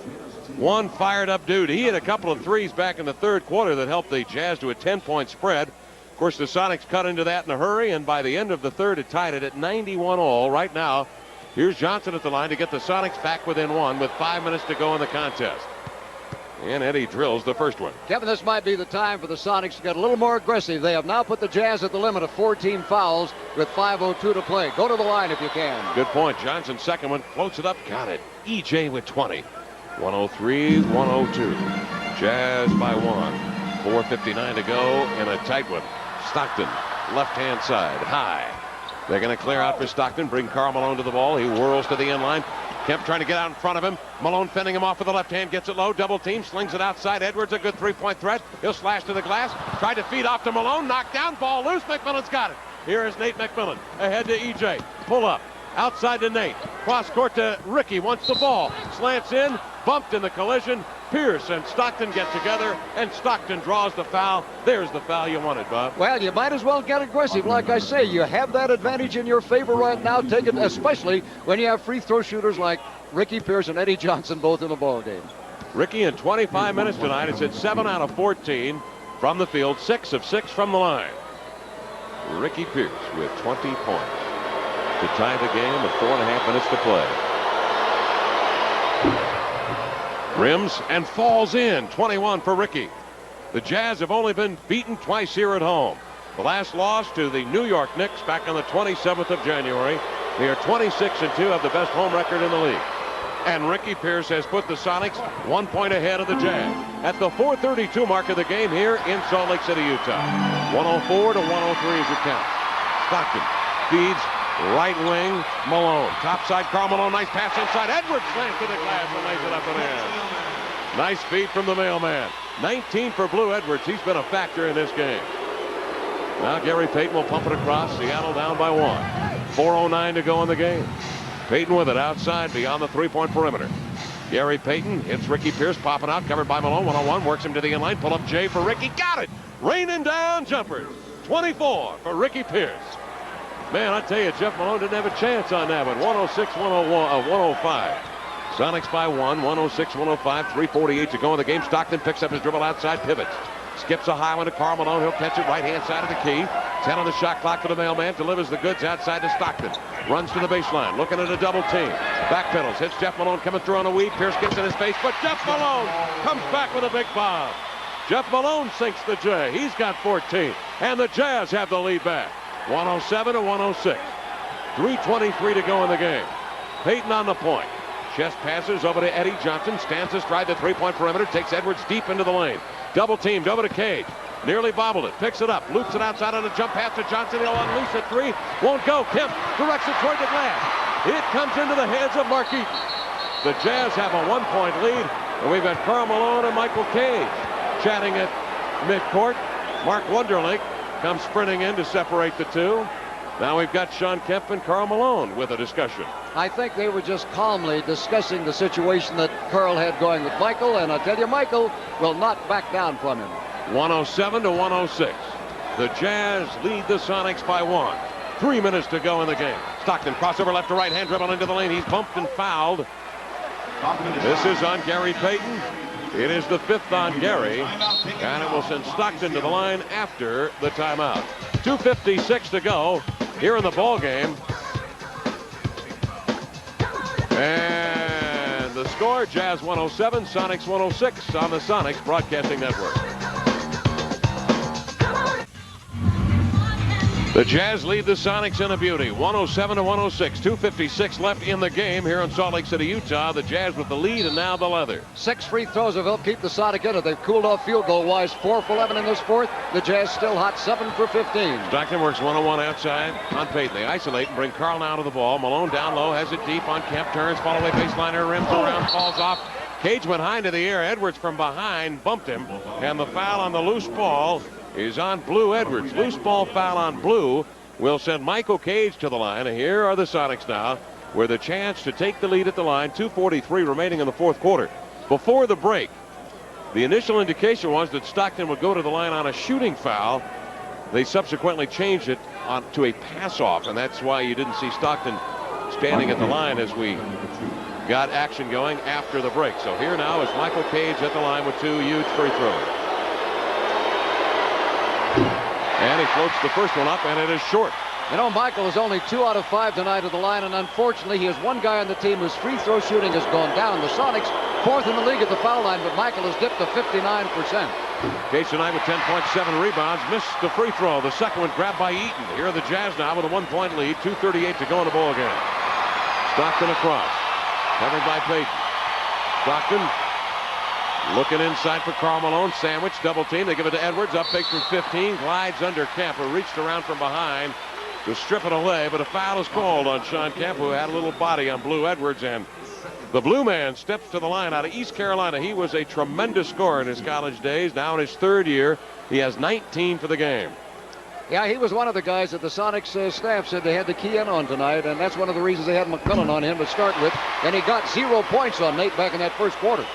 one fired-up dude. He hit a couple of threes back in the third quarter that helped the Jazz to a 10-point spread. Of course, the Sonics cut into that in a hurry, and by the end of the third, it tied it at 91 all. Right now, here's Johnson at the line to get the Sonics back within 1 with 5 minutes to go in the contest. And Eddie drills the first one. Kevin, this might be the time for the Sonics to get a little more aggressive. They have now put the Jazz at the limit of 14 fouls with 5:02 to play. Go to the line if you can. Good point. Johnson's second one. Floats it up. Got it. E.J. with 20. 103-102. Jazz by 1. 4:59 to go in a tight one. Stockton, left-hand side, high. They're going to clear out for Stockton. Bring Karl Malone to the ball. He whirls to the inline. Kemp trying to get out in front of him. Malone fending him off with the left hand. Gets it low. Double team. Slings it outside. Edwards, a good three-point threat. He'll slash to the glass. Tried to feed off to Malone. Knocked down. Ball loose. McMillan's got it. Here is Nate McMillan. Ahead to E.J. Pull up. Outside to Nate. Cross court to Ricky. Wants the ball. Slants in. Bumped in the collision. Pierce and Stockton get together, and Stockton draws the foul. There's the foul you wanted, Bob. Well, you might as well get aggressive. Like I say, you have that advantage in your favor right now. Take it, especially when you have free throw shooters like Ricky Pierce and Eddie Johnson both in the ball game. Ricky in 25 minutes tonight has hit 7 out of 14 from the field, 6 of 6 from the line. Ricky Pierce with 20 points to tie the game with 4.5 minutes to play. Rims and falls in. 21 for Ricky. The Jazz have only been beaten twice here at home. The last loss to the New York Knicks back on the 27th of January. They are 26-2, have the best home record in the league. And Ricky Pierce has put the Sonics 1 point ahead of the Jazz at the 4:32 mark of the game here in Salt Lake City, Utah. 104-103 as it counts. Stockton feeds right wing Malone. Topside Karl Malone. Nice pass inside. Edwards slams to the glass and lays it up and in. Nice feed from the mailman. 19 for Blue Edwards. He's been a factor in this game. Now Gary Payton will pump it across. Seattle down by 1. 4:09 to go in the game. Payton with it outside beyond the three-point perimeter. Gary Payton hits Ricky Pierce, popping out, covered by Malone. 1-on-1, works him to the inline. Pull up Jay for Ricky. Got it. Raining down jumpers. 24 for Ricky Pierce. Man, I tell you, Jeff Malone didn't have a chance on that one. 105. Sonics by 1, 106-105, 3:48 to go in the game. Stockton picks up his dribble outside, pivots. Skips a high one to Karl Malone. He'll catch it right-hand side of the key. 10 on the shot clock for the mailman. Delivers the goods outside to Stockton. Runs to the baseline, looking at a double team. Backpedals, hits Jeff Malone coming through on a weave. Pierce gets in his face, but Jeff Malone comes back with a big bomb. Jeff Malone sinks the J. He's got 14, and the Jazz have the lead back. 107-106. 3:23 to go in the game. Payton on the point. Chest passes over to Eddie Johnson. Stands astride the three-point perimeter. Takes Edwards deep into the lane. Double teamed over to Cage. Nearly bobbled it. Picks it up. Loops it outside on a jump pass to Johnson. He'll unleash at 3. Won't go. Kemp directs it toward the glass. It comes into the hands of Mark Eaton. The Jazz have a 1-point lead. And we've got Karl Malone and Michael Cage chatting at midcourt. Mark Wunderlich comes sprinting in to separate the two. Now we've got Shawn Kemp and Karl Malone with a discussion. I think they were just calmly discussing the situation that Karl had going with Michael, and I tell you, Michael will not back down from him. 107 to 106. The Jazz lead the Sonics by 1. 3 minutes to go in the game. Stockton crossover left to right, hand dribble into the lane. He's bumped and fouled. This is on Gary Payton. It is the 5th on Gary, and it will send Stockton to the line after the timeout. 2:56 to go here in the ball game. And the score, Jazz 107, Sonics 106 on the Sonics Broadcasting Network. The Jazz lead the Sonics in a beauty, 107 to 106. 2:56 left in the game here in Salt Lake City, Utah. The Jazz with the lead and now the leather. 6 free throws have helped keep the Sonic in it. They've cooled off field goal wise. 4 for 11 in this fourth. The Jazz still hot, 7 for 15. Stockton works 1-on-1 outside on Payton. They isolate and bring Karl now to the ball. Malone down low, has it deep on Kemp, turns, fall away baseliner, rims around, falls off. Cage went high into the air. Edwards from behind bumped him, and the foul on the loose ball is on Blue Edwards. Loose ball foul on Blue will send Michael Cage to the line. And here are the Sonics now with a chance to take the lead at the line. 2:43 remaining in the fourth quarter. Before the break, the initial indication was that Stockton would go to the line on a shooting foul. They subsequently changed it to a pass-off, and that's why you didn't see Stockton standing at the line as we got action going after the break. So here now is Michael Cage at the line with 2 huge free throws. And he floats the first one up, and it is short. You know, Michael is only 2 out of 5 tonight at the line, and unfortunately, he is one guy on the team whose free throw shooting has gone down. The Sonics 4th in the league at the foul line, but Michael has dipped to 59%. Cage tonight with 10.7 rebounds, missed the free throw. The second one grabbed by Eaton. Here are the Jazz now with a 1-point lead, 2:38 to go in the ball game. Stockton across, covered by Payton. Stockton looking inside for Karl Malone, sandwich, double team. They give it to Edwards, up fake from 15, glides under Kemp, who reached around from behind to strip it away, but a foul is called on Shawn Kemp, who had a little body on Blue Edwards, and the Blue man steps to the line out of East Carolina. He was a tremendous scorer in his college days. Now in his 3rd year, he has 19 for the game. Yeah, he was one of the guys that the Sonics staff said they had to key in on tonight, and that's one of the reasons they had McMillan on him to start with, and he got 0 points on Nate back in that first quarter.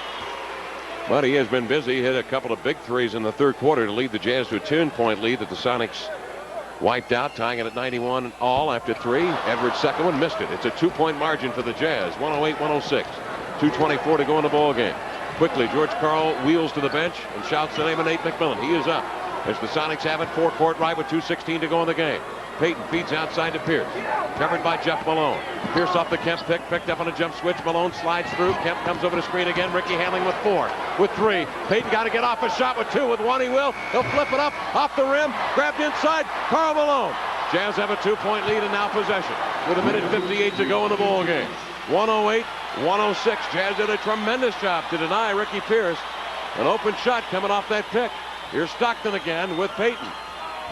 But he has been busy. He hit a couple of big threes in the 3rd quarter to lead the Jazz to a 10-point lead that the Sonics wiped out, tying it at 91 all after 3. Edwards' second one missed it. It's a 2-point margin for the Jazz, 108-106. 2:24 to go in the ball game. Quickly, George Karl wheels to the bench and shouts the name of Nate McMillan. He is up as the Sonics have it forecourt right with 2:16 to go in the game. Payton feeds outside to Pierce, covered by Jeff Malone. Pierce off the Kemp pick, picked up on a jump switch. Malone slides through. Kemp comes over the screen again. Ricky handling with 4, with 3. Payton got to get off a shot with 2, with 1 he will. He'll flip it up off the rim, grabbed inside. Karl Malone. Jazz have a 2-point lead and now possession with 1:58 to go in the ball game. 108-106. Jazz did a tremendous job to deny Ricky Pierce an open shot coming off that pick. Here's Stockton again with Payton.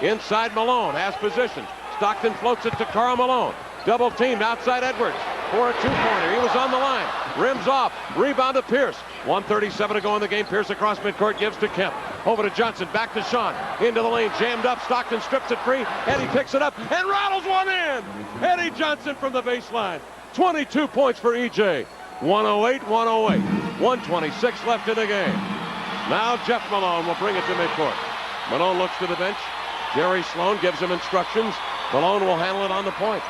Inside Malone has position. Stockton floats it to Karl Malone. Double teamed outside Edwards for a 2-pointer. He was on the line. Rims off. Rebound to Pierce. 1:37 to go in the game. Pierce across midcourt gives to Kemp. Over to Johnson. Back to Shawn. Into the lane. Jammed up. Stockton strips it free. Eddie picks it up and rattles one in. Eddie Johnson from the baseline. 22 points for EJ. 108-108. 1:26 left in the game. Now Jeff Malone will bring it to midcourt. Malone looks to the bench. Jerry Sloan gives him instructions. Malone will handle it on the point.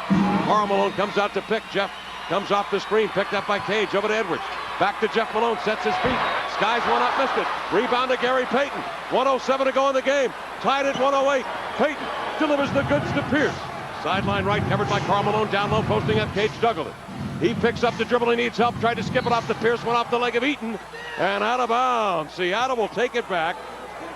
Karl Malone comes out to pick. Jeff comes off the screen, picked up by Cage. Over to Edwards. Back to Jeff Malone, sets his feet. Skies one up, missed it. Rebound to Gary Payton. 1:07 to go in the game. Tied at 108. Payton delivers the goods to Pierce. Sideline right, covered by Karl Malone. Down low, posting up Cage, juggled it. He picks up the dribble, he needs help. Tried to skip it off to Pierce, went off the leg of Eaton. And out of bounds. Seattle will take it back.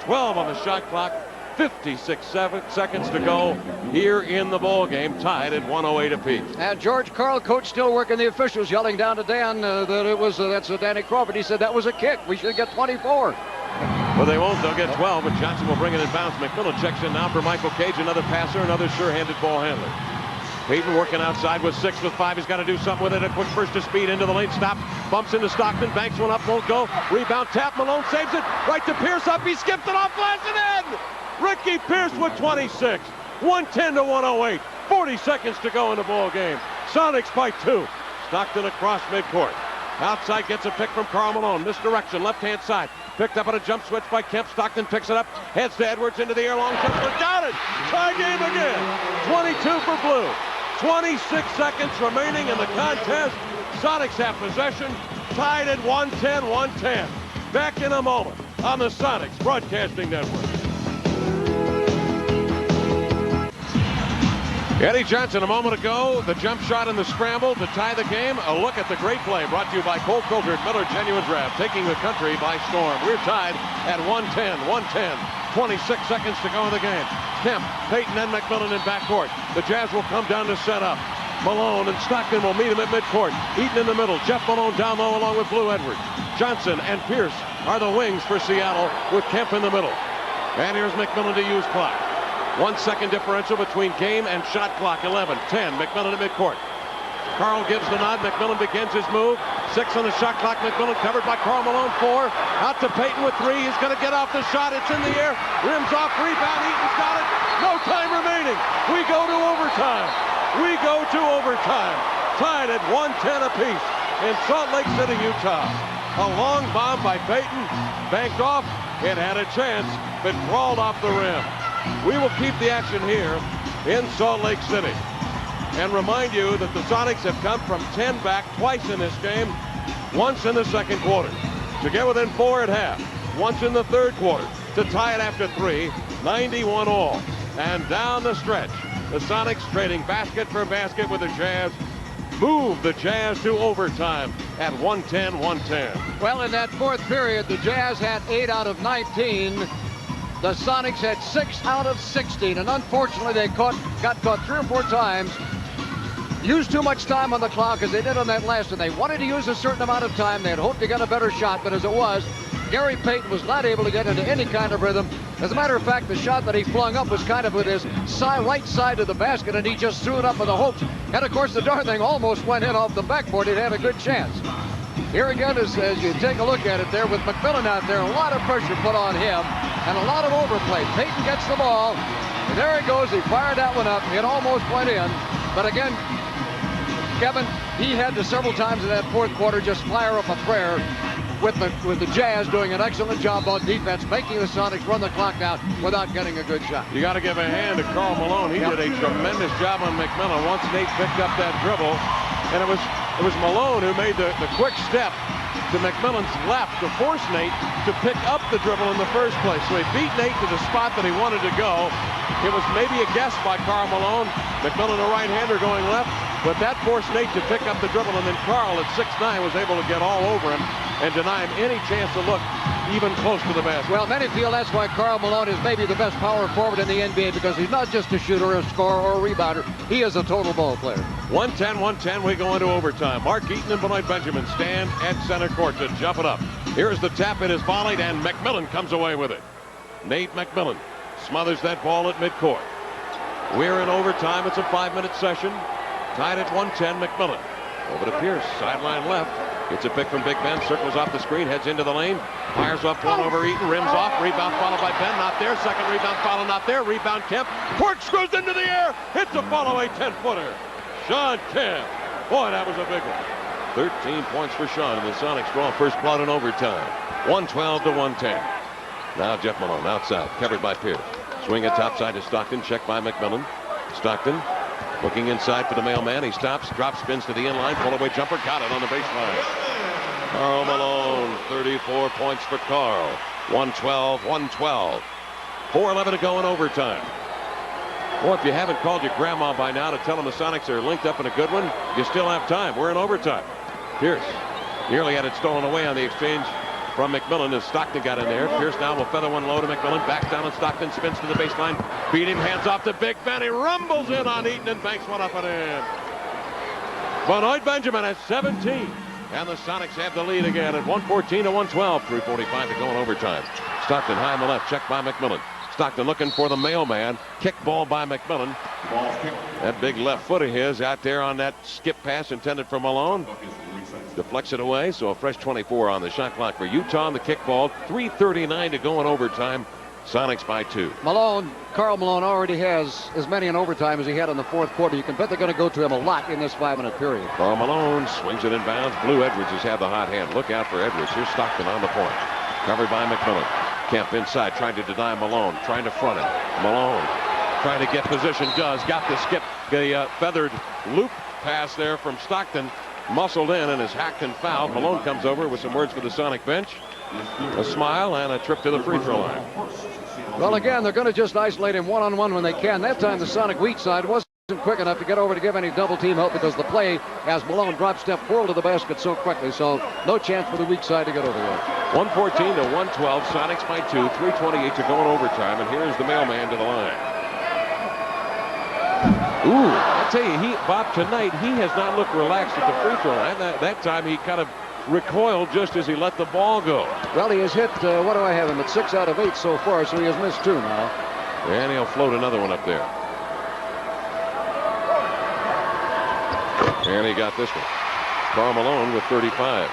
12 on the shot clock. 56 seconds to go here in the ball game, tied at 108 apiece. And George Karl, coach, still working the officials, yelling down to Dan that it was that's Danny Crawford. He said that was a kick. We should get 24. Well, they won't. They'll get 12, but Johnson will bring it in bounds. McMillan checks in now for Michael Cage, another passer, another sure-handed ball handler. Payton working outside with 6 with 5. He's got to do something with it. A quick burst of speed into the lane. Stop. Bumps into Stockton. Banks one up. Won't go. Rebound tap. Malone saves it. Right to Pierce. Up. He skipped it off glass and in. Ricky Pierce with 26. 110 to 108. 40 seconds to go in the ball game. Sonics by 2. Stockton across midcourt. Outside gets a pick from Karl Malone. Misdirection. Left-hand side. Picked up on a jump switch by Kemp. Stockton picks it up. Heads to Edwards into the air. Long jumper. Got it. Tie game again. 22 for Blue. 26 seconds remaining in the contest. Sonics have possession. Tied at 110-110. Back in a moment on the Sonics Broadcasting Network. Eddie Johnson a moment ago, the jump shot and the scramble to tie the game. A look at the great play brought to you by Colt Coulter, Miller Genuine Draft, taking the country by storm. We're tied at 110-110. 26 seconds to go in the game. Kemp, Payton, and McMillan in backcourt. The Jazz will come down to set up. Malone and Stockton will meet him at midcourt. Eaton in the middle. Jeff Malone down low along with Blue Edwards. Johnson and Pierce are the wings for Seattle with Kemp in the middle. And here's McMillan to use clock. 1 second differential between game and shot clock. 11-10. McMillan at midcourt. Karl gives the nod. McMillan begins his move. 6 on the shot clock. McMillan covered by Karl Malone. 4. Out to Payton with 3. He's going to get off the shot. It's in the air. Rims off. Rebound. Eaton's got it. No time remaining. We go to overtime. We go to overtime. Tied at 110 apiece in Salt Lake City, Utah. A long bomb by Payton. Banked off. It had a chance, but crawled off the rim. We will keep the action here in Salt Lake City. And remind you that the Sonics have come from 10 back twice in this game. Once in the second quarter to get within 4 at half. Once in the third quarter to tie it after 3. 91 all. And down the stretch, the Sonics trading basket for basket with the Jazz. Move the Jazz to overtime at 110-110. Well, in that fourth period, the Jazz had 8 out of 19. The Sonics had 6 out of 16. And unfortunately, they got caught 3 or 4 times. Used too much time on the clock as they did on that last one. They wanted to use a certain amount of time. They had hoped to get a better shot, but as it was, Gary Payton was not able to get into any kind of rhythm. As a matter of fact, the shot that he flung up was kind of with his right side of the basket, and he just threw it up in the hopes. And of course, the darn thing almost went in off the backboard. It had a good chance. Here again, as you take a look at it there with McMillan out there, a lot of pressure put on him and a lot of overplay. Payton gets the ball, and there it goes. He fired that one up. It almost went in. But again, Kevin, he had to several times in that fourth quarter just fire up a prayer with the Jazz doing an excellent job on defense, making the Sonics run the clock down without getting a good shot. You got to give a hand to Karl Malone. He did a tremendous job on McMillan once Nate picked up that dribble. And it was Malone who made the quick step to McMillan's left to force Nate to pick up the dribble in the first place. So he beat Nate to the spot that he wanted to go. It was maybe a guess by Karl Malone. McMillan, a right-hander, going left. But that forced Nate to pick up the dribble, and then Karl at 6'9" was able to get all over him and deny him any chance to look even close to the basket. Well, many feel that's why Karl Malone is maybe the best power forward in the NBA, because he's not just a shooter, a scorer, or a rebounder. He is a total ball player. 110-110, we go into overtime. Mark Eaton and Benoit Benjamin stand at center court to jump it up. Here's the tap. It is volleyed, and McMillan comes away with it. Nate McMillan smothers that ball at midcourt. We're in overtime. It's a 5-minute session. Tied at 110, McMillan. Over to Pierce, sideline left. Gets a pick from Big Ben, circles off the screen, heads into the lane. Fires up one over Eaton, rims off. Rebound followed by Ben, not there. Second rebound follow, not there. Rebound Kemp. Corkscrews into the air. Hits a follow-away 10-footer. Sean Kemp. Boy, that was a big one. 13 points for Sean, and the Sonics draw first blood in overtime. 112 to 110. Now Jeff Malone outside, covered by Pierce. Swing it topside to Stockton, checked by McMillan. Stockton looking inside for the mailman. He stops, drops, spins to the inline, pull-away jumper, got it on the baseline. Karl Malone, 34 points for Karl. 112-112. 4:11 to go in overtime. Boy, if you haven't called your grandma by now to tell them the Sonics are linked up in a good one, you still have time. We're in overtime. Pierce nearly had it stolen away on the exchange from McMillan as Stockton got in there. Pierce now will feather one low to McMillan. Backs down on Stockton, spins to the baseline. Beat him, hands off to Big Ben. He rumbles in on Eaton and banks one up and in. Benoit Benjamin has 17. And the Sonics have the lead again at 114 to 112. 3:45 to go in overtime. Stockton high on the left, checked by McMillan. Stockton looking for the mailman. Kick ball by McMillan. That big left foot of his out there on that skip pass intended for Malone. Deflects it away, so a fresh 24 on the shot clock for Utah on the kick ball. 3:39 to go in overtime. Sonics by 2. Karl Malone already has as many in overtime as he had in the fourth quarter. You can bet they're going to go to him a lot in this 5-minute period. Karl Malone swings it in bounds. Blue Edwards has had the hot hand. Look out for Edwards. Here's Stockton on the point. Covered by McMillan. Kemp inside trying to deny Malone. Trying to front him. Malone trying to get position. Does. Got the skip. The feathered loop pass there from Stockton. Muscled in and is hacked and fouled. Malone comes over with some words for the Sonic bench. A smile and a trip to the free throw line. Well, again, they're going to just isolate him one-on-one when they can. That time the Sonic weak side wasn't quick enough to get over to give any double team help because the play, as Malone drop step, whirled to the basket so quickly. So no chance for the weak side to get over there. 114 to 112. Sonics by 2. 3:28 to go in overtime. And here's the mailman to the line. Ooh, I tell you, Bob, tonight he has not looked relaxed at the free throw line. That time he kind of recoiled just as he let the ball go. Well, he has hit, what do I have him at 6 out of 8 so far, so he has missed 2 now. And he'll float another one up there. And he got this one. Karl Malone with 35.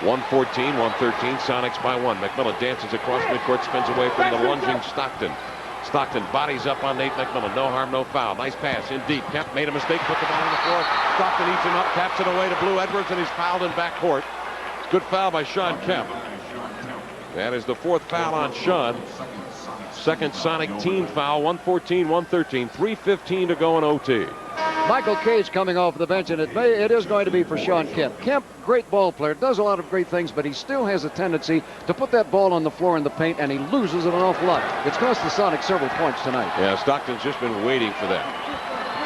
114, 113, Sonics by 1. McMillan dances across midcourt, spins away from the lunging Stockton. Stockton bodies up on Nate McMillan. No harm, no foul. Nice pass in deep. Kemp made a mistake, put the ball on the floor. Stockton eats him up, taps it away to Blue Edwards, and he's fouled in backcourt. Good foul by Sean Kemp. That is the 4th foul on Sean. Second Sonic team foul. 114, 113. 3:15 to go in OT. Michael Cage coming off the bench, and it is going to be for Sean Kemp. Kemp, great ball player, does a lot of great things, but he still has a tendency to put that ball on the floor in the paint, and he loses it an awful lot. It's cost the Sonics several points tonight. Yeah, Stockton's just been waiting for that.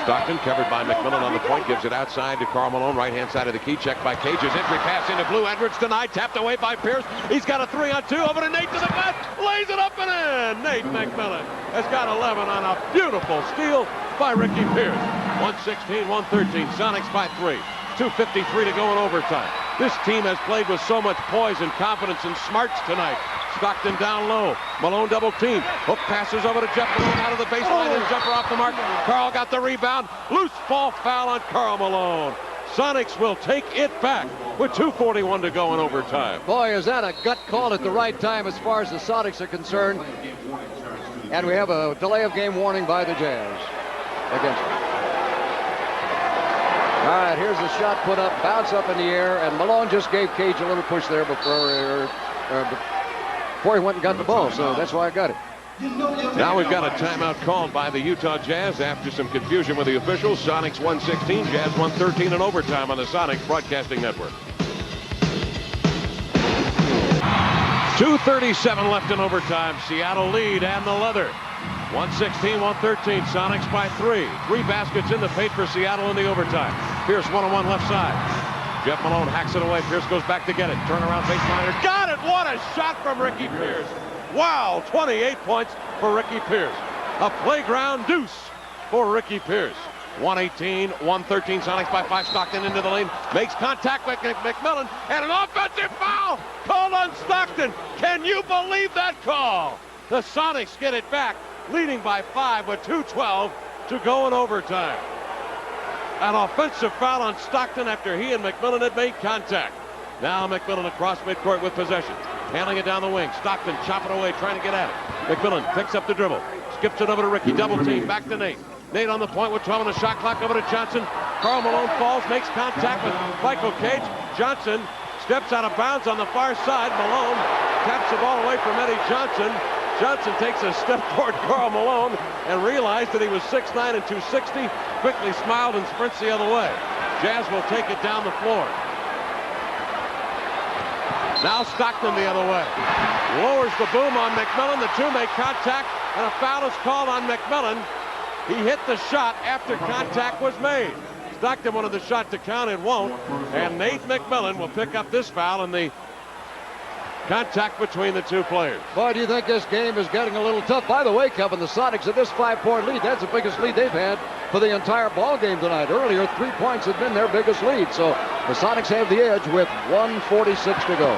Stockton covered by McMillan on the point, gives it outside to Karl Malone, right-hand side of the key, checked by Cage's entry pass into Blue Edwards denied, tapped away by Pierce. He's got a 3-on-2 over to Nate to the net, lays it up and in. Nate McMillan has got 11 on a beautiful steal by Ricky Pierce. 116, 113, Sonics by 3. 2:53 to go in overtime. This team has played with so much poise and confidence and smarts tonight. Stockton down low. Malone double team. Hook passes over to Jeff Malone out of the baseline and jumper off the mark. Karl got the rebound. Loose ball foul on Karl Malone. Sonics will take it back with 2:41 to go in overtime. Boy, is that a gut call at the right time as far as the Sonics are concerned. And we have a delay of game warning by the Jazz against them. All right, here's the shot put up, bounce up in the air, and Malone just gave Cage a little push there before he went and got the ball, so that's why I got it. Now we've got a timeout called by the Utah Jazz after some confusion with the officials. Sonics 116, Jazz 113 in overtime on the Sonics Broadcasting Network. 2:37 left in overtime. Seattle lead and the leather. 116, 113, Sonics by 3. 3 baskets in the paint for Seattle in the overtime. Pierce one-on-one left side. Jeff Malone hacks it away. Pierce goes back to get it. Turnaround baseliner. Got it! What a shot from Ricky Pierce. Wow, 28 points for Ricky Pierce. A playground deuce for Ricky Pierce. 118, 113, Sonics by 5. Stockton into the lane. Makes contact with McMillan. And an offensive foul called on Stockton. Can you believe that call? The Sonics get it back, leading by 5 with 2:12 to go in overtime. An offensive foul on Stockton after he and McMillan had made contact. Now McMillan across midcourt with possession. Handling it down the wing. Stockton chopping away, trying to get at it. McMillan picks up the dribble. Skips it over to Ricky. Double team. Back to Nate. Nate on the point with 12 on the shot clock over to Johnson. Karl Malone falls, makes contact with Michael Cage. Johnson steps out of bounds on the far side. Malone taps the ball away from Eddie Johnson. Johnson takes a step toward Karl Malone and realized that he was 6'9" and 260. Quickly smiled and sprints the other way. Jazz will take it down the floor. Now Stockton the other way. Lowers the boom on McMillan. The two make contact, and a foul is called on McMillan. He hit the shot after contact was made. Stockton wanted the shot to count, it won't. And Nate McMillan will pick up this foul in the Contact between the two players. Boy, do you think this game is getting a little tough? By the way, Kevin, the Sonics at this 5-point lead, that's the biggest lead they've had for the entire ball game tonight. Earlier, 3 points had been their biggest lead. So the Sonics have the edge with 1:46 to go.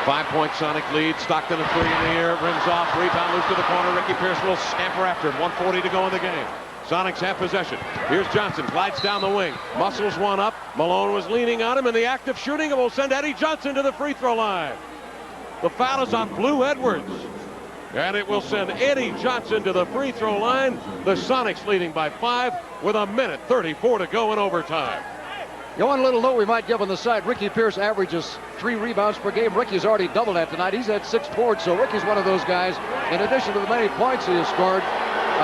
5-point Sonic lead. Stockton a three in the air. Rims off. Rebound loose to the corner. Ricky Pierce will scamper after him. 1:40 to go in the game. Sonics have possession. Here's Johnson. Glides down the wing. Muscles one up. Malone was leaning on him in the act of shooting and will send Eddie Johnson to the free throw line. The foul is on Blue Edwards. And it will send Eddie Johnson to the free throw line. The Sonics leading by 5 with 1:34 to go in overtime. You want a little note we might give on the side. Ricky Pierce averages 3 rebounds per game. Ricky's already doubled that tonight. He's had 6 boards, so Ricky's one of those guys. In addition to the many points he has scored,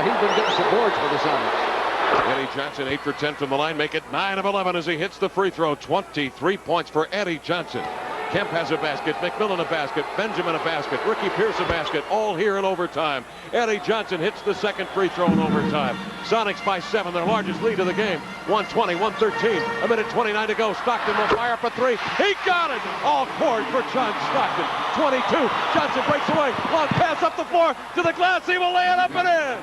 he's been getting some boards for the Sonics. Eddie Johnson 8 for 10 from the line. Make it 9 of 11 as he hits the free throw. 23 points for Eddie Johnson. Kemp has a basket, McMillan a basket, Benjamin a basket, Ricky Pierce a basket, all here in overtime. Eddie Johnson hits the second free throw in overtime. Sonics by 7, their largest lead of the game. 1:20, 1:13, 1:29 to go. Stockton will fire up a 3. He got it! All court for John Stockton. 22, Johnson breaks away. Long pass up the floor to the glass. He will lay it up and in.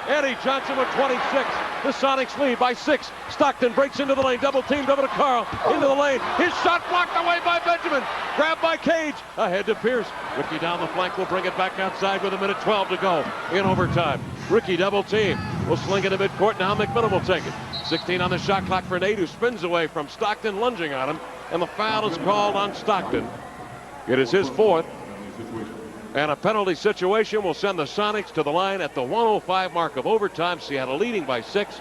Eddie Johnson with 26. The Sonics lead by 6. Stockton breaks into the lane. Double teamed over to Carl. Into the lane. His shot blocked away by Benjamin. Grabbed by Cage. Ahead to Pierce. Ricky down the flank will bring it back outside with 1:12 to go in overtime. Ricky double team. Will sling it to midcourt. Now McMillan will take it. 16 on the shot clock for Nate, who spins away from Stockton lunging on him. And the foul is called on Stockton. It is his 4th. And a penalty situation will send the Sonics to the line at the 1:05 mark of overtime. Seattle leading by 6,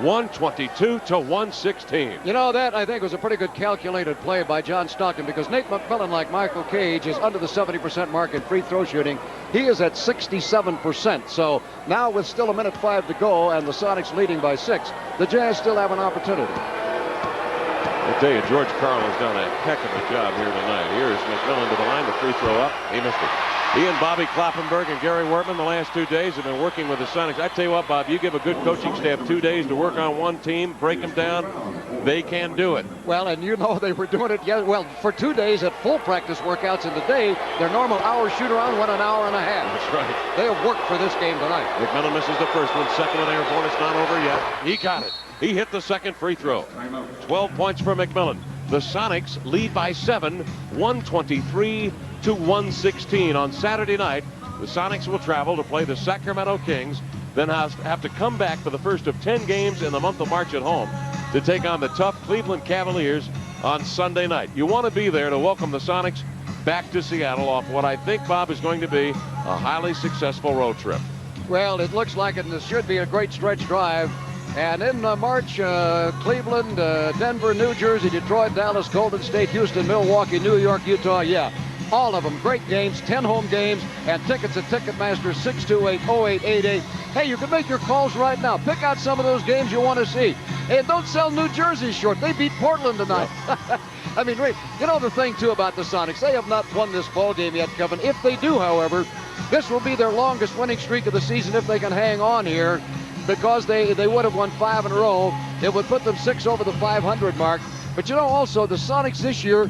122 to 116. You know, that I think was a pretty good calculated play by John Stockton, because Nate McMillan, like Michael Cage, is under the 70% mark in free throw shooting. He is at 67%. So now with still 1:05 to go and the Sonics leading by 6, the Jazz still have an opportunity. I tell you, George Karl has done a heck of a job here tonight. Here's McMillan to the line. The free throw up. He missed it. He and Bobby Kloppenberg and Gary Wortman the last 2 days have been working with the Sonics. I tell you what, Bob, you give a good coaching staff 2 days to work on one team, break them down, they can do it. Well, and you know they were doing it, for 2 days at full practice workouts in the day. Their normal hour shoot-around went an hour and a half. That's right. They have worked for this game tonight. McMillan misses the first one. Second one airborne. It's not over yet. He got it. He hit the second free throw. 12 points for McMillan. The Sonics lead by 7, 123 to 116. On Saturday night, the Sonics will travel to play the Sacramento Kings, then have to come back for the first of 10 games in the month of March at home to take on the tough Cleveland Cavaliers on Sunday night. You want to be there to welcome the Sonics back to Seattle off what I think, Bob, is going to be a highly successful road trip. Well, it looks like it, and this should be a great stretch drive. And in March, Cleveland, Denver, New Jersey, Detroit, Dallas, Golden State, Houston, Milwaukee, New York, Utah, all of them great games, 10 home games, and tickets at Ticketmaster 628-0888. Hey, you can make your calls right now. Pick out some of those games you want to see. And don't sell New Jersey short. They beat Portland tonight. I mean, you know the thing, too, about the Sonics. They have not won this ball game yet, Kevin. If they do, however, this will be their longest winning streak of the season if they can hang on here, because they would have won 5 in a row. It would put them 6 over the 500 mark. But you know, also, the Sonics this year,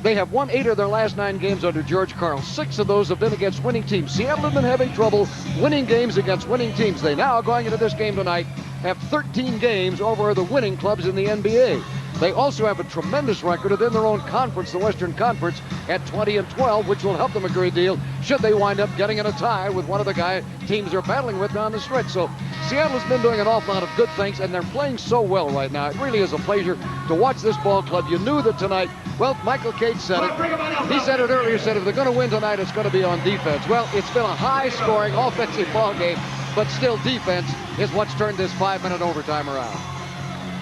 they have won 8 of their last 9 games under George Karl. 6 of those have been against winning teams. Seattle have been having trouble winning games against winning teams. They now, going into this game tonight, have 13 games over the winning clubs in the NBA. They also have a tremendous record within their own conference, the Western Conference, at 20-12, which will help them a great deal should they wind up getting in a tie with one of the teams they're battling with down the stretch. So Seattle's been doing an awful lot of good things, and they're playing so well right now. It really is a pleasure to watch this ball club. You knew that tonight, well, Michael Cage said it. He said it earlier, said if they're going to win tonight, it's going to be on defense. Well, it's been a high-scoring offensive ball game, but still defense is what's turned this 5-minute overtime around.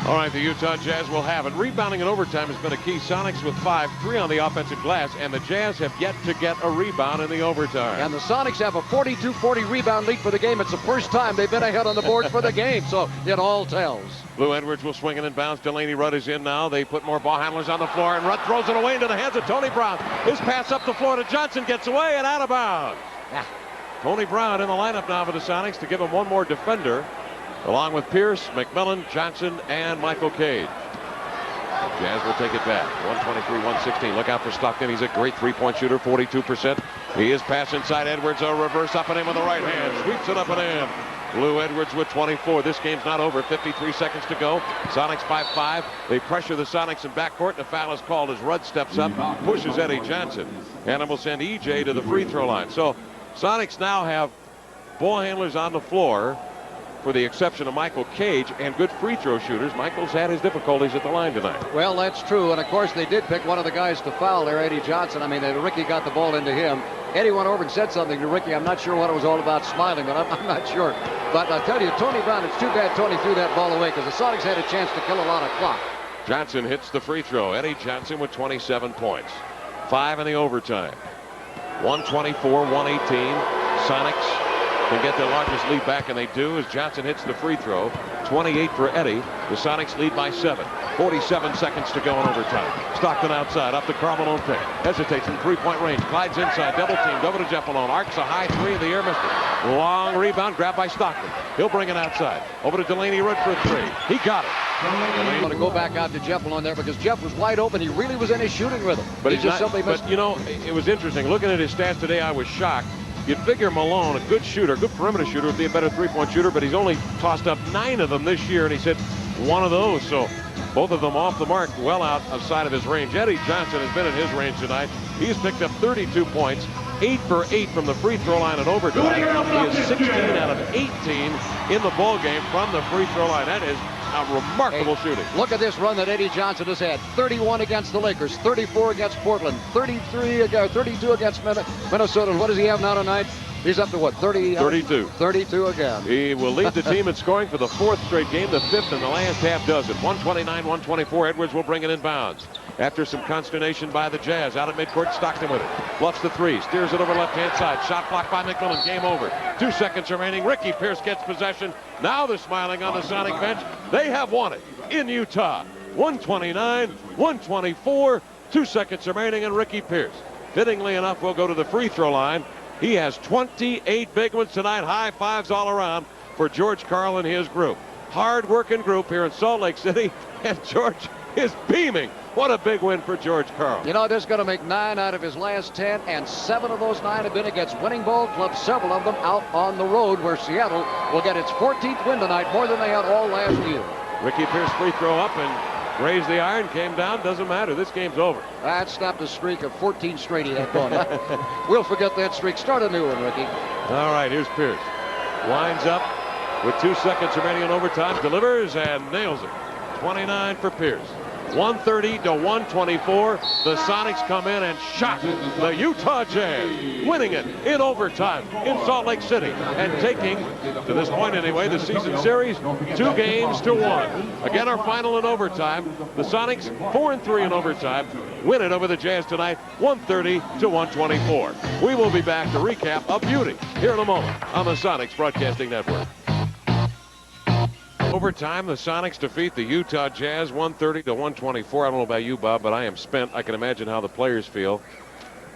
All right, the Utah Jazz will have it. Rebounding in overtime has been a key. Sonics with 5, 3 on the offensive glass, and the Jazz have yet to get a rebound in the overtime. And the Sonics have a 42-40 rebound lead for the game. It's the first time they've been ahead on the boards for the game, so it all tells. Blue Edwards will swing it in bounds. Delaney Rudd is in now. They put more ball handlers on the floor, and Rudd throws it away into the hands of Tony Brown. His pass up the floor to Johnson gets away and out of bounds. Tony Brown in the lineup now for the Sonics to give him one more defender, along with Pierce, McMillan, Johnson, and Michael Cage. Jazz will take it back. 123-116. Look out for Stockton. He's a great three-point shooter, 42%. He is pass inside Edwards. A reverse up and in with the right hand. Sweeps it up and in. Lou Edwards with 24. This game's not over. 53 seconds to go. Sonics by 5. They pressure the Sonics in backcourt. And a foul is called as Rudd steps up, pushes Eddie Johnson. And it will send EJ to the free throw line. So Sonics now have ball handlers on the floor, for the exception of Michael Cage, and good free throw shooters. Michael's had his difficulties at the line tonight. Well, that's true. And, of course, they did pick one of the guys to foul there, Eddie Johnson. I mean, Ricky got the ball into him. Eddie went over and said something to Ricky. I'm not sure what it was all about, smiling, but I'm not sure. But I'll tell you, Tony Brown, it's too bad Tony threw that ball away because the Sonics had a chance to kill a lot of clock. Johnson hits the free throw. Eddie Johnson with 27 points. 5 in the overtime. 124-118. Sonics can get their largest lead back, and they do as Johnson hits the free throw. 28 for Eddie. The Sonics lead by 7. 47 seconds to go in overtime. Stockton outside, up to Carmelo pick. Hesitates in three-point range. Glides inside, double teamed, over to Jeff Malone. Arcs a high three in the air, missed it. Long rebound, grabbed by Stockton. He'll bring it outside. Over to Delaney Rudd for a three. He got it. I'm going to go back out to Jeff Malone there because Jeff was wide open. He really was in his shooting rhythm. But he just simply missed. But, you know, it was interesting. Looking at his stats today, I was shocked. You'd figure Malone, a good shooter, good perimeter shooter, would be a better three-point shooter, but he's only tossed up 9 of them this year, and he's hit 1 of those. So both of them off the mark, well outside of his range. Eddie Johnson has been in his range tonight. He's picked up 32 points, 8 for 8 from the free throw line in overtime. He is 16 out of 18 in the ball game from the free throw line. That is a remarkable shooting. Look at this run that Eddie Johnson has had. 31 against the Lakers, 34 against Portland, 32 against Minnesota. What does he have now tonight? He's up to what, 32. 32 again. He will lead the team in scoring for the 4th straight game, the 5th in the last half dozen. 129-124. Edwards will bring it in bounds. After some consternation by the Jazz, out at midcourt, Stockton with it. Bluffs the three, steers it over left-hand side. Shot blocked by McMillan. Game over. 2 seconds remaining. Ricky Pierce gets possession. Now they're smiling on the Sonic bench. They have won it in Utah. 129-124. 2 seconds remaining, and Ricky Pierce, fittingly enough, will go to the free throw line. He has 28 big ones tonight. High fives all around for George Karl and his group. Hard-working group here in Salt Lake City, and George is beaming. What a big win for George Karl. You know, this is going to make 9 out of his last 10, and 7 of those 9 have been against winning ball clubs, several of them out on the road, where Seattle will get its 14th win tonight, more than they had all last year. Ricky Pierce free throw up and raised the iron, came down, doesn't matter. This game's over. That stopped a streak of 14 straight he had going. We'll forget that streak. Start a new one, Ricky. All right, here's Pierce. Winds up with 2 seconds remaining in overtime, delivers and nails it. 29 for Pierce. 130-124. The Sonics come in and shock the Utah Jazz, winning it in overtime in Salt Lake City and taking, to this point anyway, the season series 2-1. Again, our final in overtime. The Sonics 4-3 in overtime, win it over the Jazz tonight, 130-124. We will be back to recap a beauty here in a moment on the Sonics Broadcasting Network. Overtime, the Sonics defeat the Utah Jazz 130-124. I don't know about you, Bob, but I am spent. I can imagine how the players feel.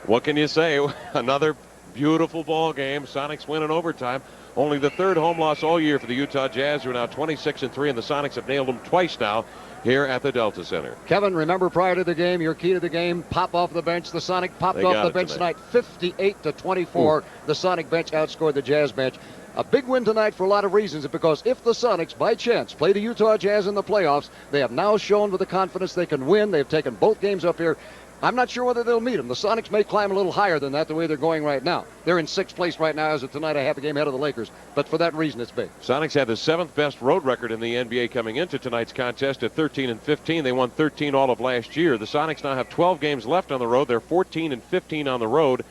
What can you say? Another beautiful ball game. Sonics win in overtime. Only the 3rd home loss all year for the Utah Jazz, who are now 26-3, and the Sonics have nailed them twice now here at the Delta Center. Kevin, remember prior to the game, your key to the game, pop off the bench. The Sonic popped off the bench tonight, 58-24. The Sonic bench outscored the Jazz bench. A big win tonight for a lot of reasons, because if the Sonics, by chance, play the Utah Jazz in the playoffs, they have now shown with the confidence they can win. They've taken both games up here. I'm not sure whether they'll meet them. The Sonics may climb a little higher than that the way they're going right now. They're in 6th place right now as of tonight, a half a game ahead of the Lakers. But for that reason, it's big. Sonics had the 7th best road record in the NBA coming into tonight's contest at 13-15. They won 13 all of last year. The Sonics now have 12 games left on the road. They're 14-15 on the road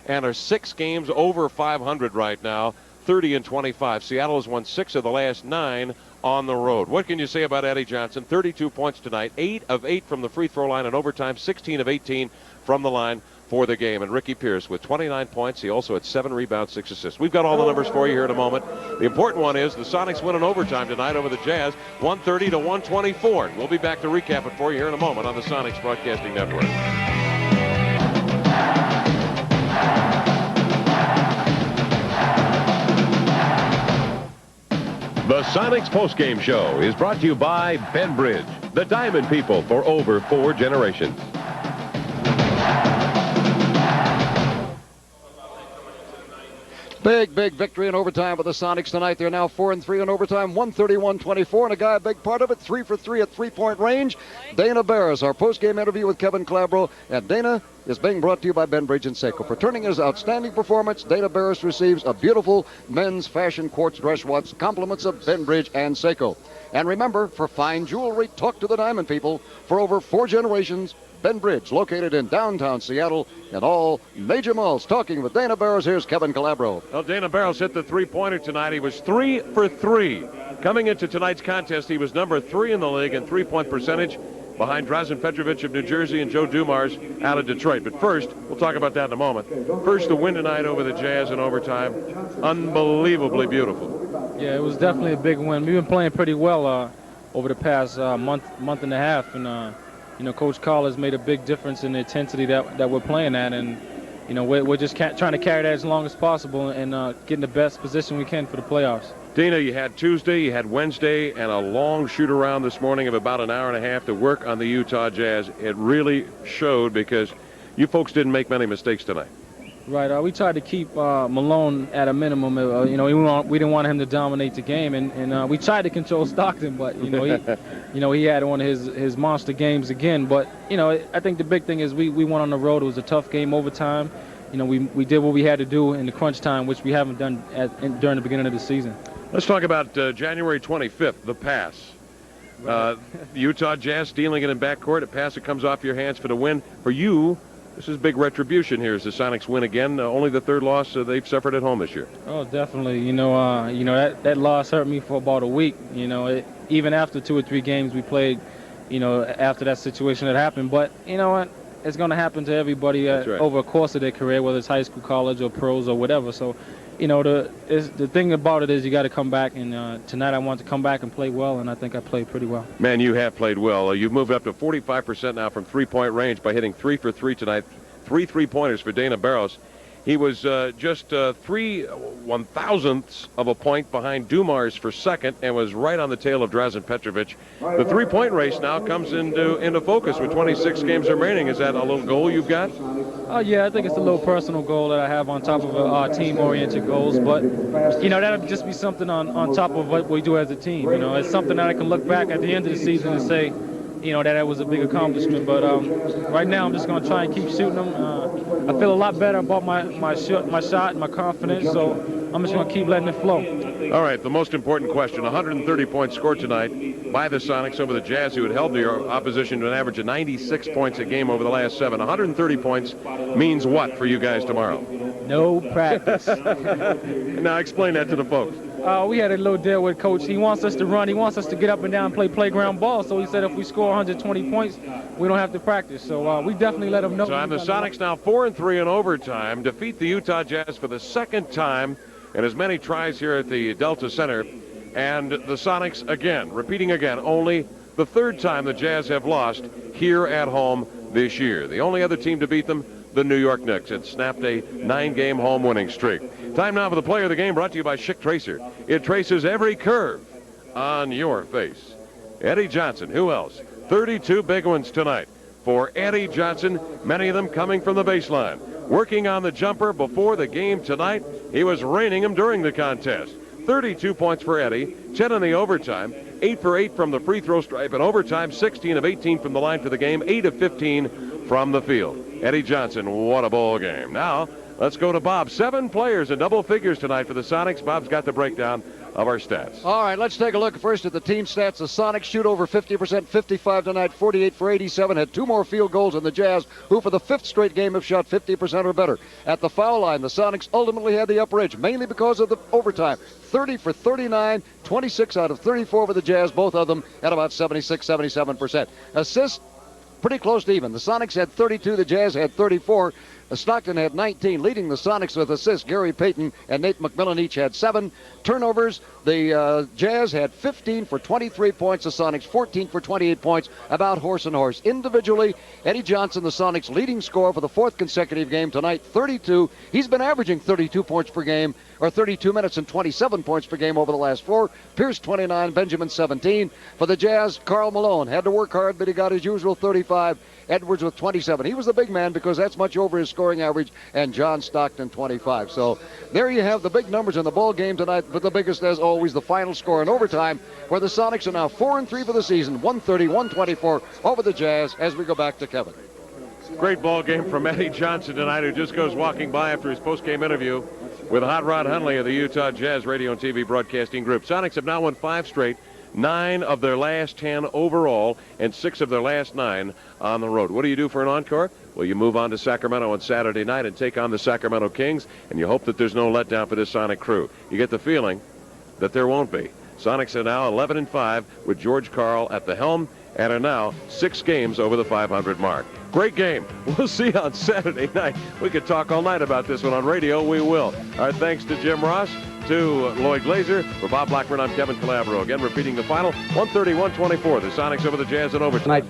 and are 6 games over 500 right now. 30-25. Seattle has won 6 of the last 9 on the road. What can you say about Eddie Johnson? 32 points tonight, 8 of 8 from the free throw line in overtime, 16 of 18 from the line for the game. And Ricky Pierce with 29 points. He also had 7 rebounds, 6 assists. We've got all the numbers for you here in a moment. The important one is the Sonics win in overtime tonight over the Jazz, 130-124. We'll be back to recap it for you here in a moment on the Sonics Broadcasting Network. The Sonics postgame show is brought to you by Benbridge. The Diamond People for over 4 generations. Big victory in overtime for the Sonics tonight. They're now 4-3 in overtime, 131-24, and a guy a big part of it, 3 for 3 at three-point range. Dana Barris, our post-game interview with Kevin Calabro, and Dana is being brought to you by Benbridge and Seiko. For turning his outstanding performance, Dana Barris receives a beautiful men's fashion quartz dress watch, compliments of Benbridge and Seiko. And remember, for fine jewelry, talk to the Diamond People. For over 4 generations, Benbridge, located in downtown Seattle and all major malls. Talking with Dana Barris, here's Kevin Calabro. Well, Dana Barris hit the three-pointer tonight. He was 3 for 3. Coming into tonight's contest, he was number 3 in the league in three-point percentage, behind Drazen Petrovic of New Jersey and Joe Dumars out of Detroit. But first, we'll talk about that in a moment. First, the win tonight over the Jazz in overtime. Unbelievably beautiful. Yeah, it was definitely a big win. We've been playing pretty well over the past month and a half, and Coach Carl has made a big difference in the intensity that we're playing at, and we're just trying to carry that as long as possible and get in the best position we can for the playoffs. Dana, you had Tuesday, you had Wednesday, and a long shoot-around this morning of about an hour and a half to work on the Utah Jazz. It really showed because you folks didn't make many mistakes tonight. Right. We tried to keep Malone at a minimum. We didn't want him to dominate the game, and we tried to control Stockton, but he had one of his monster games again. But I think the big thing is we went on the road. It was a tough game, overtime. We did what we had to do in the crunch time, which we haven't done during the beginning of the season. Let's talk about January 25th, the pass. Right. Utah Jazz stealing it in backcourt. A pass that comes off your hands for the win. For you, this is big retribution here as the Sonics win again. Only the third loss they've suffered at home this year. Oh, definitely. That loss hurt me for about a week. Even after 2 or 3 games we played, after that situation that happened. But you know what? It's going to happen to everybody right. over a course of their career, whether it's high school, college, or pros, or whatever. So, the thing about it is you got to come back, and tonight I want to come back and play well, and I think I played pretty well. Man, you have played well. You've moved up to 45% now from three-point range by hitting 3 for 3 tonight. 3 3-pointers for Dana Barris. He was just 3 1,000ths of a point behind Dumars for second and was right on the tail of Drazen Petrovic. The three-point race now comes into focus with 26 games remaining. Is that a little goal you've got? Yeah, I think it's a little personal goal that I have on top of our team-oriented goals. But, that'll just be something on top of what we do as a team. It's something that I can look back at the end of the season and say, that was a big accomplishment. But right now I'm just going to try and keep shooting them. I feel a lot better about my shot and my confidence, so I'm just going to keep letting it flow. All right, the most important question. 130 points scored tonight by the Sonics over the Jazz, who had held their opposition to an average of 96 points a game over the last 7. 130 points means what for you guys tomorrow? No practice. Now explain that to the folks. We had a little deal with Coach. He wants us to run. He wants us to get up and down and play playground ball. So he said if we score 120 points, we don't have to practice. So we definitely let him know. So the Sonics now 4-3 in overtime, defeat the Utah Jazz for the second time in as many tries here at the Delta Center. And the Sonics repeating again, only the third time the Jazz have lost here at home this year. The only other team to beat them, the New York Knicks, had snapped a 9-game home winning streak. Time now for the player of the game, brought to you by Schick Tracer. It traces every curve on your face. Eddie Johnson, who else? 32 big ones tonight for Eddie Johnson, many of them coming from the baseline. Working on the jumper before the game tonight. He was raining them during the contest. 32 points for Eddie, 10 in the overtime, 8 for 8 from the free throw stripe in overtime, 16 of 18 from the line for the game, 8 of 15 from the field. Eddie Johnson, what a ball game. Now, let's go to Bob. 7 players in double figures tonight for the Sonics. Bob's got the breakdown of our stats. All right, let's take a look first at the team stats. The Sonics shoot over 50%, 55 tonight, 48 for 87, had 2 more field goals than the Jazz, who for the 5th straight game have shot 50% or better. At the foul line, the Sonics ultimately had the upper edge, mainly because of the overtime. 30 for 39, 26 out of 34 for the Jazz, both of them at about 76, 77%. Assists, pretty close to even. The Sonics had 32, the Jazz had 34. Stockton had 19, leading the Sonics with assists. Gary Payton and Nate McMillan each had 7 turnovers. The Jazz had 15 for 23 points. The Sonics 14 for 28 points. About horse and horse. Individually, Eddie Johnson, the Sonics' leading scorer for the 4th consecutive game tonight, 32. He's been averaging 32 points per game, or 32 minutes and 27 points per game over the last 4. Pierce 29, Benjamin 17. For the Jazz, Karl Malone had to work hard, but he got his usual 35. Edwards with 27. He was the big man because that's much over his scoring average, and John Stockton 25. So there you have the big numbers in the ball game tonight, but the biggest, as always, the final score in overtime, where the Sonics are now 4-3 for the season, 130-124 over the Jazz, as we go back to Kevin. Great ball game from Eddie Johnson tonight, who just goes walking by after his post-game interview with Hot Rod Hundley of the Utah Jazz Radio and TV Broadcasting Group. Sonics have now won 5 straight, 9 of their last 10 overall, and 6 of their last 9 on the road. What do you do for an encore? Well, you move on to Sacramento on Saturday night and take on the Sacramento Kings, and you hope that there's no letdown for this Sonic crew. You get the feeling that there won't be. Sonics are now 11-5 with George Karl at the helm and are now 6 games over the 500 mark. Great game. We'll see you on Saturday night. We could talk all night about this one on radio. We will. Our thanks to Jim Ross, to Lloyd Glazer. For Bob Blackburn, I'm Kevin Calabro. Again, repeating the final, 130-124. The Sonics over the Jazz in overtime.